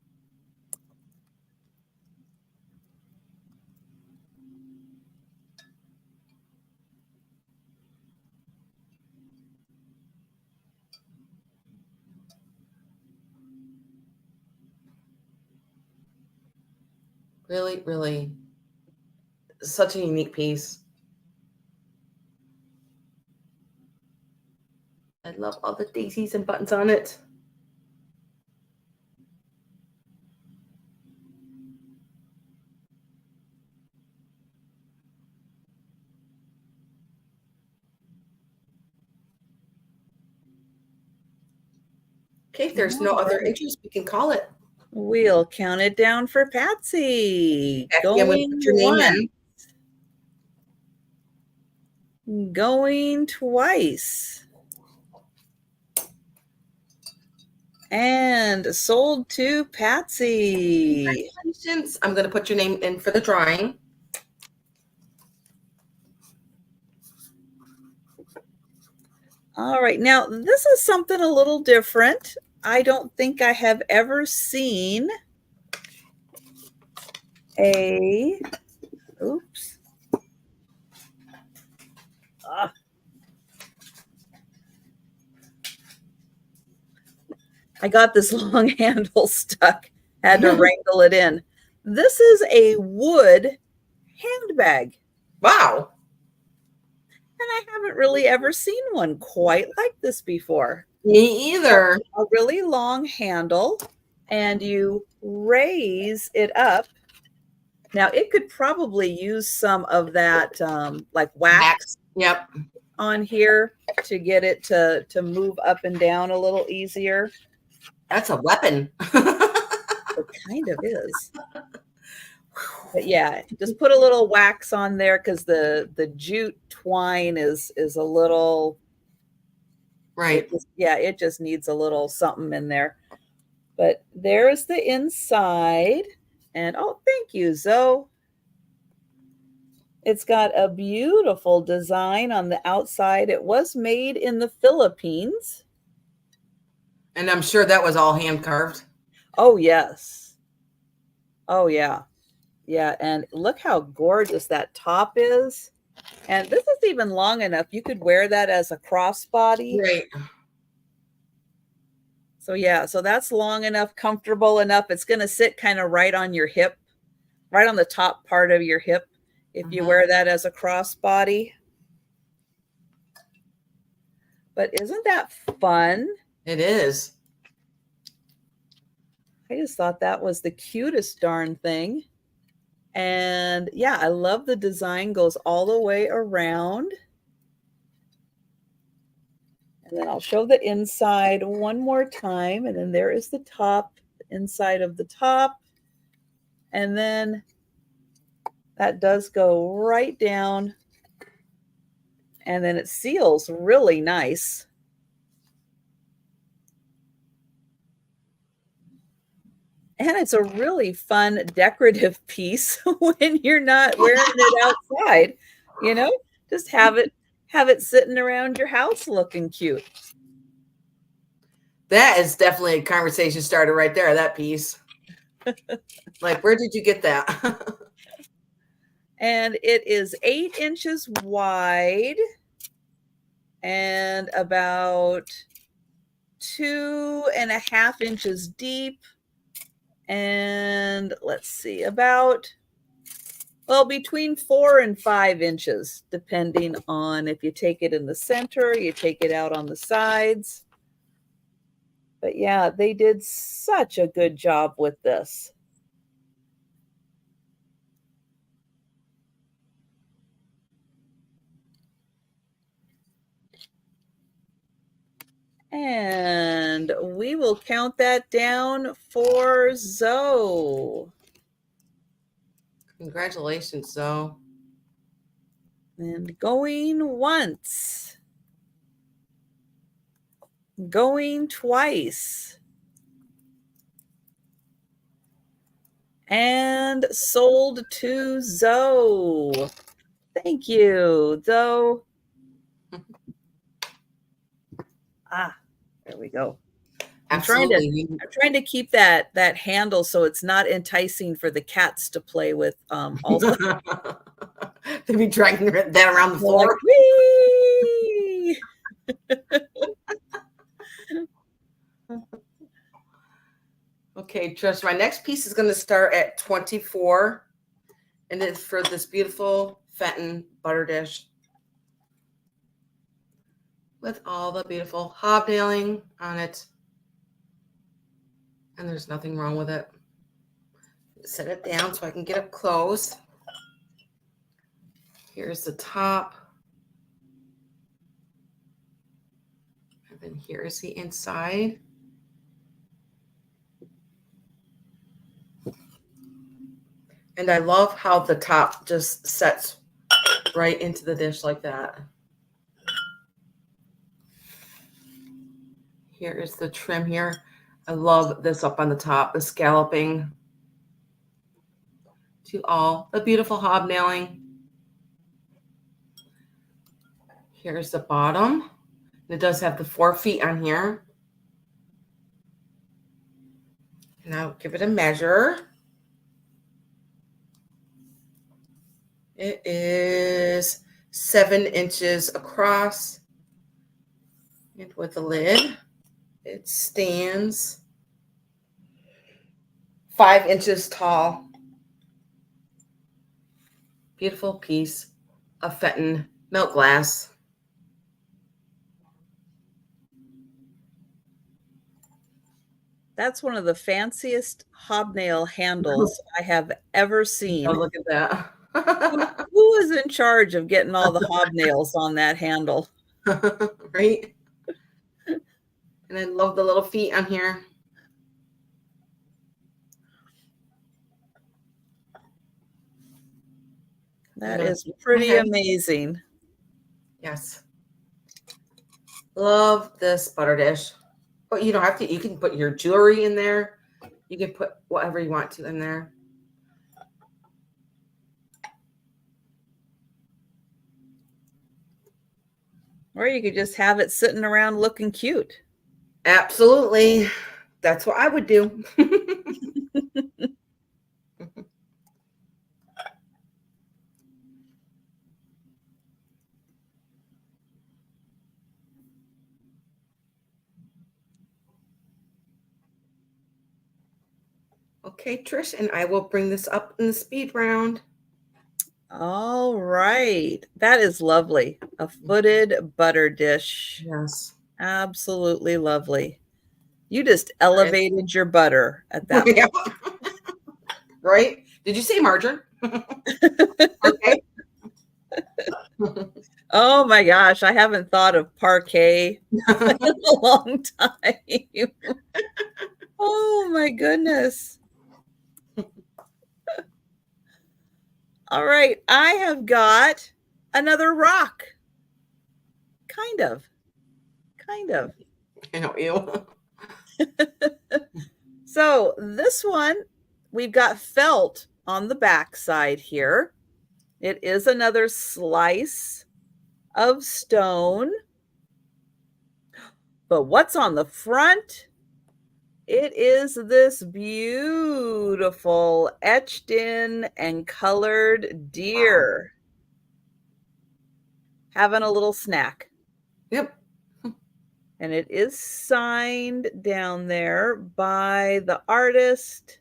Really, really, such a unique piece. I love all the daisies and buttons on it. Okay, if there's no other interest, we can call it. We'll count it down for Patsy. Patsy, I'm going to put your name in. Going twice. And sold to Patsy. Congratulations. I'm going to put your name in for the drawing. All right. Now, this is something a little different. I don't think I have ever seen a, oops. I got this long handle stuck. Had to wrangle it in. This is a wood handbag. Wow. And I haven't really ever seen one quite like this before. Me either. A really long handle, and you raise it up. Now, it could probably use some of that like wax Yep. on here to get it to move up and down a little easier. That's a weapon. It kind of is. But yeah, just put a little wax on there because the jute twine is a little right. It just needs a little something in there. But there's the inside. And oh, thank you, Zoe. It's got a beautiful design on the outside. It was made in the Philippines. And I'm sure that was all hand carved. Oh, yes. Oh, yeah. Yeah, and look how gorgeous that top is. And this is even long enough. You could wear that as a crossbody. Right. So yeah, so that's long enough, comfortable enough. It's going to sit kind of right on your hip, right on the top part of your hip if you wear that as a crossbody. But isn't that fun? It is. I just thought that was the cutest darn thing. And yeah, I love the design, goes all the way around. And then I'll show the inside one more time. And then there is the top, the inside of the top. And then that does go right down. And then it seals really nice. And it's a really fun decorative piece when you're not wearing it outside, you know, just have it sitting around your house looking cute. That is definitely a conversation starter right there, that piece. Like, where did you get that? And it is 8 inches wide and about 2.5 inches deep. And let's see, about, well, between 4 and 5 inches, depending on if you take it in the center, you take it out on the sides. But yeah, they did such a good job with this. And we will count that down for Zoe. Congratulations, Zoe. And going once. Going twice. And sold to Zoe. Thank you, Zoe. There we go. Absolutely. I'm trying to keep that handle so it's not enticing for the cats to play with. Also, They'd be dragging that around the floor. Like, whee! Okay, Trish, my next piece is going to start at 24, and it's for this beautiful Fenton butter dish with all the beautiful hobnailing on it. And there's nothing wrong with it. Set it down so I can get up close. Here's the top. And then here's the inside. And I love how the top just sets right into the dish like that. Here is the trim here. I love this up on the top, the scalloping to all the beautiful hobnailing. Here's the bottom. It does have the 4 feet on here. And I'll give it a measure. It is 7 inches across. And with the lid, it stands 5 inches tall. Beautiful piece of Fenton milk glass. That's one of the fanciest hobnail handles I have ever seen. Oh, look at that. Who is in charge of getting all the hobnails on that handle? Right? And I love the little feet on here. That is pretty amazing. Yes. Love this butter dish. But you don't have to, you can put your jewelry in there. You can put whatever you want to in there. Or you could just have it sitting around looking cute. Absolutely. That's what I would do. Okay, Trish, and I will bring this up in the speed round. All right. That is lovely. A footed butter dish. Yes. Absolutely lovely. You just elevated your butter at that point. Yeah. Right? Did you say margarine? Okay. Oh my gosh, I haven't thought of parquet in a long time. Oh my goodness. All right, I have got another rock. Kind of. I know you. So this one, we've got felt on the back side here. It is another slice of stone. But what's on the front? It is this beautiful etched in and colored deer. Having a little snack. Yep. And it is signed down there by the artist.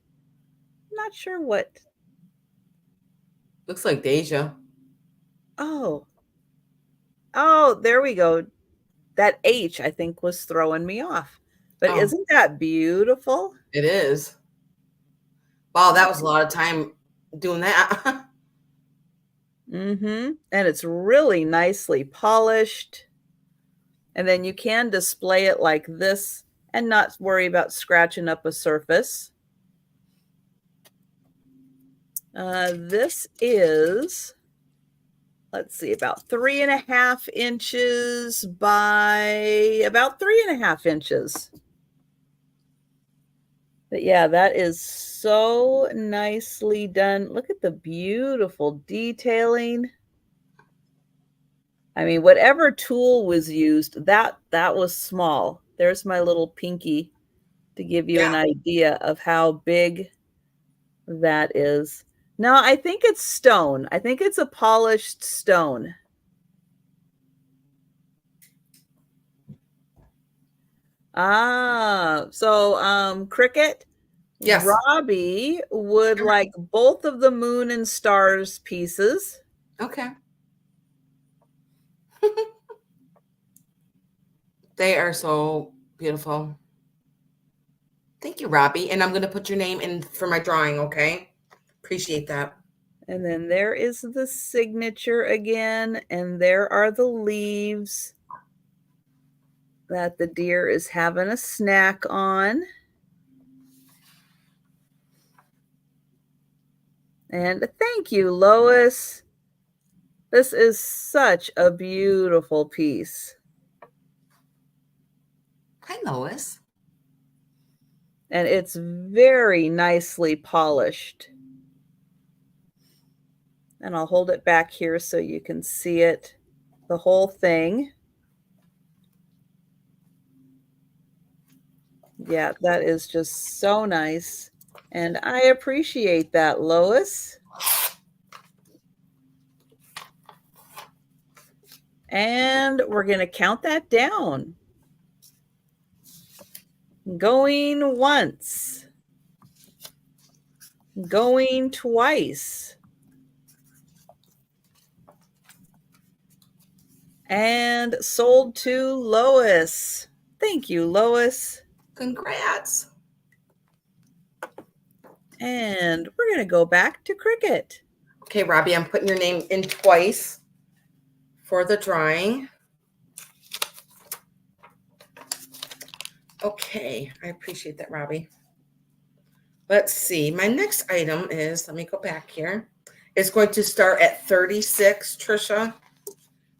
Not sure what. Looks like Deja. Oh, there we go. That H, I think, was throwing me off. But isn't that beautiful? It is. Wow, that was a lot of time doing that. And it's really nicely polished. And then you can display it like this and not worry about scratching up a surface. This is, let's see, about 3.5 inches by about 3.5 inches. But yeah, that is so nicely done. Look at the beautiful detailing. I mean, whatever tool was used, that was small. There's my little pinky to give you an idea of how big that is. No, I think it's stone. I think it's a polished stone. So Cricket, Yes. Robbie would like both of the moon and stars pieces. Okay. They are so beautiful. Thank you, Robbie. And I'm going to put your name in for my drawing, okay? Appreciate that. And then there is the signature again, and there are the leaves that the deer is having a snack on. And thank you, Lois. This is such a beautiful piece. Hi, Lois. And it's very nicely polished. And I'll hold it back here so you can see it, the whole thing. Yeah, that is just so nice. And I appreciate that, Lois. And we're going to count that down. Going once. Going twice. And sold to Lois. Thank you, Lois. Congrats. And we're going to go back to Cricket. Okay, Robbie, I'm putting your name in twice for the drawing. Okay, I appreciate that, Robbie. Let's see. My next item is, let me go back here. It's going to start at 36, Trisha.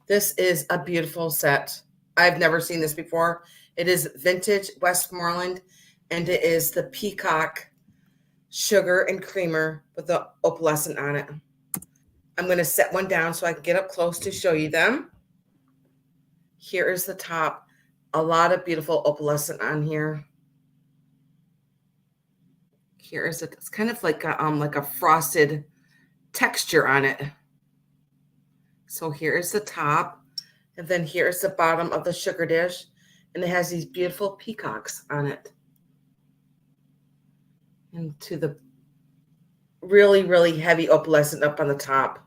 This is a beautiful set. I've never seen this before. It is vintage Westmoreland, and it is the peacock sugar and creamer with the opalescent on it. I'm going to set one down so I can get up close to show you them. Here is the top. A lot of beautiful opalescent on here. Here is it. It's kind of like a frosted texture on it. So here is the top, and then here's the bottom of the sugar dish, and it has these beautiful peacocks on it. And to the really, really heavy opalescent up on the top.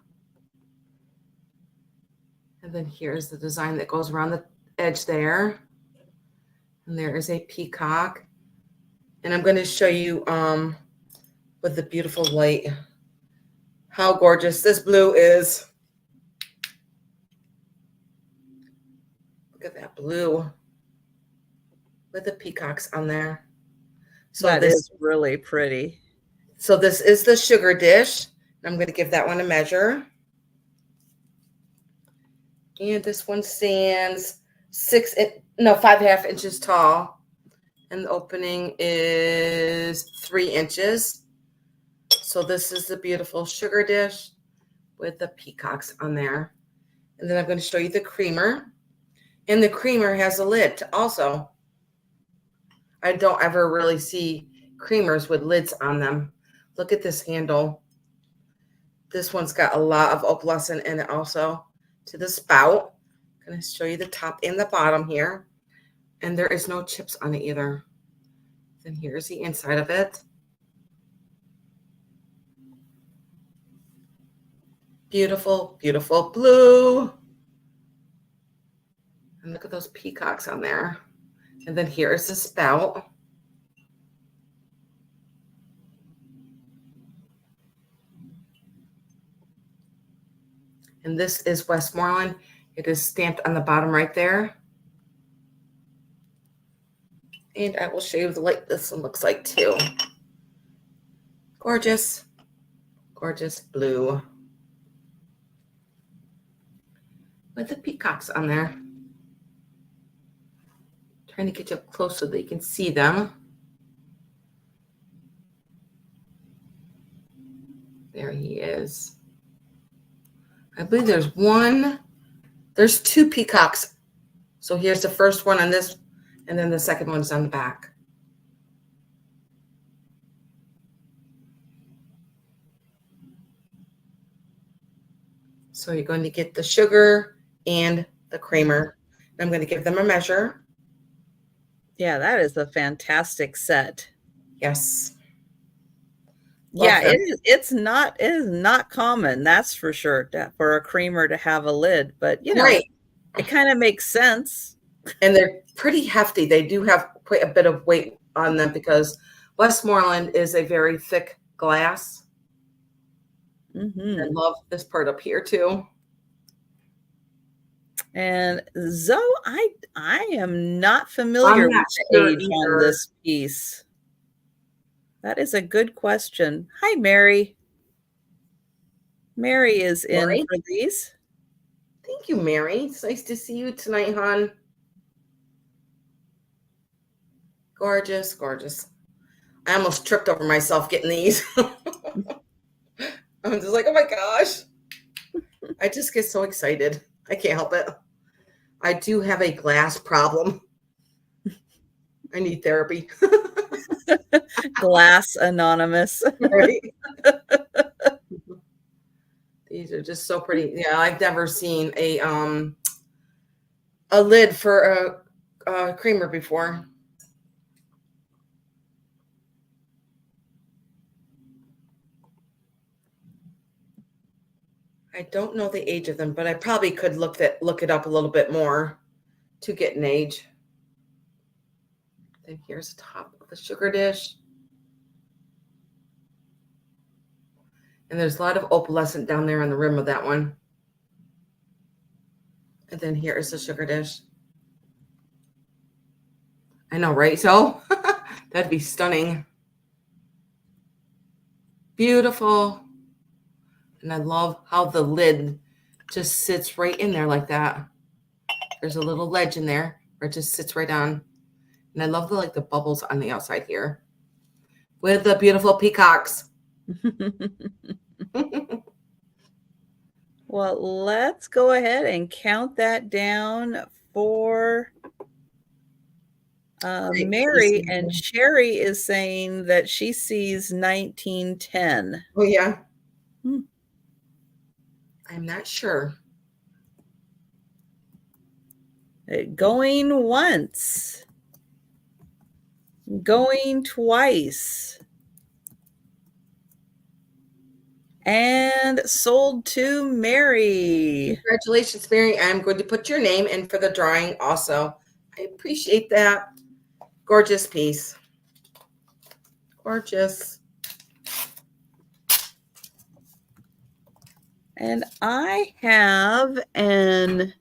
And then here's the design that goes around the edge there. And there is a peacock. And I'm going to show you with the beautiful light how gorgeous this blue is. Look at that blue with the peacocks on there. So that is really pretty. So this is the sugar dish. I'm going to give that one a measure. And this one stands 5.5 inches tall. And the opening is 3 inches. So this is the beautiful sugar dish with the peacocks on there. And then I'm going to show you the creamer. And the creamer has a lid also. I don't ever really see creamers with lids on them. Look at this handle. This one's got a lot of opalescent in it also. To the spout. I'm going to show you the top and the bottom here. And there is no chips on it either. Then here's the inside of it. Beautiful, beautiful blue. And look at those peacocks on there. And then here's the spout. And this is Westmoreland. It is stamped on the bottom right there. And I will show you what this one looks like too. Gorgeous, gorgeous blue. With the peacocks on there. Trying to get you up close so that you can see them. There he is. I believe there's one There's 2 peacocks. So here's the first one on this, and then the second one's on the back. So you're going to get the sugar and the creamer. I'm going to give them a measure. Yeah, that is a fantastic set. Yes. Yeah, it is not common, that's for sure, for a creamer to have a lid, but you know, right. It kind of makes sense. And they're pretty hefty. They do have quite a bit of weight on them because Westmoreland is a very thick glass. I love this part up here too. And Zoe, I am not familiar with the age on this piece. That is a good question. Hi, Mary. Mary is in for these. Thank you, Mary. It's nice to see you tonight, hon. Gorgeous, gorgeous. I almost tripped over myself getting these. I'm just like, oh my gosh. I just get so excited. I can't help it. I do have a glass problem. I need therapy. Glass Anonymous. Right? These are just so pretty. Yeah, I've never seen a lid for a creamer before. I don't know the age of them, but I probably could look it up a little bit more to get an age. Then here's the top of the sugar dish. And there's a lot of opalescent down there on the rim of that one. And then here is the sugar dish. I know, right? So that'd be stunning. Beautiful. And I love how the lid just sits right in there like that. There's a little ledge in there where it just sits right on. And I love the bubbles on the outside here with the beautiful peacocks. Well, let's go ahead and count that down for Mary. And Sherry is saying that she sees 1910. Oh, yeah. I'm not sure. Going once. Going twice. And sold to Mary. Congratulations, Mary. I'm going to put your name in for the drawing also. I appreciate that. Gorgeous piece. Gorgeous. And I have an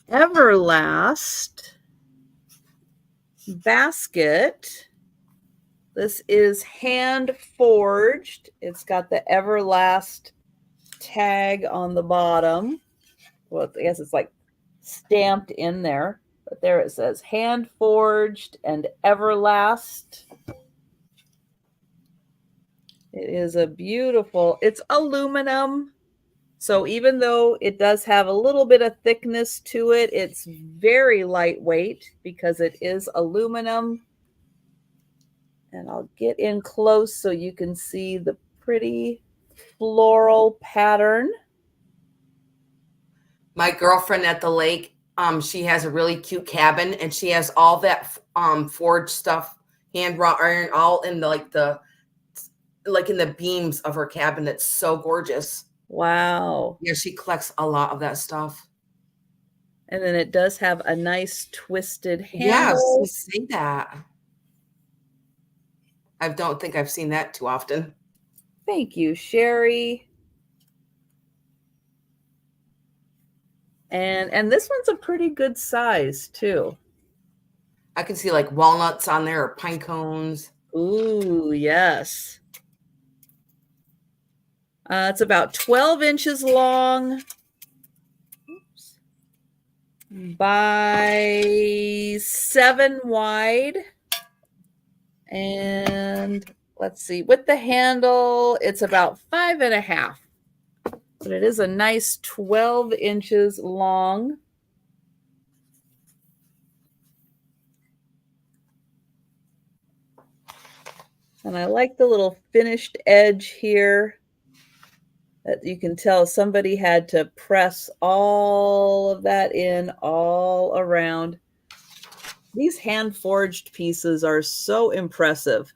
Everlast basket. This is hand forged. It's got the Everlast tag on the bottom. Well, I guess it's like stamped in there, but there it says hand forged and Everlast. It is a beautiful, it's aluminum. So even though it does have a little bit of thickness to it, it's very lightweight because it is aluminum. And I'll get in close so you can see the pretty floral pattern. My girlfriend at the lake, she has a really cute cabin, and she has all that forged stuff, hand wrought iron, all in the in the beams of her cabin. It's so gorgeous. Wow. Yeah, she collects a lot of that stuff. And then it does have a nice twisted handle. Yes, see that. I don't think I've seen that too often. Thank you, Sherry. And this one's a pretty good size too. I can see like walnuts on there or pine cones. Ooh, yes. It's about 12 inches long by 7 wide. And let's see, with the handle, it's about 5.5. But it is a nice 12 inches long. And I like the little finished edge here that you can tell somebody had to press all of that in all around. These hand forged pieces are so impressive.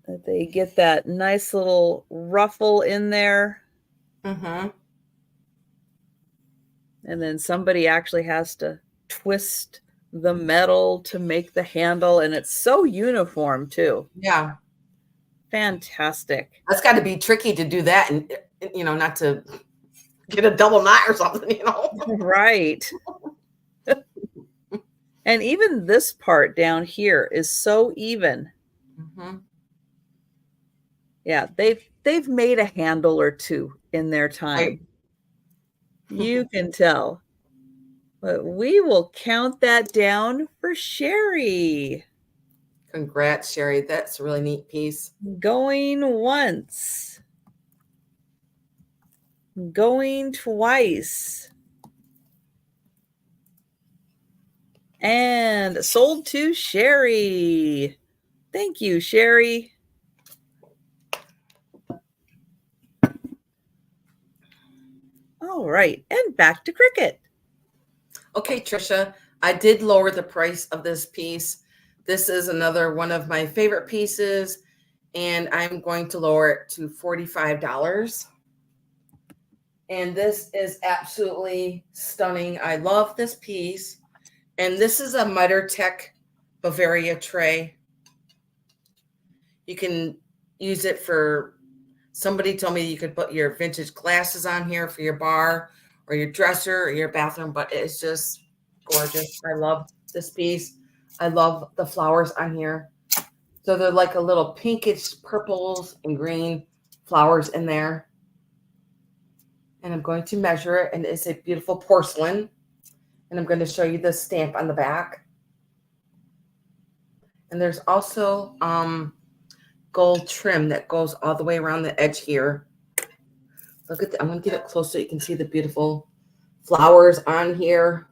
That they get that nice little ruffle in there. Mm-hmm. And then somebody actually has to twist the metal to make the handle. And it's so uniform too. Yeah. Fantastic. That's got to be tricky to do that and, not to get a double knot or something, Right. And even this part down here is so even. Mm-hmm. Yeah, they've made a handle or two in their time. Right. You can tell. But we will count that down for Sherry. Congrats, Sherry. That's a really neat piece. Going once. Going twice. And sold to Sherry. Thank you, Sherry. All right, and back to Kricket. Okay, Trisha, I did lower the price of this piece. This is another one of my favorite pieces, and I'm going to lower it to $45. And this is absolutely stunning. I love this piece. And this is a Noritake Bavaria tray. You can use it for, somebody told me you could put your vintage glasses on here for your bar or your dresser or your bathroom, but it's just gorgeous. I love this piece. I love the flowers on here. So they're like a little pinkish purples and green flowers in there. And I'm going to measure it, and it's a beautiful porcelain. And I'm going to show you the stamp on the back. And there's also gold trim that goes all the way around the edge here. Look at that. I'm going to get it close so you can see the beautiful flowers on here.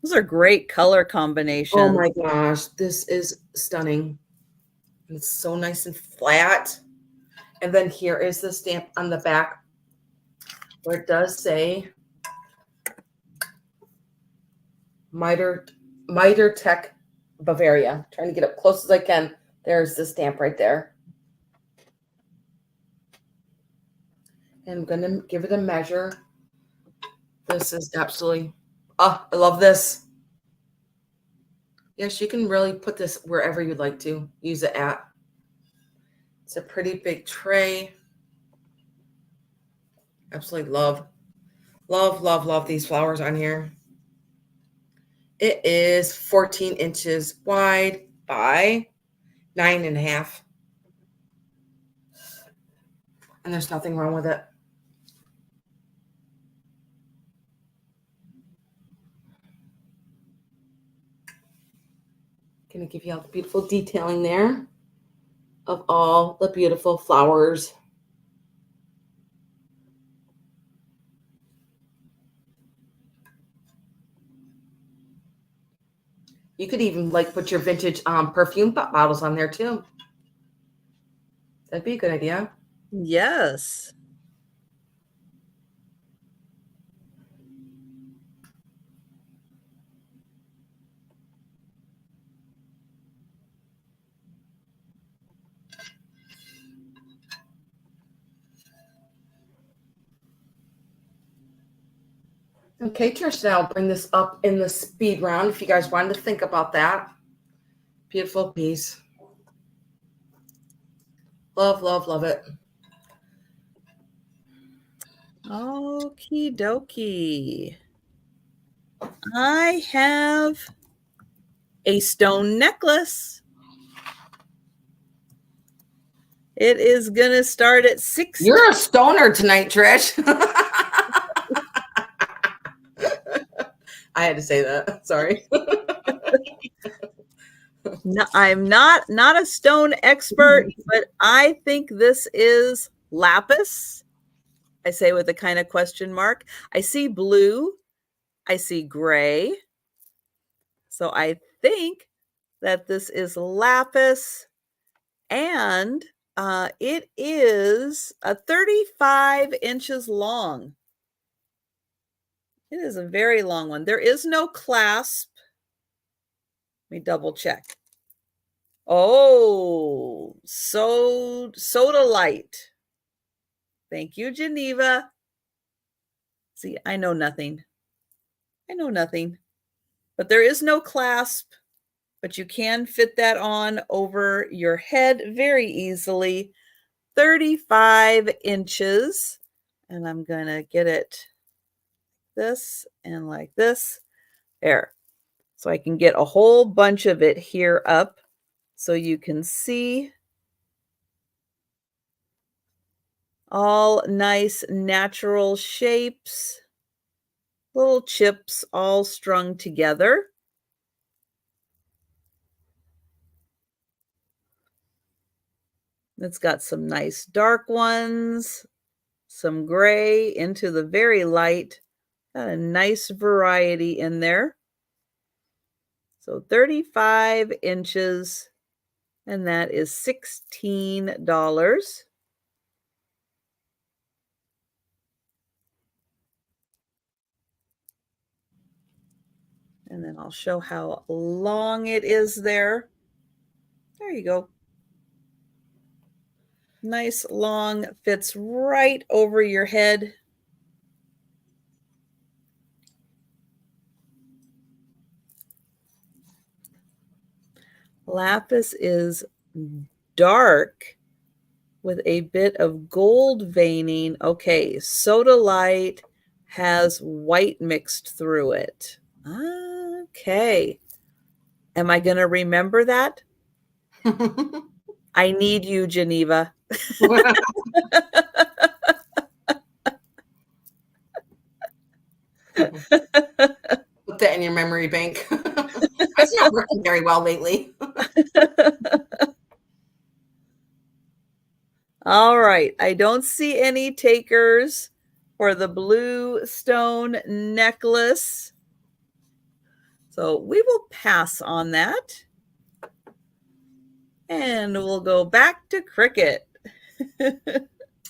Those are great color combinations. Oh my gosh, this is stunning. It's so nice and flat. And then here is the stamp on the back where it does say Noritake Bavaria. I'm trying to get up close as I can. There's the stamp right there. And I'm going to give it a measure. This is absolutely, I love this. Yes, you can really put this wherever you'd like to use it at. It's a pretty big tray. Absolutely love these flowers on here. It is 14 inches wide by 9.5. And there's nothing wrong with it. Going to give you all the beautiful detailing there of all the beautiful flowers. You could even put your vintage perfume bottles on there too. That'd be a good idea. Yes. Okay, Trish, now I'll bring this up in the speed round if you guys wanted to think about that. Beautiful piece. Love it. Okie dokie. I have a stone necklace. It is going to start at 6. You're a stoner tonight, Trish. I had to say that. Sorry. No, I'm not a stone expert, but I think this is lapis. I say with a kind of question mark. I see blue. I see gray. So I think that this is lapis, and it is a 35 inches long. It is a very long one. There is no clasp. Let me double check. Oh, soda light. Thank you, Geneva. See, I know nothing. I know nothing. But there is no clasp, but you can fit that on over your head very easily. 35 inches. And I'm going to get it this and like this. There. So I can get a whole bunch of it here up so you can see all nice natural shapes, little chips all strung together. It's got some nice dark ones, some gray into the very light. Got a nice variety in there. So 35 inches, and that is $16. And then I'll show how long it is there. There you go. Nice long, fits right over your head. Lapis is dark with a bit of gold veining. Okay, soda light has white mixed through it. Okay. Am I going to remember that? I need you, Geneva. Put that in your memory bank. That's not working very well lately. All right. I don't see any takers for the blue stone necklace. So we will pass on that. And we'll go back to Kricket.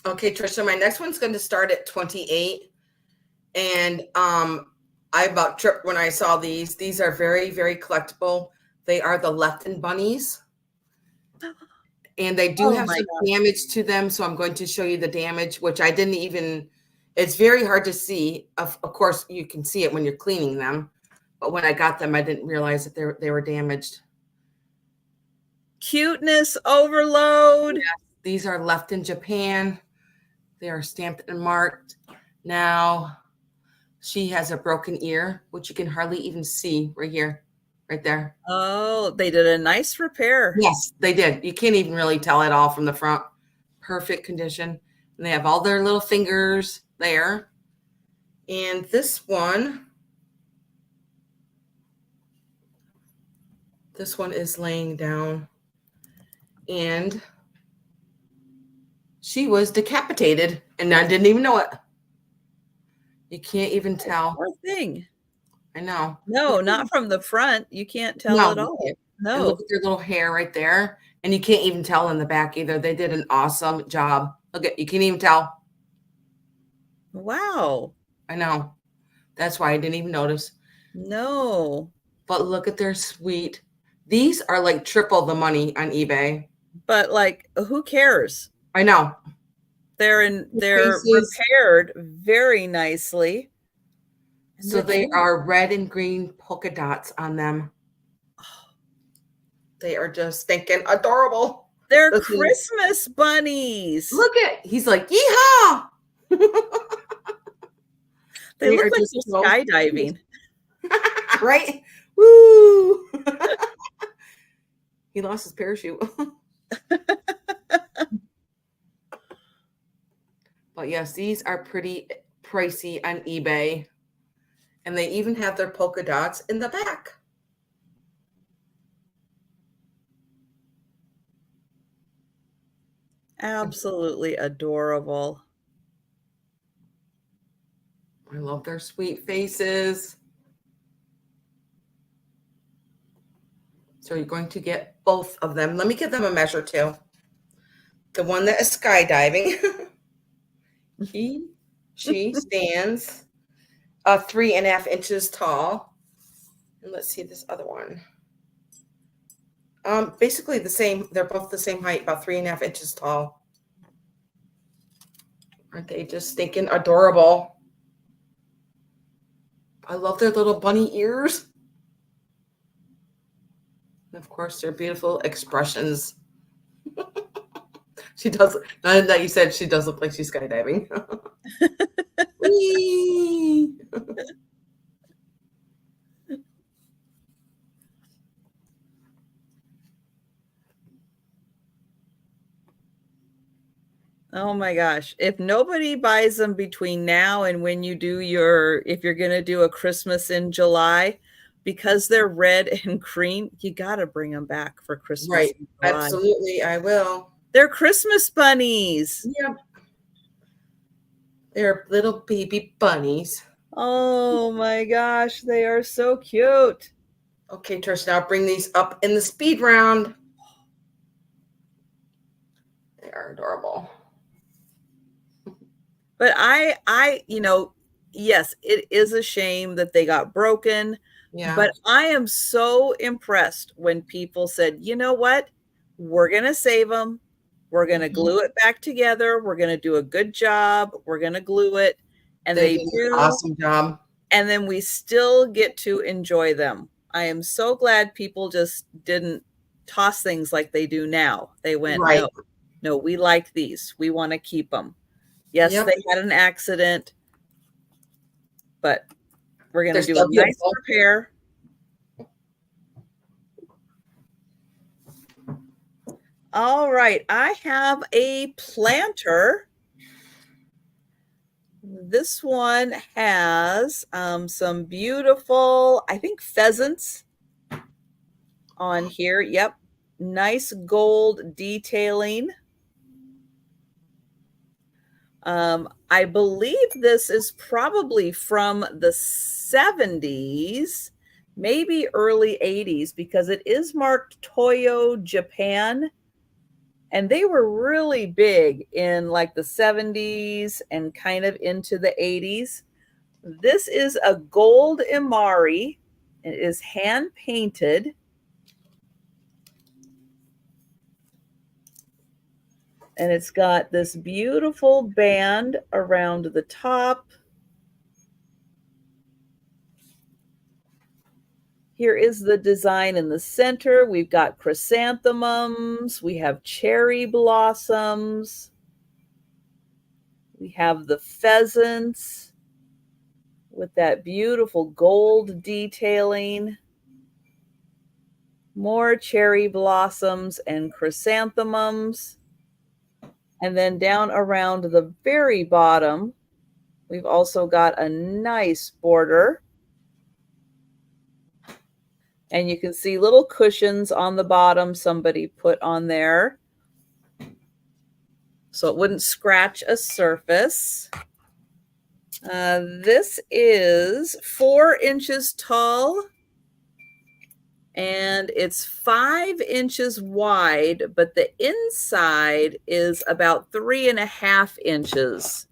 Okay, Trisha, my next one's going to start at 28. And I about tripped when I saw these. These are very, very collectible. They are the Lefton bunnies. And they do have some damage to them. So I'm going to show you the damage, which I didn't even, it's very hard to see. Of course, you can see it when you're cleaning them. But when I got them, I didn't realize that they were damaged. Cuteness overload. Yes, these are left in Japan. They are stamped and marked. Now, she has a broken ear, which you can hardly even see right here, right there. Oh, they did a nice repair. Yes, they did. You can't even really tell it all from the front. Perfect condition. And they have all their little fingers there. And this one is laying down. And she was decapitated, and I didn't even know it. You can't even tell. Poor thing. I know. No, not from the front. You can't tell at all. No. And look at their little hair right there. And you can't even tell in the back either. They did an awesome job. Look at, you can't even tell. Wow. I know. That's why I didn't even notice. No. But look at their sweet. These are like triple the money on eBay. But like, who cares? I know. They're repaired very nicely. So they are red and green polka dots on them. They are just stinking adorable. They're Christmas bunnies. Look at, he's like, yeehaw. They look like they're skydiving. Right? Woo. He lost his parachute. But yes, these are pretty pricey on eBay. And they even have their polka dots in the back. Absolutely adorable. I love their sweet faces. So you're going to get both of them. Let me give them a measure too. The one that is skydiving, she stands 3.5 inches tall. And let's see this other one. Basically the same. They're both the same height, about 3.5 inches tall. Aren't they just stinking adorable? I love their little bunny ears. And of course, their beautiful expressions. She does. Now that you said, she does look like she's skydiving. Whee! Oh my gosh. If nobody buys them between now and when you do if you're going to do a Christmas in July, because they're red and green, you got to bring them back for Christmas. Right. In July. Absolutely. I will. They're Christmas bunnies. Yep. They're little baby bunnies. Oh my gosh. They are so cute. Okay, Trish, now bring these up in the speed round. They are adorable. But yes, it is a shame that they got broken. Yeah. But I am so impressed when people said, you know what? We're going to save them. We're going to glue it back together. We're going to do a good job. We're going to glue it. And they do an awesome job. And then we still get to enjoy them. I am so glad people just didn't toss things like they do now. They went, right. No, we like these. We want to keep them. Yes, they had an accident, but we're going to do a nice repair. All right, I have a planter. This one has some beautiful, I think, pheasants on here. Yep, nice gold detailing. I believe this is probably from the 70s, maybe early 80s, because it is marked Toyo, Japan. And they were really big in like the 70s and kind of into the 80s. This is a gold Imari. It is hand painted. And it's got this beautiful band around the top. Here is the design in the center. We've got chrysanthemums. We have cherry blossoms. We have the pheasants with that beautiful gold detailing. More cherry blossoms and chrysanthemums. And then down around the very bottom, we've also got a nice border. And you can see little cushions on the bottom somebody put on there, so it wouldn't scratch a surface. This is 4 inches tall, and it's 5 inches wide, but the inside is about 3.5 inches.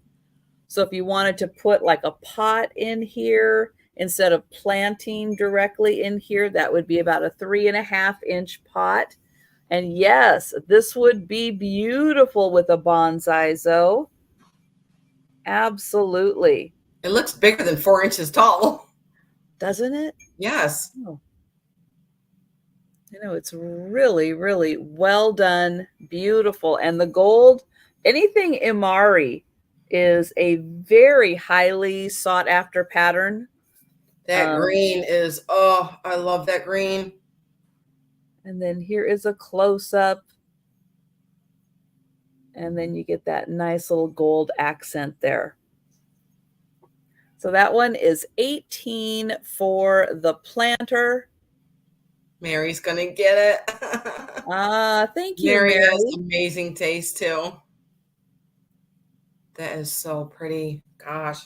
So if you wanted to put like a pot in here, instead of planting directly in here, that would be about a 3.5 inch pot. And yes, this would be beautiful with a bonsai, Zoe. Absolutely. It looks bigger than 4 inches tall. Doesn't it? Yes. Oh. You know, it's really, really well done. Beautiful. And the gold, anything Imari is a very highly sought after pattern. That green is, oh, I love that green. And then here is a close-up. And then you get that nice little gold accent there. So that one is $18 for the planter. Mary's gonna get it. Thank you, Mary Mary. has amazing taste too. That is so pretty. Gosh.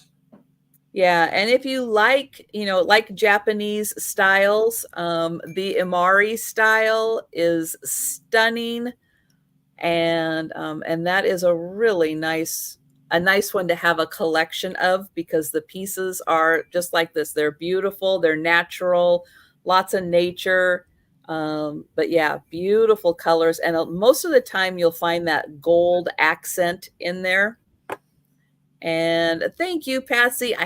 Yeah, and if you like, like Japanese styles, the Imari style is stunning, and that is a really nice one to have a collection of, because the pieces are just like this. They're beautiful, they're natural, lots of nature. But yeah, beautiful colors, and most of the time you'll find that gold accent in there. And thank you, Patsy. I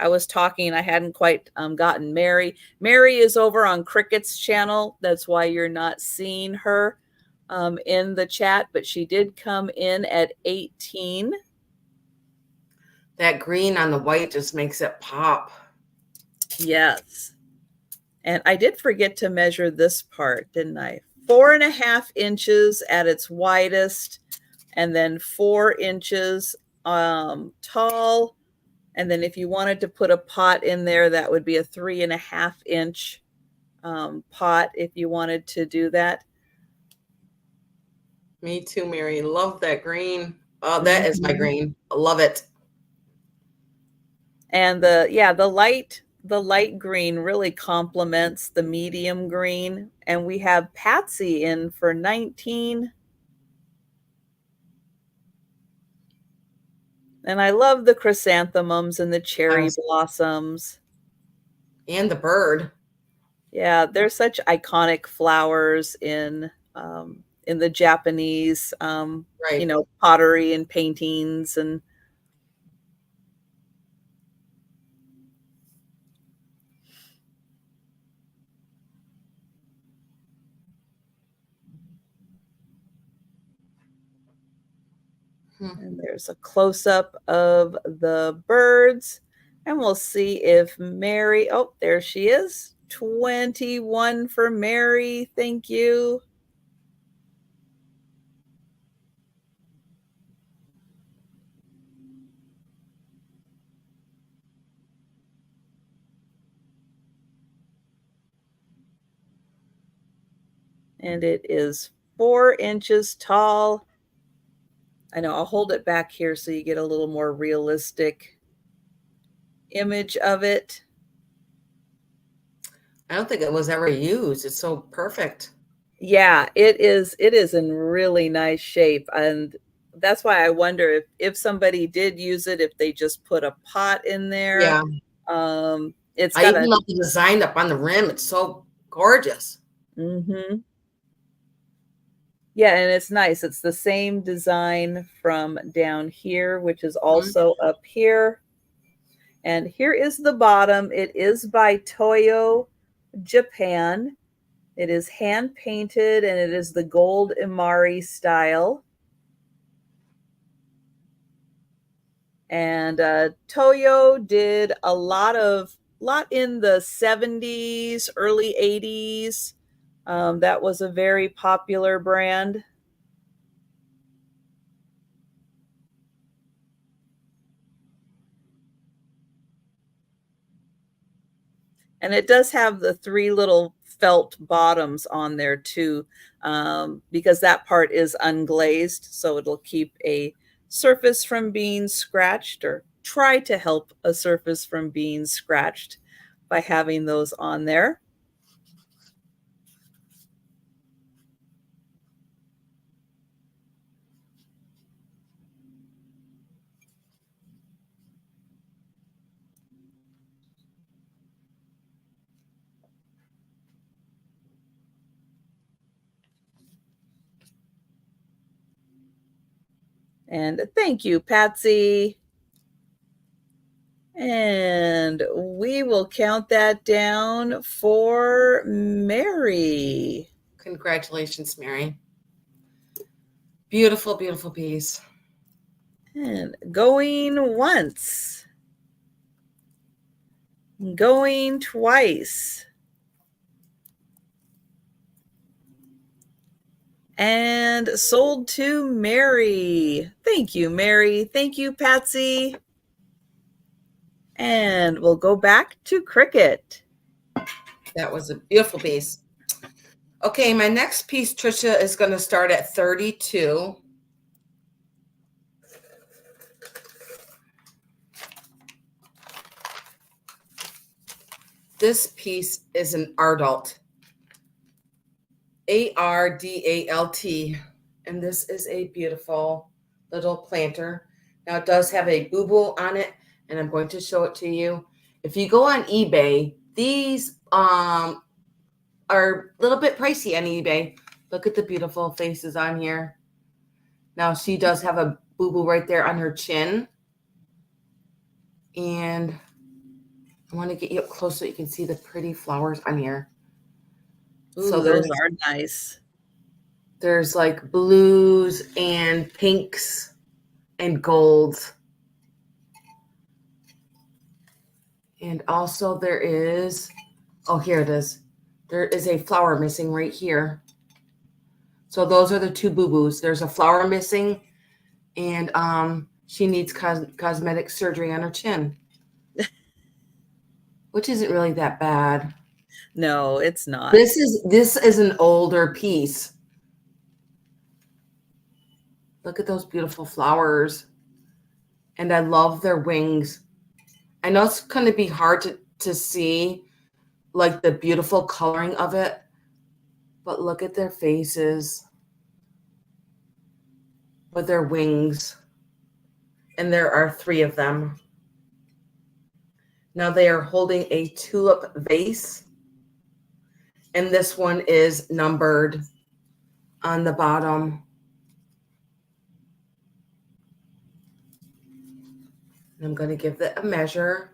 was talking, I hadn't quite gotten Mary. Mary is over on Cricket's channel. That's why you're not seeing her in the chat, but she did come in at 18. That green on the white just makes it pop. Yes. And I did forget to measure this part, didn't I? 4.5 inches at its widest, and then 4 inches tall. And then if you wanted to put a pot in there, that would be a 3.5 inch pot if you wanted to do that. Me too, Mary. Love that green. Oh, that is my green. I love it. And the light green really complements the medium green. And we have Patsy in for 19. And I love the chrysanthemums and the cherry blossoms. And the bird. Yeah, they're such iconic flowers in the Japanese, Right. Pottery and paintings. And And there's a close-up of the birds. And we'll see if Mary, oh, there she is. 21 for Mary. Thank you. And it is 4 inches tall. I know, I'll hold it back here so you get a little more realistic image of it. I don't think it was ever used. It's so perfect. Yeah, it is in really nice shape. And that's why I wonder if somebody did use it, if they just put a pot in there. Yeah. It's I even love the design up on the rim. It's so gorgeous. Yeah, and it's nice. It's the same design from down here, which is also up here. And here is the bottom. It is by Toyo, Japan. It is hand painted, and it is the gold Imari style. And Toyo did a lot in the 70s, early 80s. That was a very popular brand. And it does have the 3 little felt bottoms on there too, because that part is unglazed, so it'll keep a surface from being scratched, or try to help a surface from being scratched by having those on there. And thank you, Patsy. And we will count that down for Mary. Congratulations, Mary. Beautiful, beautiful piece. And going once. Going twice. And sold to Mary. Thank you, Mary. Thank you, Patsy. And we'll go back to Kricket. That was a beautiful piece. Okay, my next piece, Trisha, is going to start at 32. This piece is an Ardalt. Ardalt. And this is a beautiful little planter. Now it does have a boo-boo on it, and I'm going to show it to you. If you go on eBay, these are a little bit pricey on eBay. Look at the beautiful faces on here. Now she does have a boo-boo right there on her chin. And I want to get you up close so you can see the pretty flowers on here. Ooh, So those are nice. There's like blues and pinks and golds. And also there is, oh, here it is. There is a flower missing right here. So those are the two boo-boos. There's a flower missing, and she needs cosmetic surgery on her chin, which isn't really that bad. No, it's not. This is an older piece. Look at those beautiful flowers. And I love their wings. I know it's going to be hard to see like the beautiful coloring of it, but look at their faces with their wings. And there are 3 of them. Now they are holding a tulip vase. And this one is numbered on the bottom. And I'm going to give it a measure.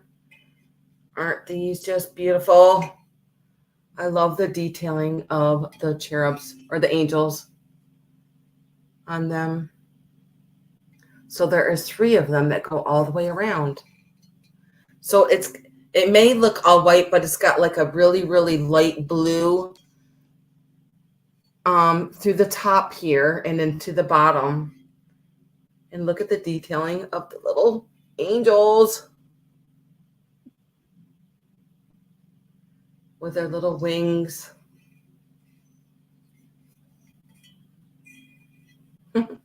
Aren't these just beautiful? I love the detailing of the cherubs or the angels on them. So there is 3 of them that go all the way around. So it may look all white, but it's got like a really, really light blue through the top here and then to the bottom. And look at the detailing of the little angels with their little wings. Gonna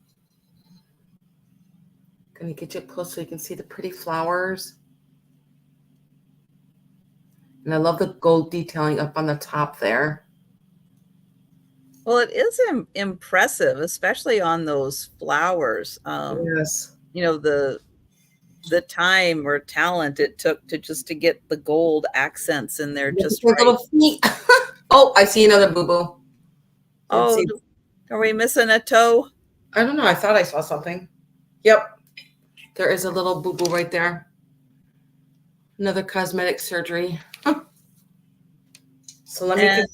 get you up close so you can see the pretty flowers. And I love the gold detailing up on the top there. Well, it is impressive, especially on those flowers. Yes. You know, the time or talent it took to get the gold accents in there just right. Little feet. Oh, I see another boo-boo. Oh, are we missing a toe? I don't know. I thought I saw something. Yep. There is a little boo-boo right there. Another cosmetic surgery. So let me get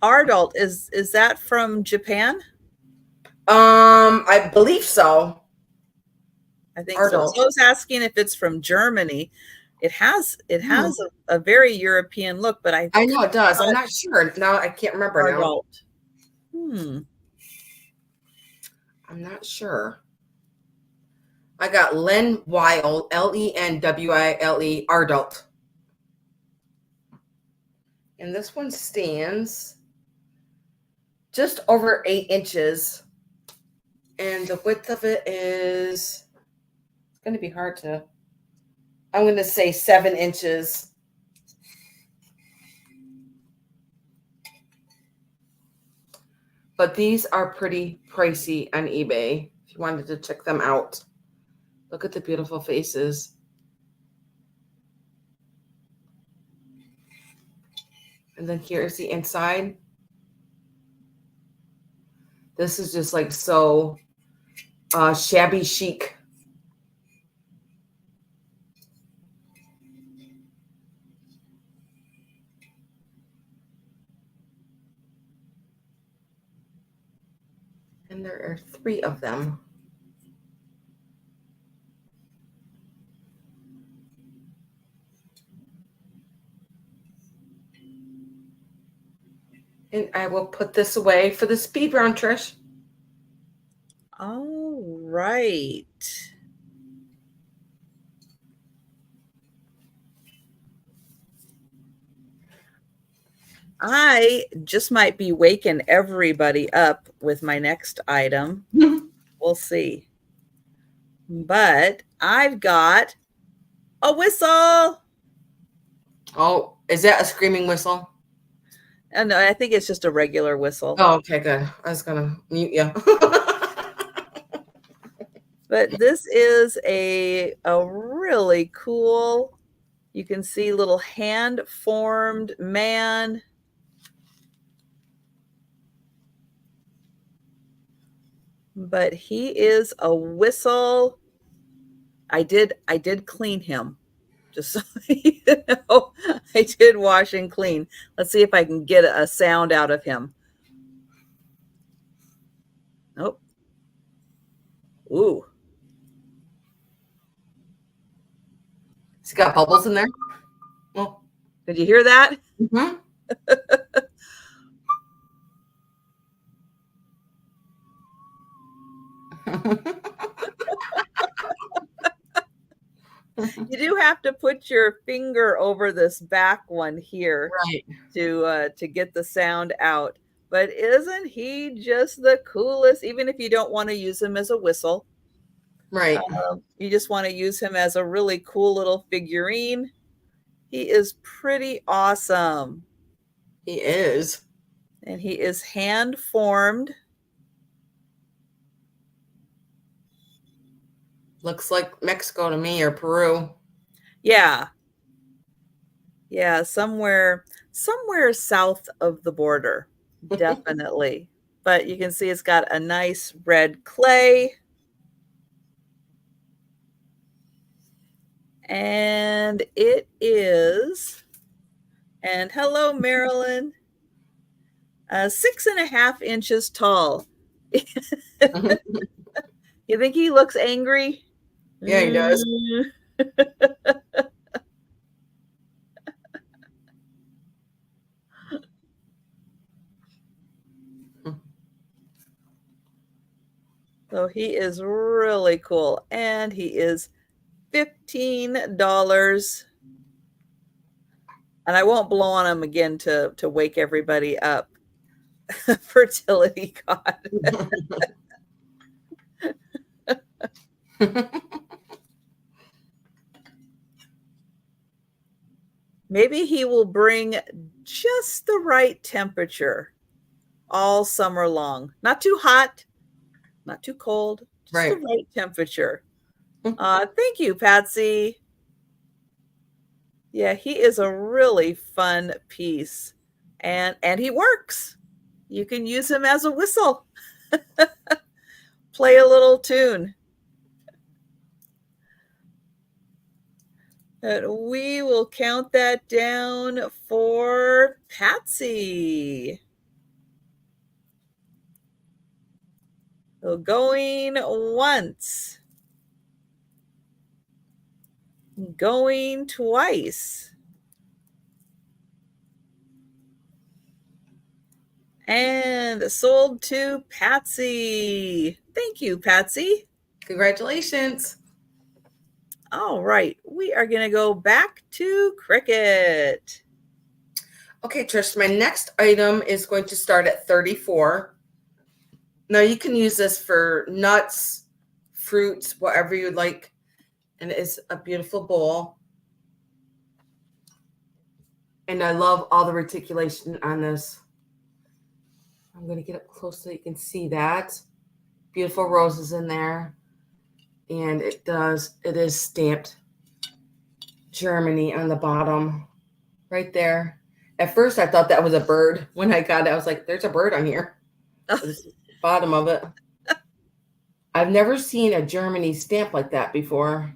Ardalt, is that from Japan? I believe so. I think so. So I was asking if it's from Germany. It has a very European look, but I know it does. I'm not sure. Now I can't remember now. I'm not sure. I got Len Wild, Lenwile, Ardalt. And this one stands just over 8 inches. And the width of it is, it's going to be hard to, I'm going to say 7 inches. But these are pretty pricey on eBay if you wanted to check them out. Look at the beautiful faces. And then here's the inside. This is just like so shabby chic. And there are 3 of them. And I will put this away for the speed round, Trish. All right. I just might be waking everybody up with my next item. We'll see. But I've got a whistle. Oh, is that a screaming whistle? And I think it's just a regular whistle. Oh, okay, good. I was gonna mute you. But this is a really cool, you can see little hand-formed man. But he is a whistle. I did clean him. Just so you know, I did wash and clean. Let's see if I can get a sound out of him. Nope. Ooh. It's got bubbles in there. Well, Did you hear that? mm-hmm. You do have to put your finger over this back one here, Right. to get the sound out. But isn't he just the coolest? Even if you don't want to use him as a whistle, Right. You just want to use him as a really cool little figurine. He is pretty awesome. He is. And he is hand formed. Looks like Mexico to me, or Peru. Yeah. Yeah, somewhere south of the border. Definitely. But you can see it's got a nice red clay. And it is, and hello, Marilyn, 6.5 inches tall. You think he looks angry? Yeah, he does. So he is really cool. And he is $15. And I won't blow on him again to wake everybody up. Fertility god. Maybe he will bring just the right temperature all summer long. Not too hot, not too cold, just Right. the right temperature. Thank you, Patsy. Yeah, he is a really fun piece. And he works. You can use him as a whistle. Play a little tune. And we will count that down for Patsy. So going once. Going twice. And sold to Patsy. Thank you, Patsy. Congratulations. All right, we are going to go back to Kricket. Okay, Trish, my next item is going to start at 34. Now you can use this for nuts, fruits, whatever you'd like. And it's a beautiful bowl. And I love all the reticulation on this. I'm going to get up close so you can see that. Beautiful roses in there. And it is stamped Germany on the bottom right there. At first I thought that was a bird. When I got it, I was like, there's a bird on here. The bottom of it. I've never seen a Germany stamp like that before.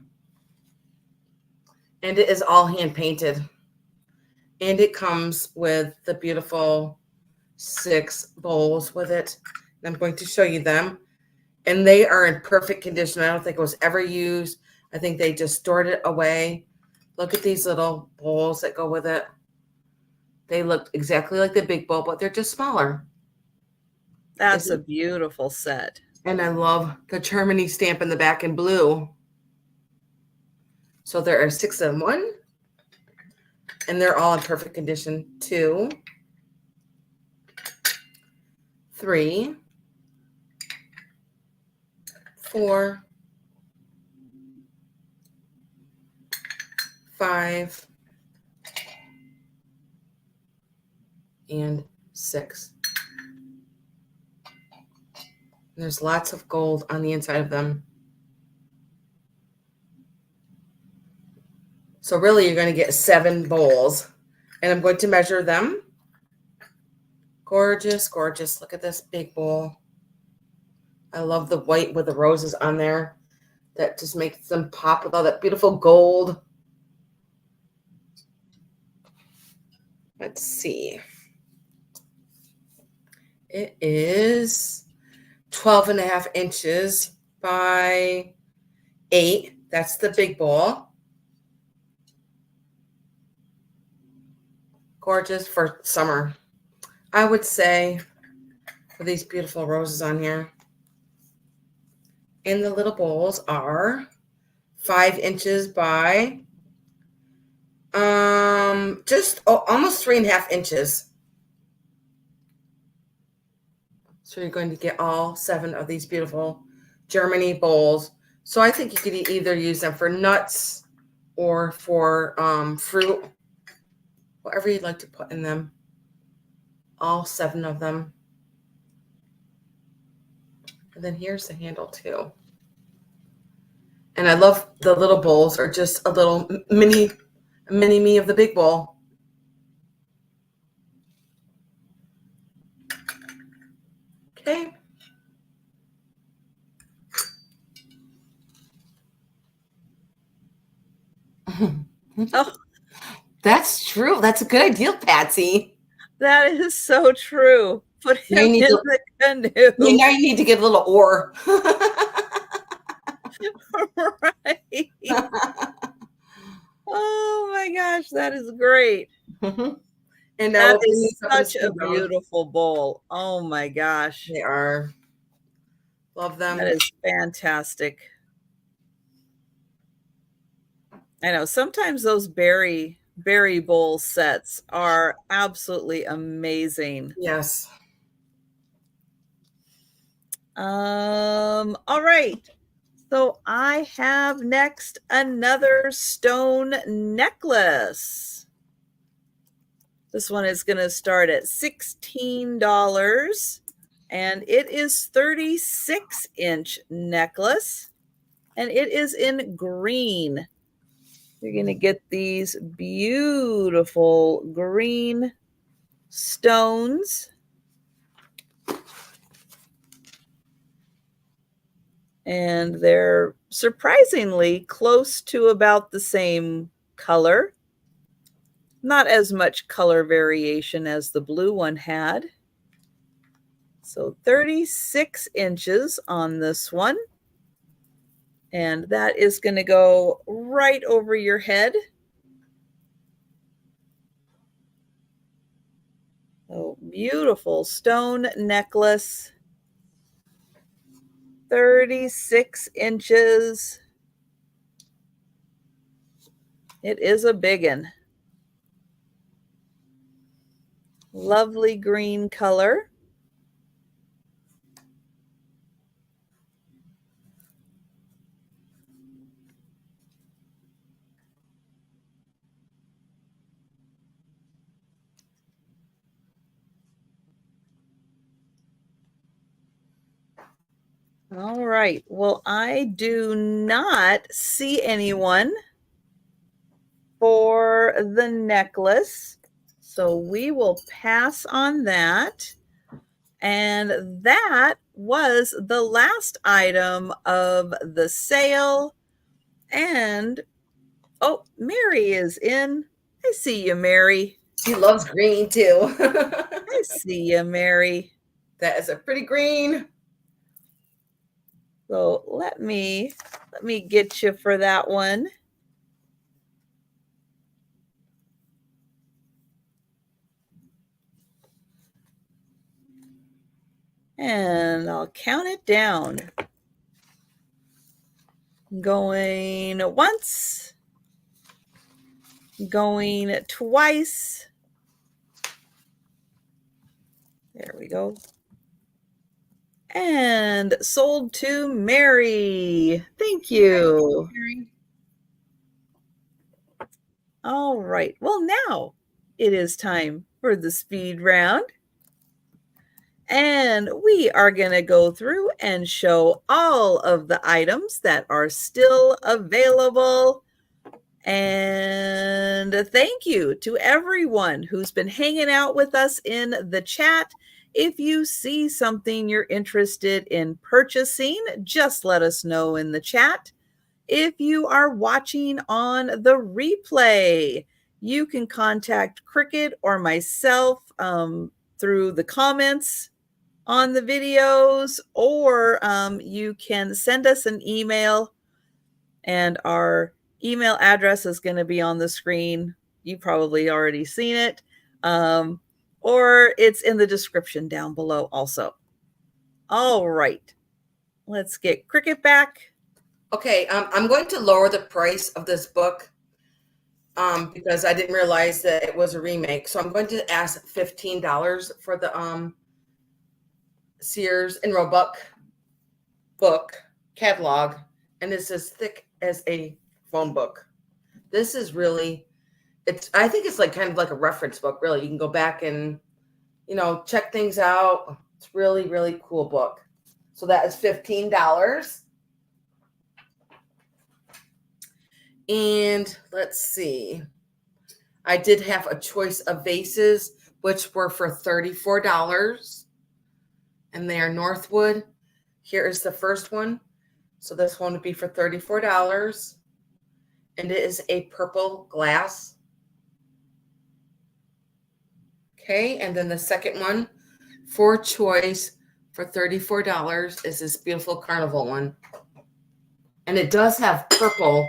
And it is all hand painted. And it comes with the beautiful 6 bowls with it. I'm going to show you them. And they are in perfect condition. I don't think it was ever used. I think they just stored it away. Look at these little bowls that go with it. They look exactly like the big bowl, but they're just smaller. That's a beautiful set. And I love the Germany stamp in the back in blue. So there are 6 of them. 1. And they're all in perfect condition. 2. 3, 4, 5, and 6. There's lots of gold on the inside of them. So really you're going to get 7 bowls, and I'm going to measure them. Gorgeous, gorgeous. Look at this big bowl. I love the white with the roses on there. That just makes them pop with all that beautiful gold. Let's see. It is 12.5 inches by 8. That's the big bowl. Gorgeous for summer. I would say for these beautiful roses on here. And the little bowls are 5 inches by just almost 3.5 inches. So you're going to get all 7 of these beautiful Germany bowls. So I think you could either use them for nuts or for fruit, whatever you'd like to put in them. All 7 of them. And then here's the handle too. And I love the little bowls are just a little mini me of the big bowl. Okay. Oh, that's true. That's a good idea, Patsy. that is so true. Put him in the canoe. Now you need to get a little oar. Right. Oh my gosh, that is great. And that is such a beautiful bowl. Oh my gosh. They are. Love them. That is fantastic. I know sometimes those berry bowl sets are absolutely amazing. Yes. All right. So I have next another stone necklace. This one is going to start at $16, and it is 36-inch necklace, and it is in green. You're going to get these beautiful green stones. And they're surprisingly close to about the same color. Not as much color variation as the blue one had. So 36 inches on this one. And that is going to go right over your head. Oh, beautiful stone necklace. 36 inches. It is a big one. Lovely green color. All right. Well, I do not see anyone for the necklace, so we will pass on that. And that was the last item of the sale. And, oh, Mary is in. I see you, Mary. She loves green, too. I see you, Mary. That is a pretty green. So let me get you for that one. And I'll count it down. Going once, going twice. There we go. And sold to Mary. Thank you. All right. Well, now it is time for the speed round. And we are going to go through and show all of the items that are still available. And thank you to everyone who's been hanging out with us in the chat. If you see something you're interested in purchasing, just let us know in the chat. If you are watching on the replay, you can contact Kricket or myself through the comments on the videos, or you can send us an email, and our email address is going to be on the screen. You've probably already seen it, or it's in the description down below also. All right, let's get Kricket back. Okay, I'm going to lower the price of this book because I didn't realize that it was a remake. So I'm going to ask $15 for the Sears and Roebuck book catalog, and it's as thick as a phone book. This is really, I think it's like kind of like a reference book, really. You can go back and, check things out. It's really, really cool book. So that is $15. And let's see. I did have a choice of vases, which were for $34. And they are Northwood. Here is the first one. So this one would be for $34. And it is a purple glass. Okay, and then the second one for choice for $34 is this beautiful carnival one. And it does have purple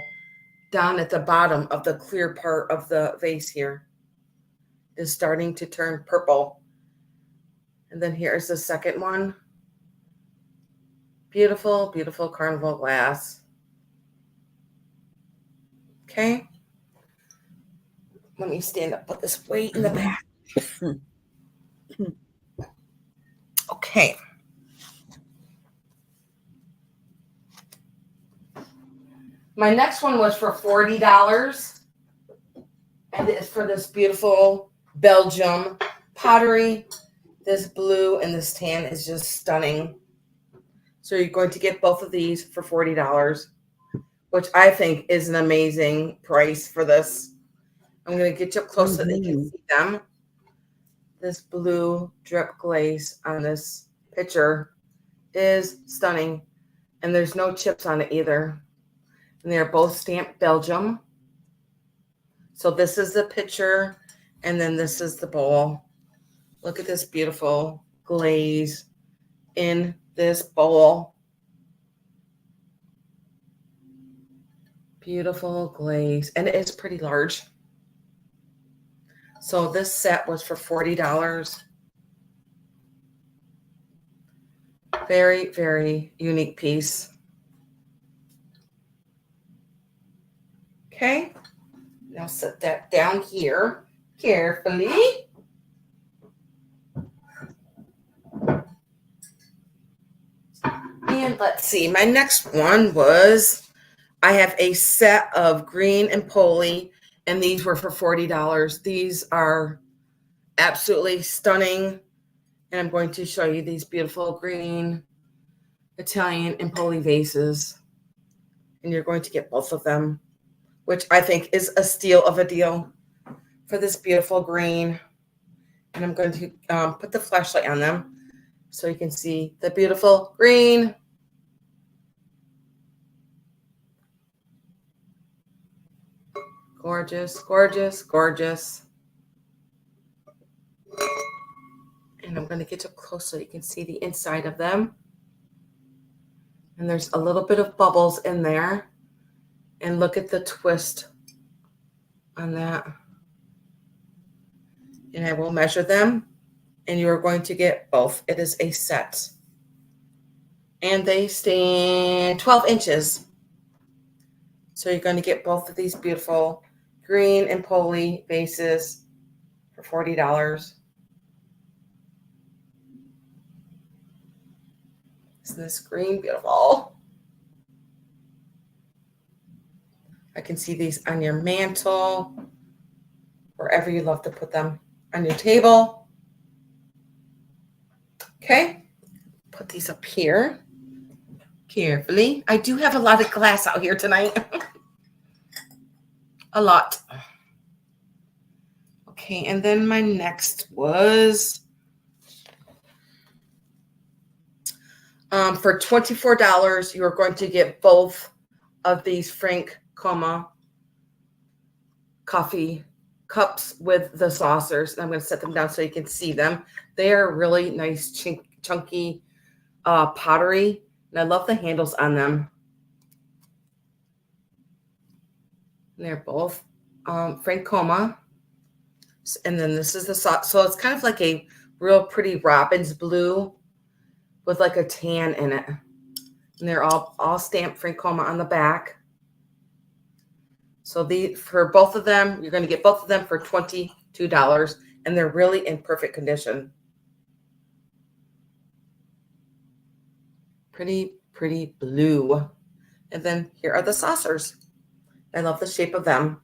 down at the bottom of the clear part of the vase here. Is starting to turn purple. And then here's the second one. Beautiful, beautiful carnival glass. Okay. Let me stand up, put this weight in the back. Okay. My next one was for $40. And it's for this beautiful Belgium pottery. This blue and this tan is just stunning. So you're going to get both of these for $40, which I think is an amazing price for this. I'm going to get you up close so that you can see them. This blue drip glaze on this picture is stunning. And there's no chips on it either. And they're both stamped Belgium. So this is the picture, and then this is the bowl. Look at this beautiful glaze in this bowl. Beautiful glaze, and it is pretty large. So this set was for $40. Very, very unique piece. Okay, now set that down here carefully. And let's see, my next one was, I have a set of green Empoli, and these were for $40. These are absolutely stunning. And I'm going to show you these beautiful green Italian Empoli vases. And you're going to get both of them, which I think is a steal of a deal for this beautiful green. And I'm going to put the flashlight on them so you can see the beautiful green. Gorgeous, gorgeous, gorgeous. And I'm going to get you up close so you can see the inside of them. And there's a little bit of bubbles in there. And look at the twist on that. And I will measure them. And you are going to get both. It is a set. And they stand 12 inches. So you're going to get both of these beautiful green Empoli vases for $40. Isn't this green beautiful? I can see these on your mantle, wherever you love to put them, on your table. Okay, put these up here carefully. I do have a lot of glass out here tonight. A lot. Okay, and then my next was for $24, you are going to get both of these Frankoma coffee cups with the saucers. And I'm going to set them down so you can see them. They are really nice, chunky pottery. And I love the handles on them. And they're both Frankoma. And then this is the sauce. So it's kind of like a real pretty robin's blue with like a tan in it. And they're all stamped Frankoma on the back. So for both of them, you're going to get both of them for $22. And they're really in perfect condition. Pretty, pretty blue. And then here are the saucers. I love the shape of them.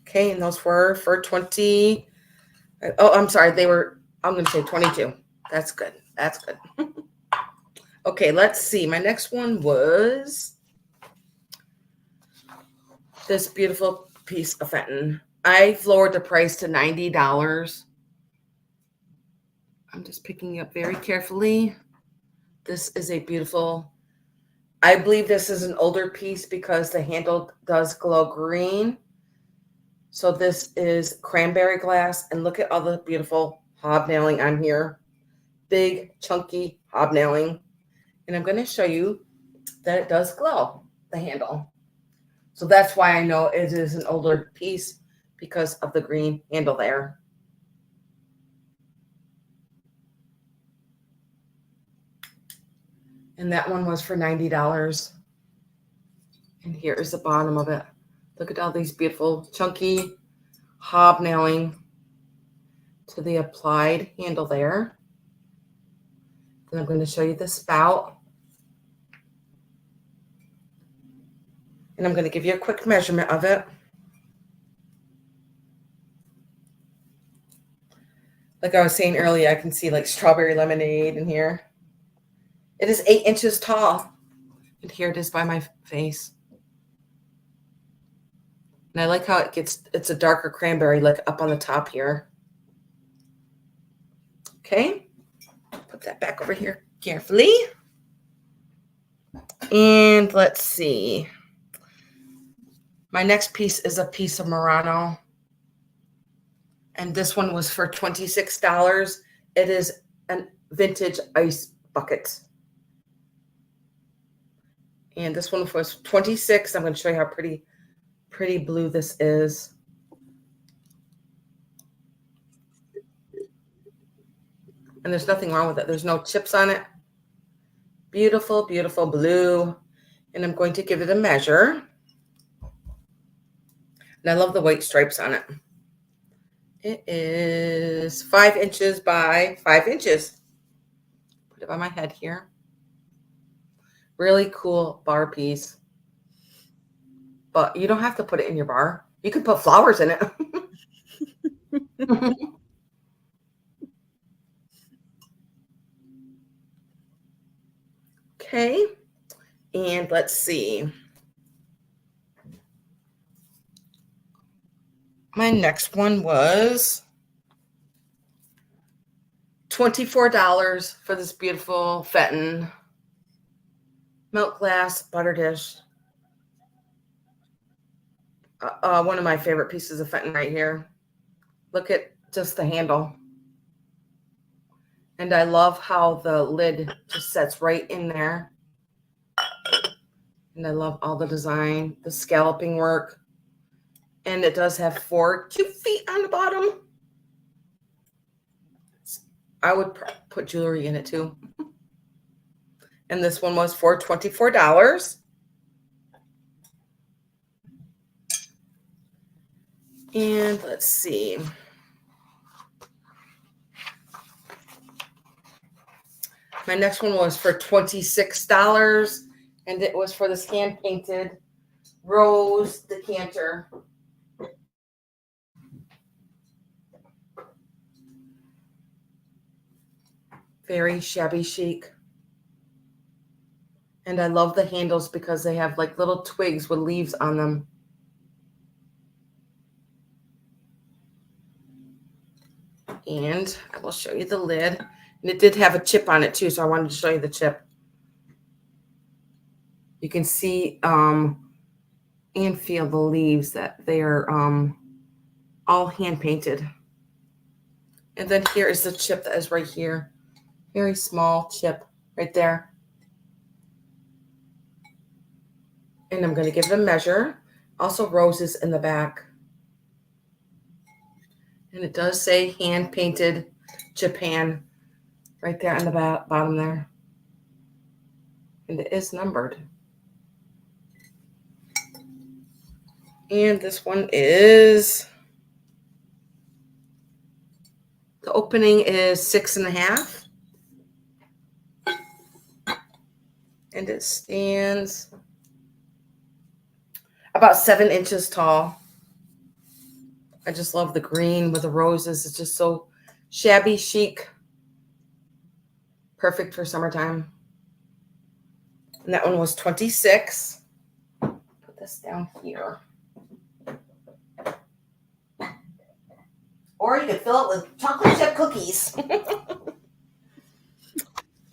Okay, and those were for 20. Oh, I'm sorry. I'm going to say 22. That's good. That's good. Okay, let's see. My next one was this beautiful piece of Fenton. I've lowered the price to $90. I'm just picking it up very carefully. This is a beautiful, I believe this is an older piece because the handle does glow green. So this is cranberry glass, and look at all the beautiful hobnailing on here. Big, chunky hobnailing. And I'm going to show you that it does glow, the handle. So that's why I know it is an older piece, because of the green handle there. And that one was for $90. And here is the bottom of it. Look at all these beautiful chunky hobnailing to the applied handle there. Then I'm going to show you the spout. And I'm going to give you a quick measurement of it. Like I was saying earlier, I can see like strawberry lemonade in here. It is 8 inches tall. And here it is by my face. And I like how it's a darker cranberry, like up on the top here. Okay. Put that back over here carefully. And let's see. My next piece is a piece of Murano. And this one was for $26. It is a vintage ice bucket. And this one was $26. I'm going to show you how pretty blue this is. And there's nothing wrong with it. There's no chips on it. Beautiful, beautiful blue. And I'm going to give it a measure. And I love the white stripes on it. It is 5 inches by 5 inches. Put it by my head here. Really cool bar piece. But you don't have to put it in your bar. You can put flowers in it. Okay. And let's see. My next one was $24 for this beautiful Fenton milk glass butter dish. One of my favorite pieces of Fenton right here. Look at just the handle. And I love how the lid just sets right in there. And I love all the design, the scalloping work. And it does have 4 cute feet on the bottom. I would put jewelry in it too. And this one was for $24. And let's see. My next one was for $26, and it was for this hand-painted rose decanter. Very shabby chic. And I love the handles because they have like little twigs with leaves on them. And I will show you the lid. And it did have a chip on it too, so I wanted to show you the chip. You can see and feel the leaves that they are all hand painted. And then here is the chip that is right here. Very small chip right there. And I'm going to give it a measure. Also roses in the back. And it does say hand painted Japan right there on the bottom there. And it is numbered. And this one is, the opening is 6.5. And it stands about 7 inches tall. I just love the green with the roses. It's just so shabby chic. Perfect for summertime. And that one was $26. Put this down here. Or you could fill it with chocolate chip cookies.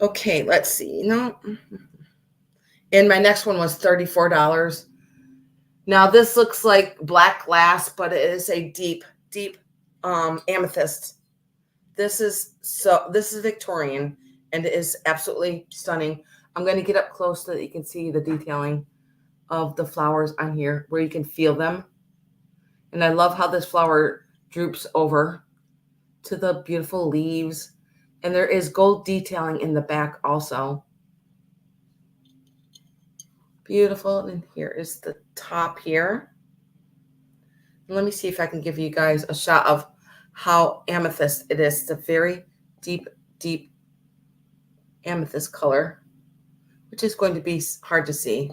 Okay, let's see. No. And my next one was $34. Now this looks like black glass, but it is a deep, deep amethyst. This is Victorian, and it is absolutely stunning. I'm going to get up close so that you can see the detailing of the flowers on here, where you can feel them. And I love how this flower droops over to the beautiful leaves. And there is gold detailing in the back also. Beautiful. And here is the top here. And let me see if I can give you guys a shot of how amethyst it is. It's a very deep, deep amethyst color, which is going to be hard to see.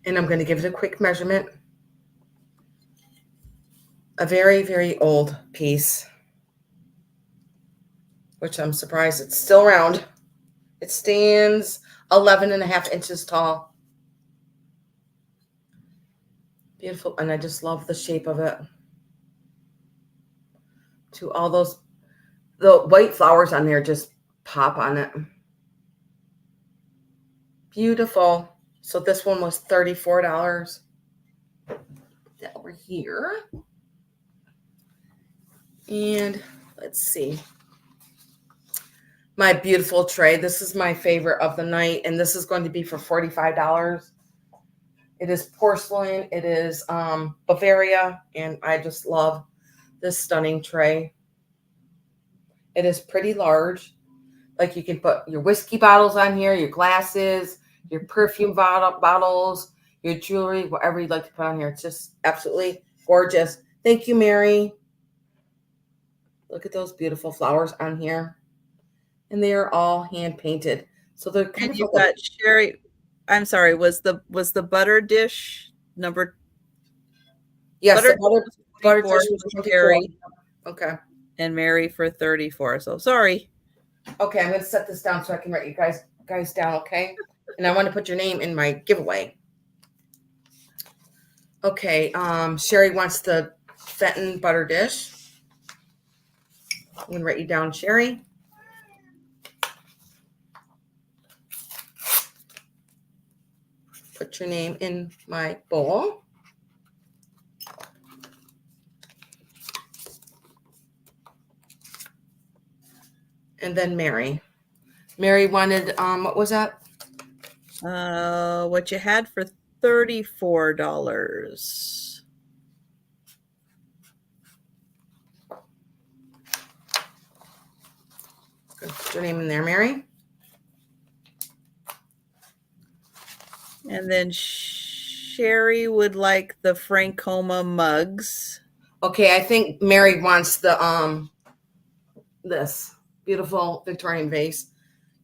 And I'm going to give it a quick measurement. A very, very old piece, which I'm surprised it's still round. It stands 11.5 inches tall. Beautiful. And I just love the shape of it. To all those, the white flowers on there just pop on it. Beautiful. So this one was $34. That over here. And let's see. My beautiful tray. This is my favorite of the night, and this is going to be for $45. It is porcelain. It is Bavaria, and I just love this stunning tray. It is pretty large. Like you can put your whiskey bottles on here, your glasses, your perfume bottles, your jewelry, whatever you'd like to put on here. It's just absolutely gorgeous. Thank you, Mary. Look at those beautiful flowers on here. And they are all hand painted. So they're kind And of you've got Sherry. I'm sorry, was the butter dish number? Yes, butter butter dish dish was was Sherry. Okay. And Mary for 34. So sorry. Okay, I'm going to set this down so I can write you guys down, okay? And I want to put your name in my giveaway. Okay, Sherry wants the Fenton butter dish. I'm going to write you down, Sherry. Put your name in my bowl. And then Mary. Mary wanted, what was that? What you had for $34. Put your name in there, Mary. And then Sherry would like the Frankoma mugs. Okay, I think Mary wants the this beautiful Victorian vase.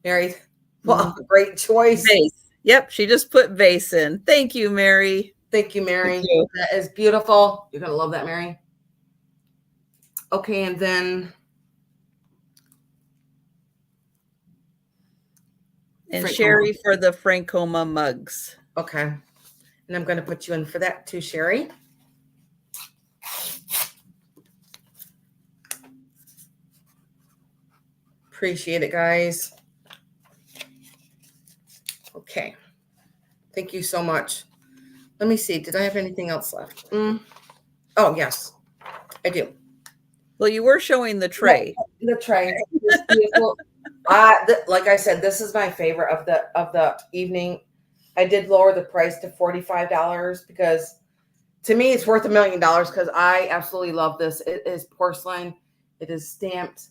Mary, well, great choice. Vase. Yep, she just put vase in. Thank you, Mary. Thank you, Mary. Thank you. That is beautiful. You're going to love that, Mary. Okay, and then And Frankoma. Sherry for the Frankoma mugs. Okay. And I'm going to put you in for that too, Sherry. Appreciate it, guys. Okay. Thank you so much. Let me see. Did I have anything else left? Oh, yes, I do. Well, you were showing the tray. The tray. This beautiful. Like I said, this is my favorite of the evening. I did lower the price to $45 because to me it's worth $1 million because I absolutely love this. It is porcelain. It is stamped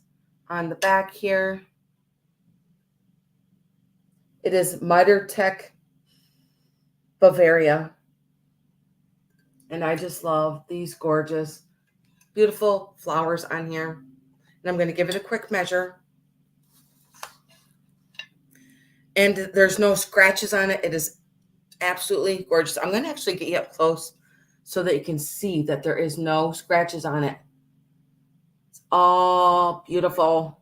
on the back here. It is Noritake Bavaria. And I just love these gorgeous, beautiful flowers on here. And I'm going to give it a quick measure. And there's no scratches on it. It is absolutely gorgeous. I'm going to actually get you up close so that you can see that there is no scratches on it. It's all beautiful.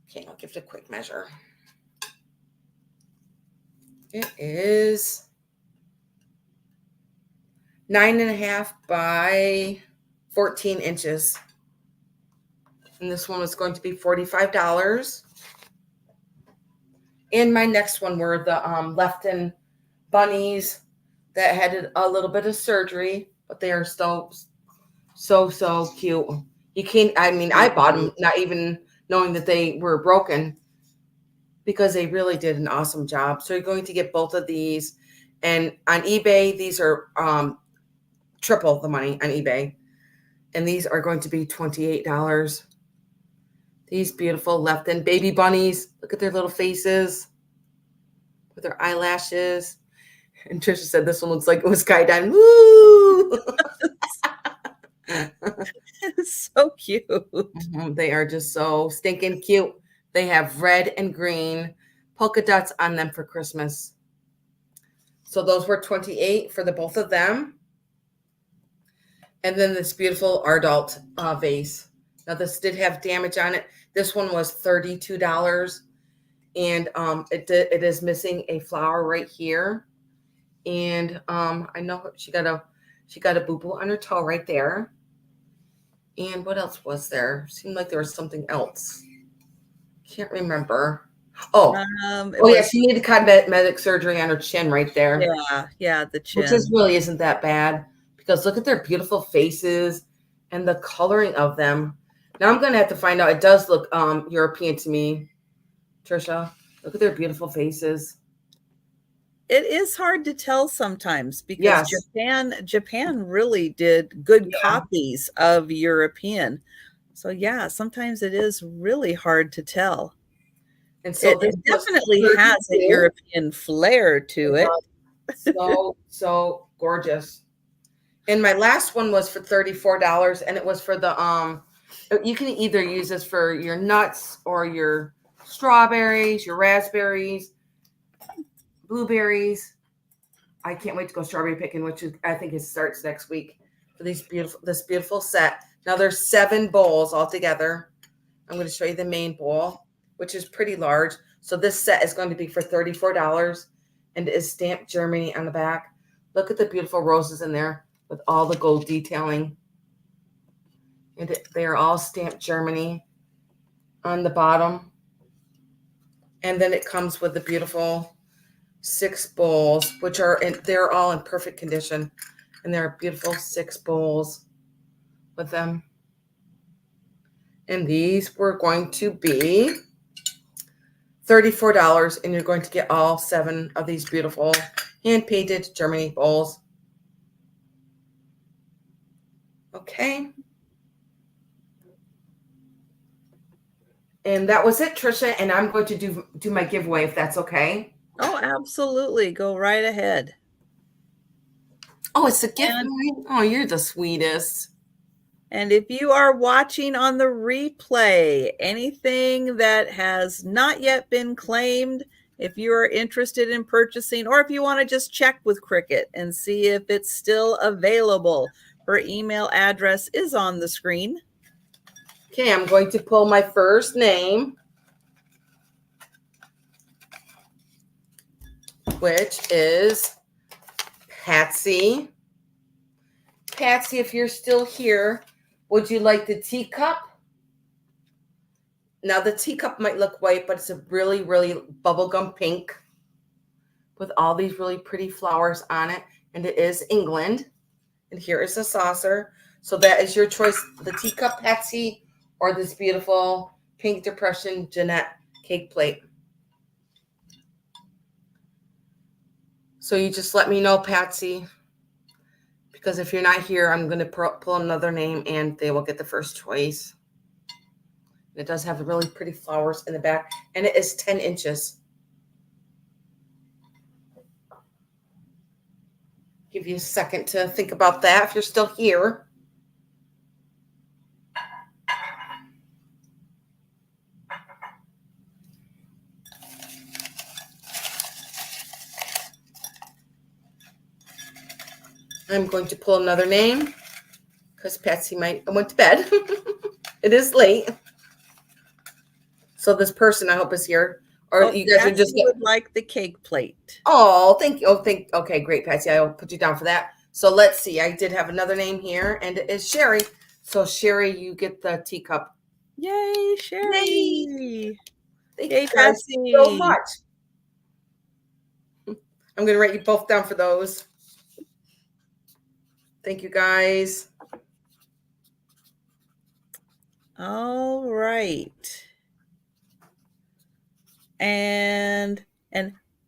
Okay, I'll give it a quick measure. It is 9.5 by 14 inches. And this one was going to be $45. And my next one were the Lefton bunnies that had a little bit of surgery, but they are so cute. You can't, I mean, I bought them not even knowing that they were broken because they really did an awesome job. So you're going to get both of these. And on eBay, these are triple the money on eBay. And these are going to be $28. These beautiful Lefton baby bunnies. Look at their little faces with their eyelashes. And Trisha said this one looks like it was skydiving. Woo! It's so cute. They are just so stinking cute. They have red and green polka dots on them for Christmas. So those were $28 for the both of them. And then this beautiful adult vase. Now this did have damage on it. This one was $32, and it is missing a flower right here. And I know she got a boo-boo on her toe right there. And what else was there? Seemed like there was something else. Can't remember. Oh, yeah, she needed cosmetic surgery on her chin right there. Yeah, the chin. Which really isn't that bad because look at their beautiful faces and the coloring of them. Now I'm going to have to find out. It does look European to me, Trisha. Look at their beautiful faces. It is hard to tell sometimes because Japan really did good copies of European. So yeah, sometimes it is really hard to tell. And so it definitely has a European flair to it. So gorgeous. And my last one was for $34, and it was for the you can either use this for your nuts or your strawberries, your raspberries, blueberries. I can't wait to go strawberry picking, which I think it starts next week for this beautiful set. Now there's 7 bowls altogether. I'm going to show you the main bowl, which is pretty large. So this set is going to be for $34, and it is stamped Germany on the back. Look at the beautiful roses in there with all the gold detailing. And they are all stamped Germany on the bottom. And then it comes with the beautiful 6 bowls, which they're all in perfect condition. And there are beautiful 6 bowls with them. And these were going to be $34, and you're going to get all 7 of these beautiful hand-painted Germany bowls. Okay. And that was it, Trisha. And I'm going to do my giveaway if that's okay. Oh, absolutely. Go right ahead. Oh, it's a gift. Oh, you're the sweetest. And if you are watching on the replay, anything that has not yet been claimed, if you are interested in purchasing, or if you want to just check with Kricket and see if it's still available, her email address is on the screen. Okay, I'm going to pull my first name, which is Patsy. Patsy, if you're still here, would you like the teacup? Now, the teacup might look white, but it's a really, really bubblegum pink with all these really pretty flowers on it. And it is England. And here is the saucer. So that is your choice, the teacup, Patsy, or this beautiful pink depression Jeanette cake plate. So you just let me know, Patsy, because if you're not here, I'm going to pull another name and they will get the first choice. It does have really pretty flowers in the back, and it is 10 inches. Give you a second to think about that if you're still here. I'm going to pull another name because Patsy went to bed. It is late. So this person I hope is here. Or you guys Patsy would just would like the cake plate. Oh, thank you. Okay, great, Patsy. I'll put you down for that. So let's see. I did have another name here, and it is Sherry. So Sherry, you get the teacup. Yay, Sherry. Yay. Thank Yay, you guys Patsy. so much. I'm going to write you both down for those. Thank you, guys. All right. And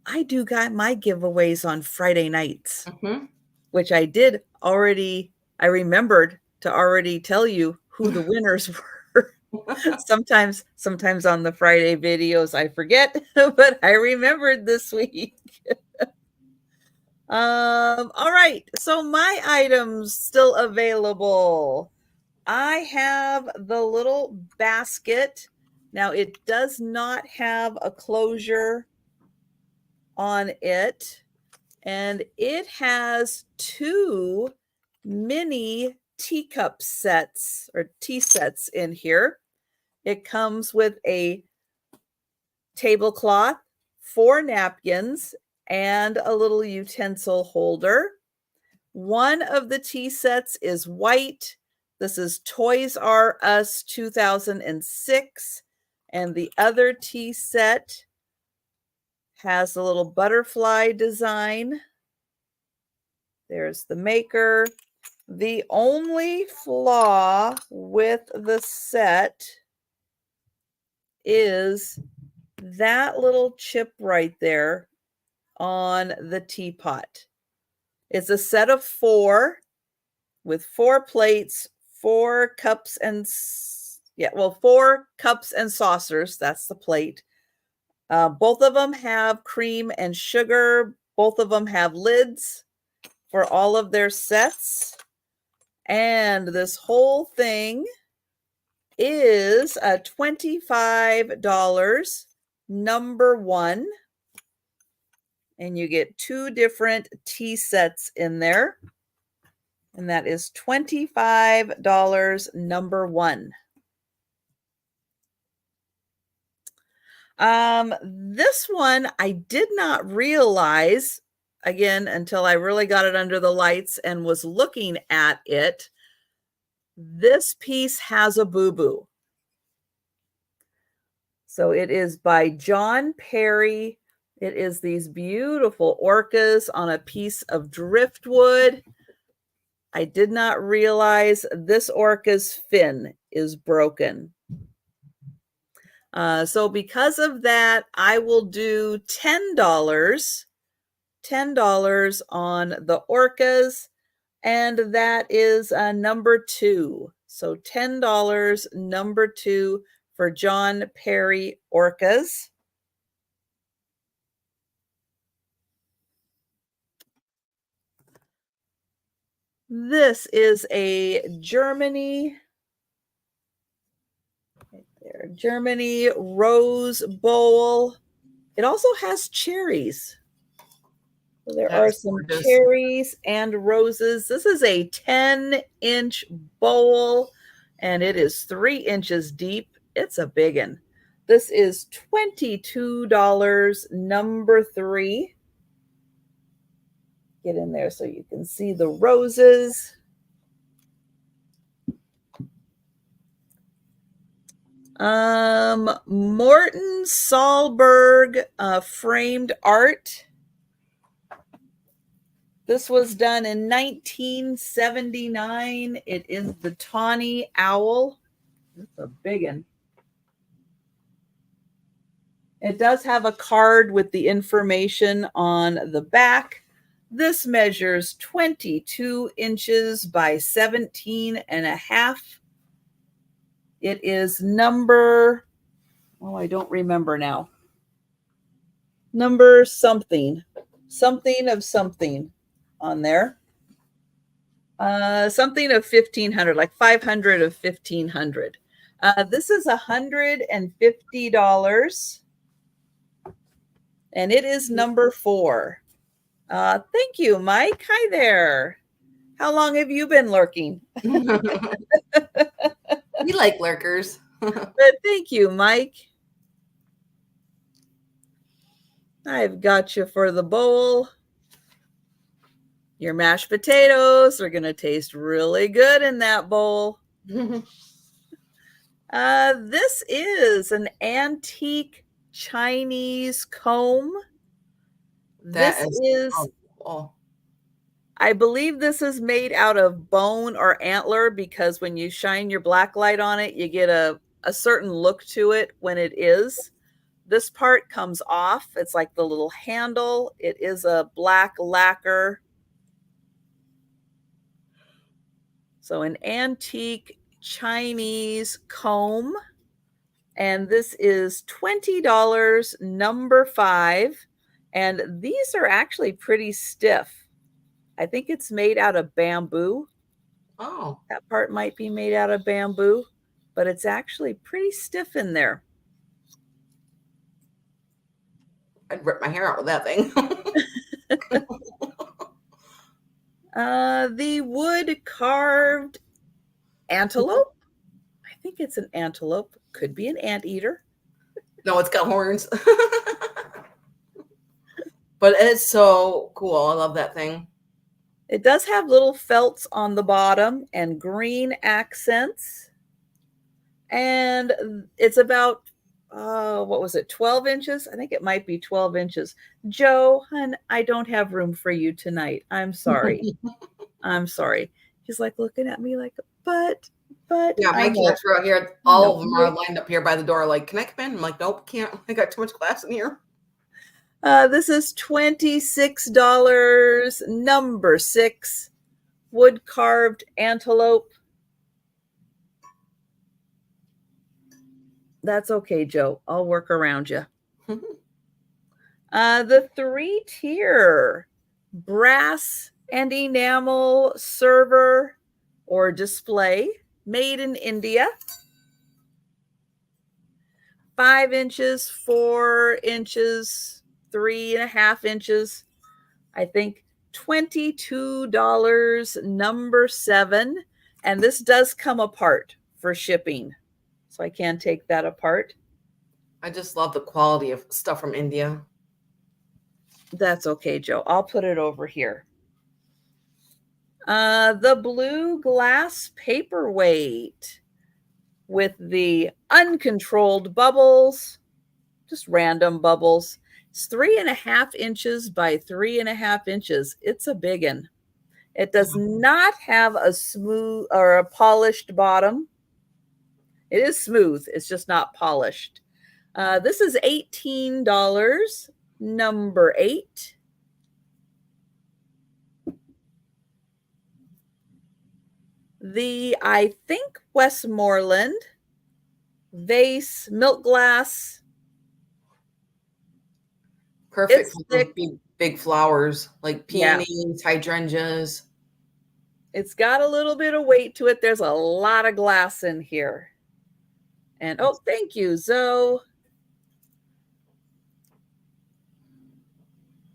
I do got my giveaways on Friday nights, which I did already. I remembered to already tell you who the winners were. Sometimes on the Friday videos I forget, but I remembered this week. All right. So my items still available. I have the little basket. Now it does not have a closure on it, and it has 2 mini teacup sets or tea sets in here. It comes with a tablecloth, 4 napkins, and a little utensil holder. One of the tea sets is white. This is Toys R Us 2006. And the other tea set has a little butterfly design. There's the maker. The only flaw with the set is that little chip right there on the teapot. It's a set of 4 with 4 plates, 4 cups and 4 cups and saucers. That's the plate. Both of them have cream and sugar. Both of them have lids for all of their sets. And this whole thing is a $25, number 1. And you get 2 different tea sets in there. And that is $25, number 1. This one I did not realize, again, until I really got it under the lights and was looking at it. This piece has a boo-boo. So it is by John Perry. It is these beautiful orcas on a piece of driftwood. I did not realize this orca's fin is broken. So because of that, I will do $10 on the orcas, and that is number 2. So $10, number 2 for John Perry orcas. This is a Germany rose bowl. It also has cherries. So there are some gorgeous. cherries and roses. This is a 10-inch bowl, and it is 3 inches deep. It's a big one. This is $22, number 3. Get in there so you can see the roses. Morton Sahlberg framed art. This was done in 1979. It is the tawny owl. It's a big one. It does have a card with the information on the back. This measures 22 inches by 17 and a half. It is number, I don't remember now. Number something of something on there. Something of 1,500, like 500 of 1,500. This is $150. And it is number 4. Thank you, Mike. Hi there. How long have you been lurking? We like lurkers. But thank you, Mike. I've got you for the bowl. Your mashed potatoes are going to taste really good in that bowl. This is an antique Chinese comb. I believe this is made out of bone or antler, because when you shine your black light on it, you get a certain look to it when it is. This part comes off. It's like the little handle. It is a black lacquer. So an antique Chinese comb. And this is $20, number 5. And these are actually pretty stiff. I think it's made out of bamboo. Oh. That part might be made out of bamboo, but it's actually pretty stiff in there. I'd rip my hair out with that thing. The wood carved antelope. I think it's an antelope. Could be an anteater. No, it's got horns. But it's so cool. I love that thing. It does have little felts on the bottom and green accents. And it's about, 12 inches? I think it might be 12 inches. Joe, hun, I don't have room for you tonight. I'm sorry. I'm sorry. He's like looking at me like, but. Yeah, my cats are out here. All of them are lined up here by the door like, can I come in? I'm like, nope, can't. I got too much glass in here. This is $26, number 6, wood carved antelope. That's okay, Joe. I'll work around you. The 3-tier brass and enamel server or display made in India. 5 inches, 4 inches, 3.5 inches. I think $22, number 7. And this does come apart for shipping. So I can take that apart. I just love the quality of stuff from India. That's okay, Joe. I'll put it over here. The blue glass paperweight with the uncontrolled bubbles, just random bubbles. It's 3.5 inches by 3.5 inches. It's a big one. It does not have a smooth or a polished bottom. It is smooth. It's just not polished. This is $18, number 8. I think Westmoreland vase, milk glass. Perfect for big flowers like peonies, hydrangeas. It's got a little bit of weight to it. There's a lot of glass in here. And oh, thank you, Zoe.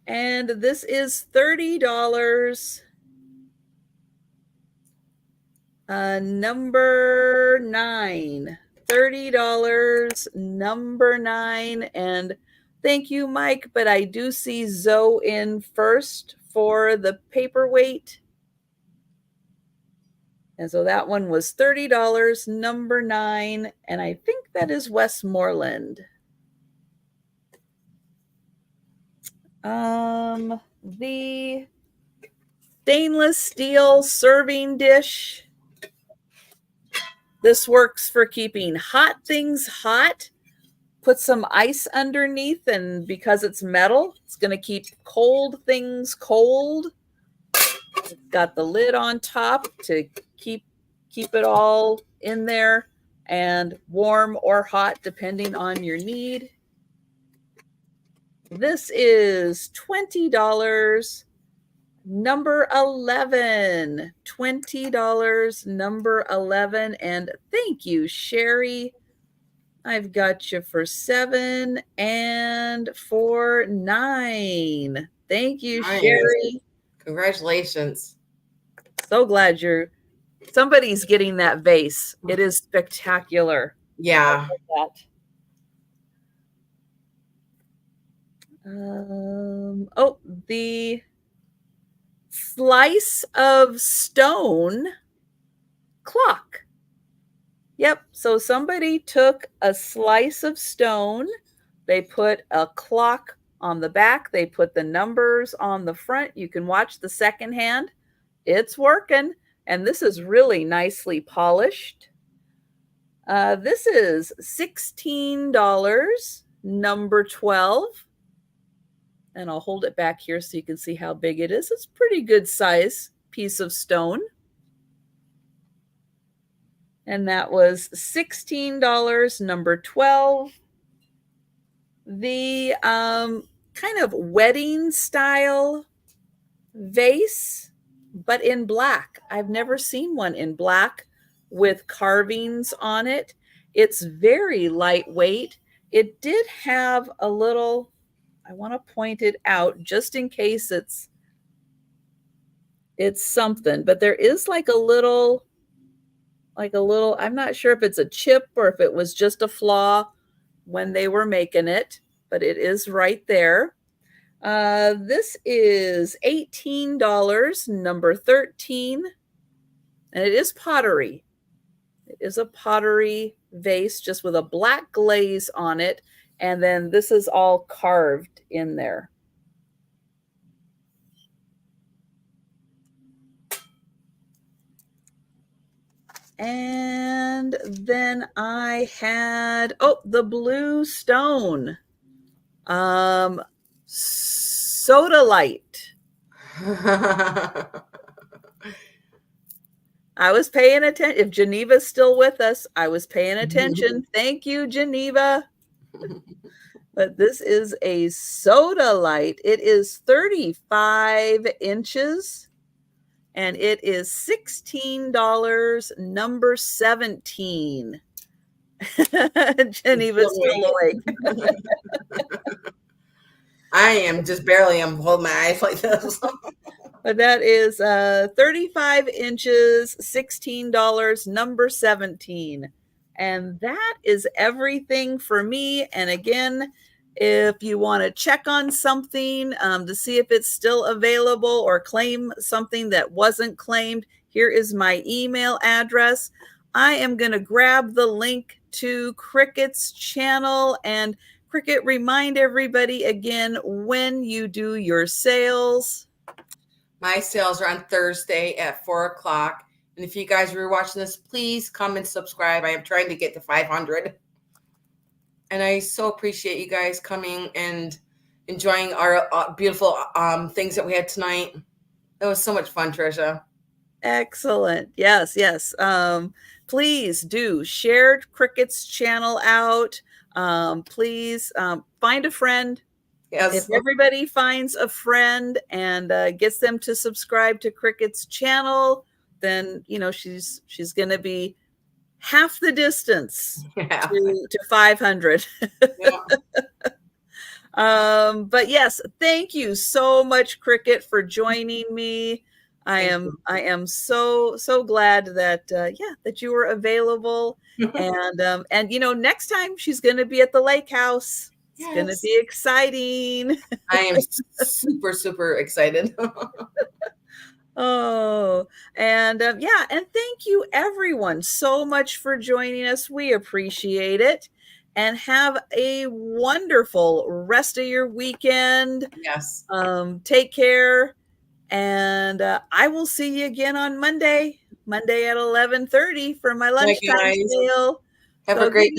And this is $30. Number 9. $30, number 9. And thank you, Mike. But I do see Zoe in first for the paperweight. And so that one was $30, number 9. And I think that is Westmoreland. The stainless steel serving dish. This works for keeping hot things hot. Put some ice underneath, and because it's metal, it's going to keep cold things cold. It's got the lid on top to keep it all in there, and warm or hot depending on your need. This is $20. Number 11, $20, number 11. And thank you, Sherry. I've got you for 7 and for 9. Thank you, nice. Sherry. Congratulations. So glad somebody's getting that vase. It is spectacular. Yeah. The slice of stone clock. Yep. So somebody took a slice of stone. They put a clock on the back. They put the numbers on the front. You can watch the second hand. It's working. And this is really nicely polished. This is $16, number 12. And I'll hold it back here so you can see how big it is. It's a pretty good size piece of stone. And that was $16, number 12. The kind of wedding style vase, but in black. I've never seen one in black with carvings on it. It's very lightweight. It did have a little, I want to point it out just in case it's something, but there is like a little, I'm not sure if it's a chip or if it was just a flaw when they were making it, but it is right there. This is $18, number 13, and it is pottery. It is a pottery vase just with a black glaze on it. And then this is all carved in there. And then I had, the blue stone. Soda light. I was paying attention. If Geneva's still with us, I was paying attention. Thank you, Geneva. But this is a soda light. It is 35 inches and it is $16, number 17. Geneva's still awake. I am just barely, I'm holding my eyes like this. But that is 35 inches, $16, number 17. And that is everything for me. And again, if you want to check on something to see if it's still available or claim something that wasn't claimed, here is my email address. I am going to grab the link to Cricket's channel. And Cricket, remind everybody again when you do your sales. My sales are on Thursday at 4:00. And if you guys were watching this, please come and subscribe. I am trying to get to 500. And I so appreciate you guys coming and enjoying our beautiful things that we had tonight. It was so much fun, Trisha. Excellent. Yes. Please do share Cricket's channel out. Please find a friend. Yes. If everybody finds a friend and gets them to subscribe to Cricket's channel, then she's going to be half the distance Yeah. to 500. Yeah. But yes, thank you so much, Kricket, for joining me. I am so glad that that you were available. And next time she's going to be at the lake house. It's going to be exciting. I am super excited. Oh, and and thank you everyone so much for joining us. We appreciate it. And have a wonderful rest of your weekend. Yes. Take care. And I will see you again on Monday at 11:30 for my lunchtime sale. Have a great night.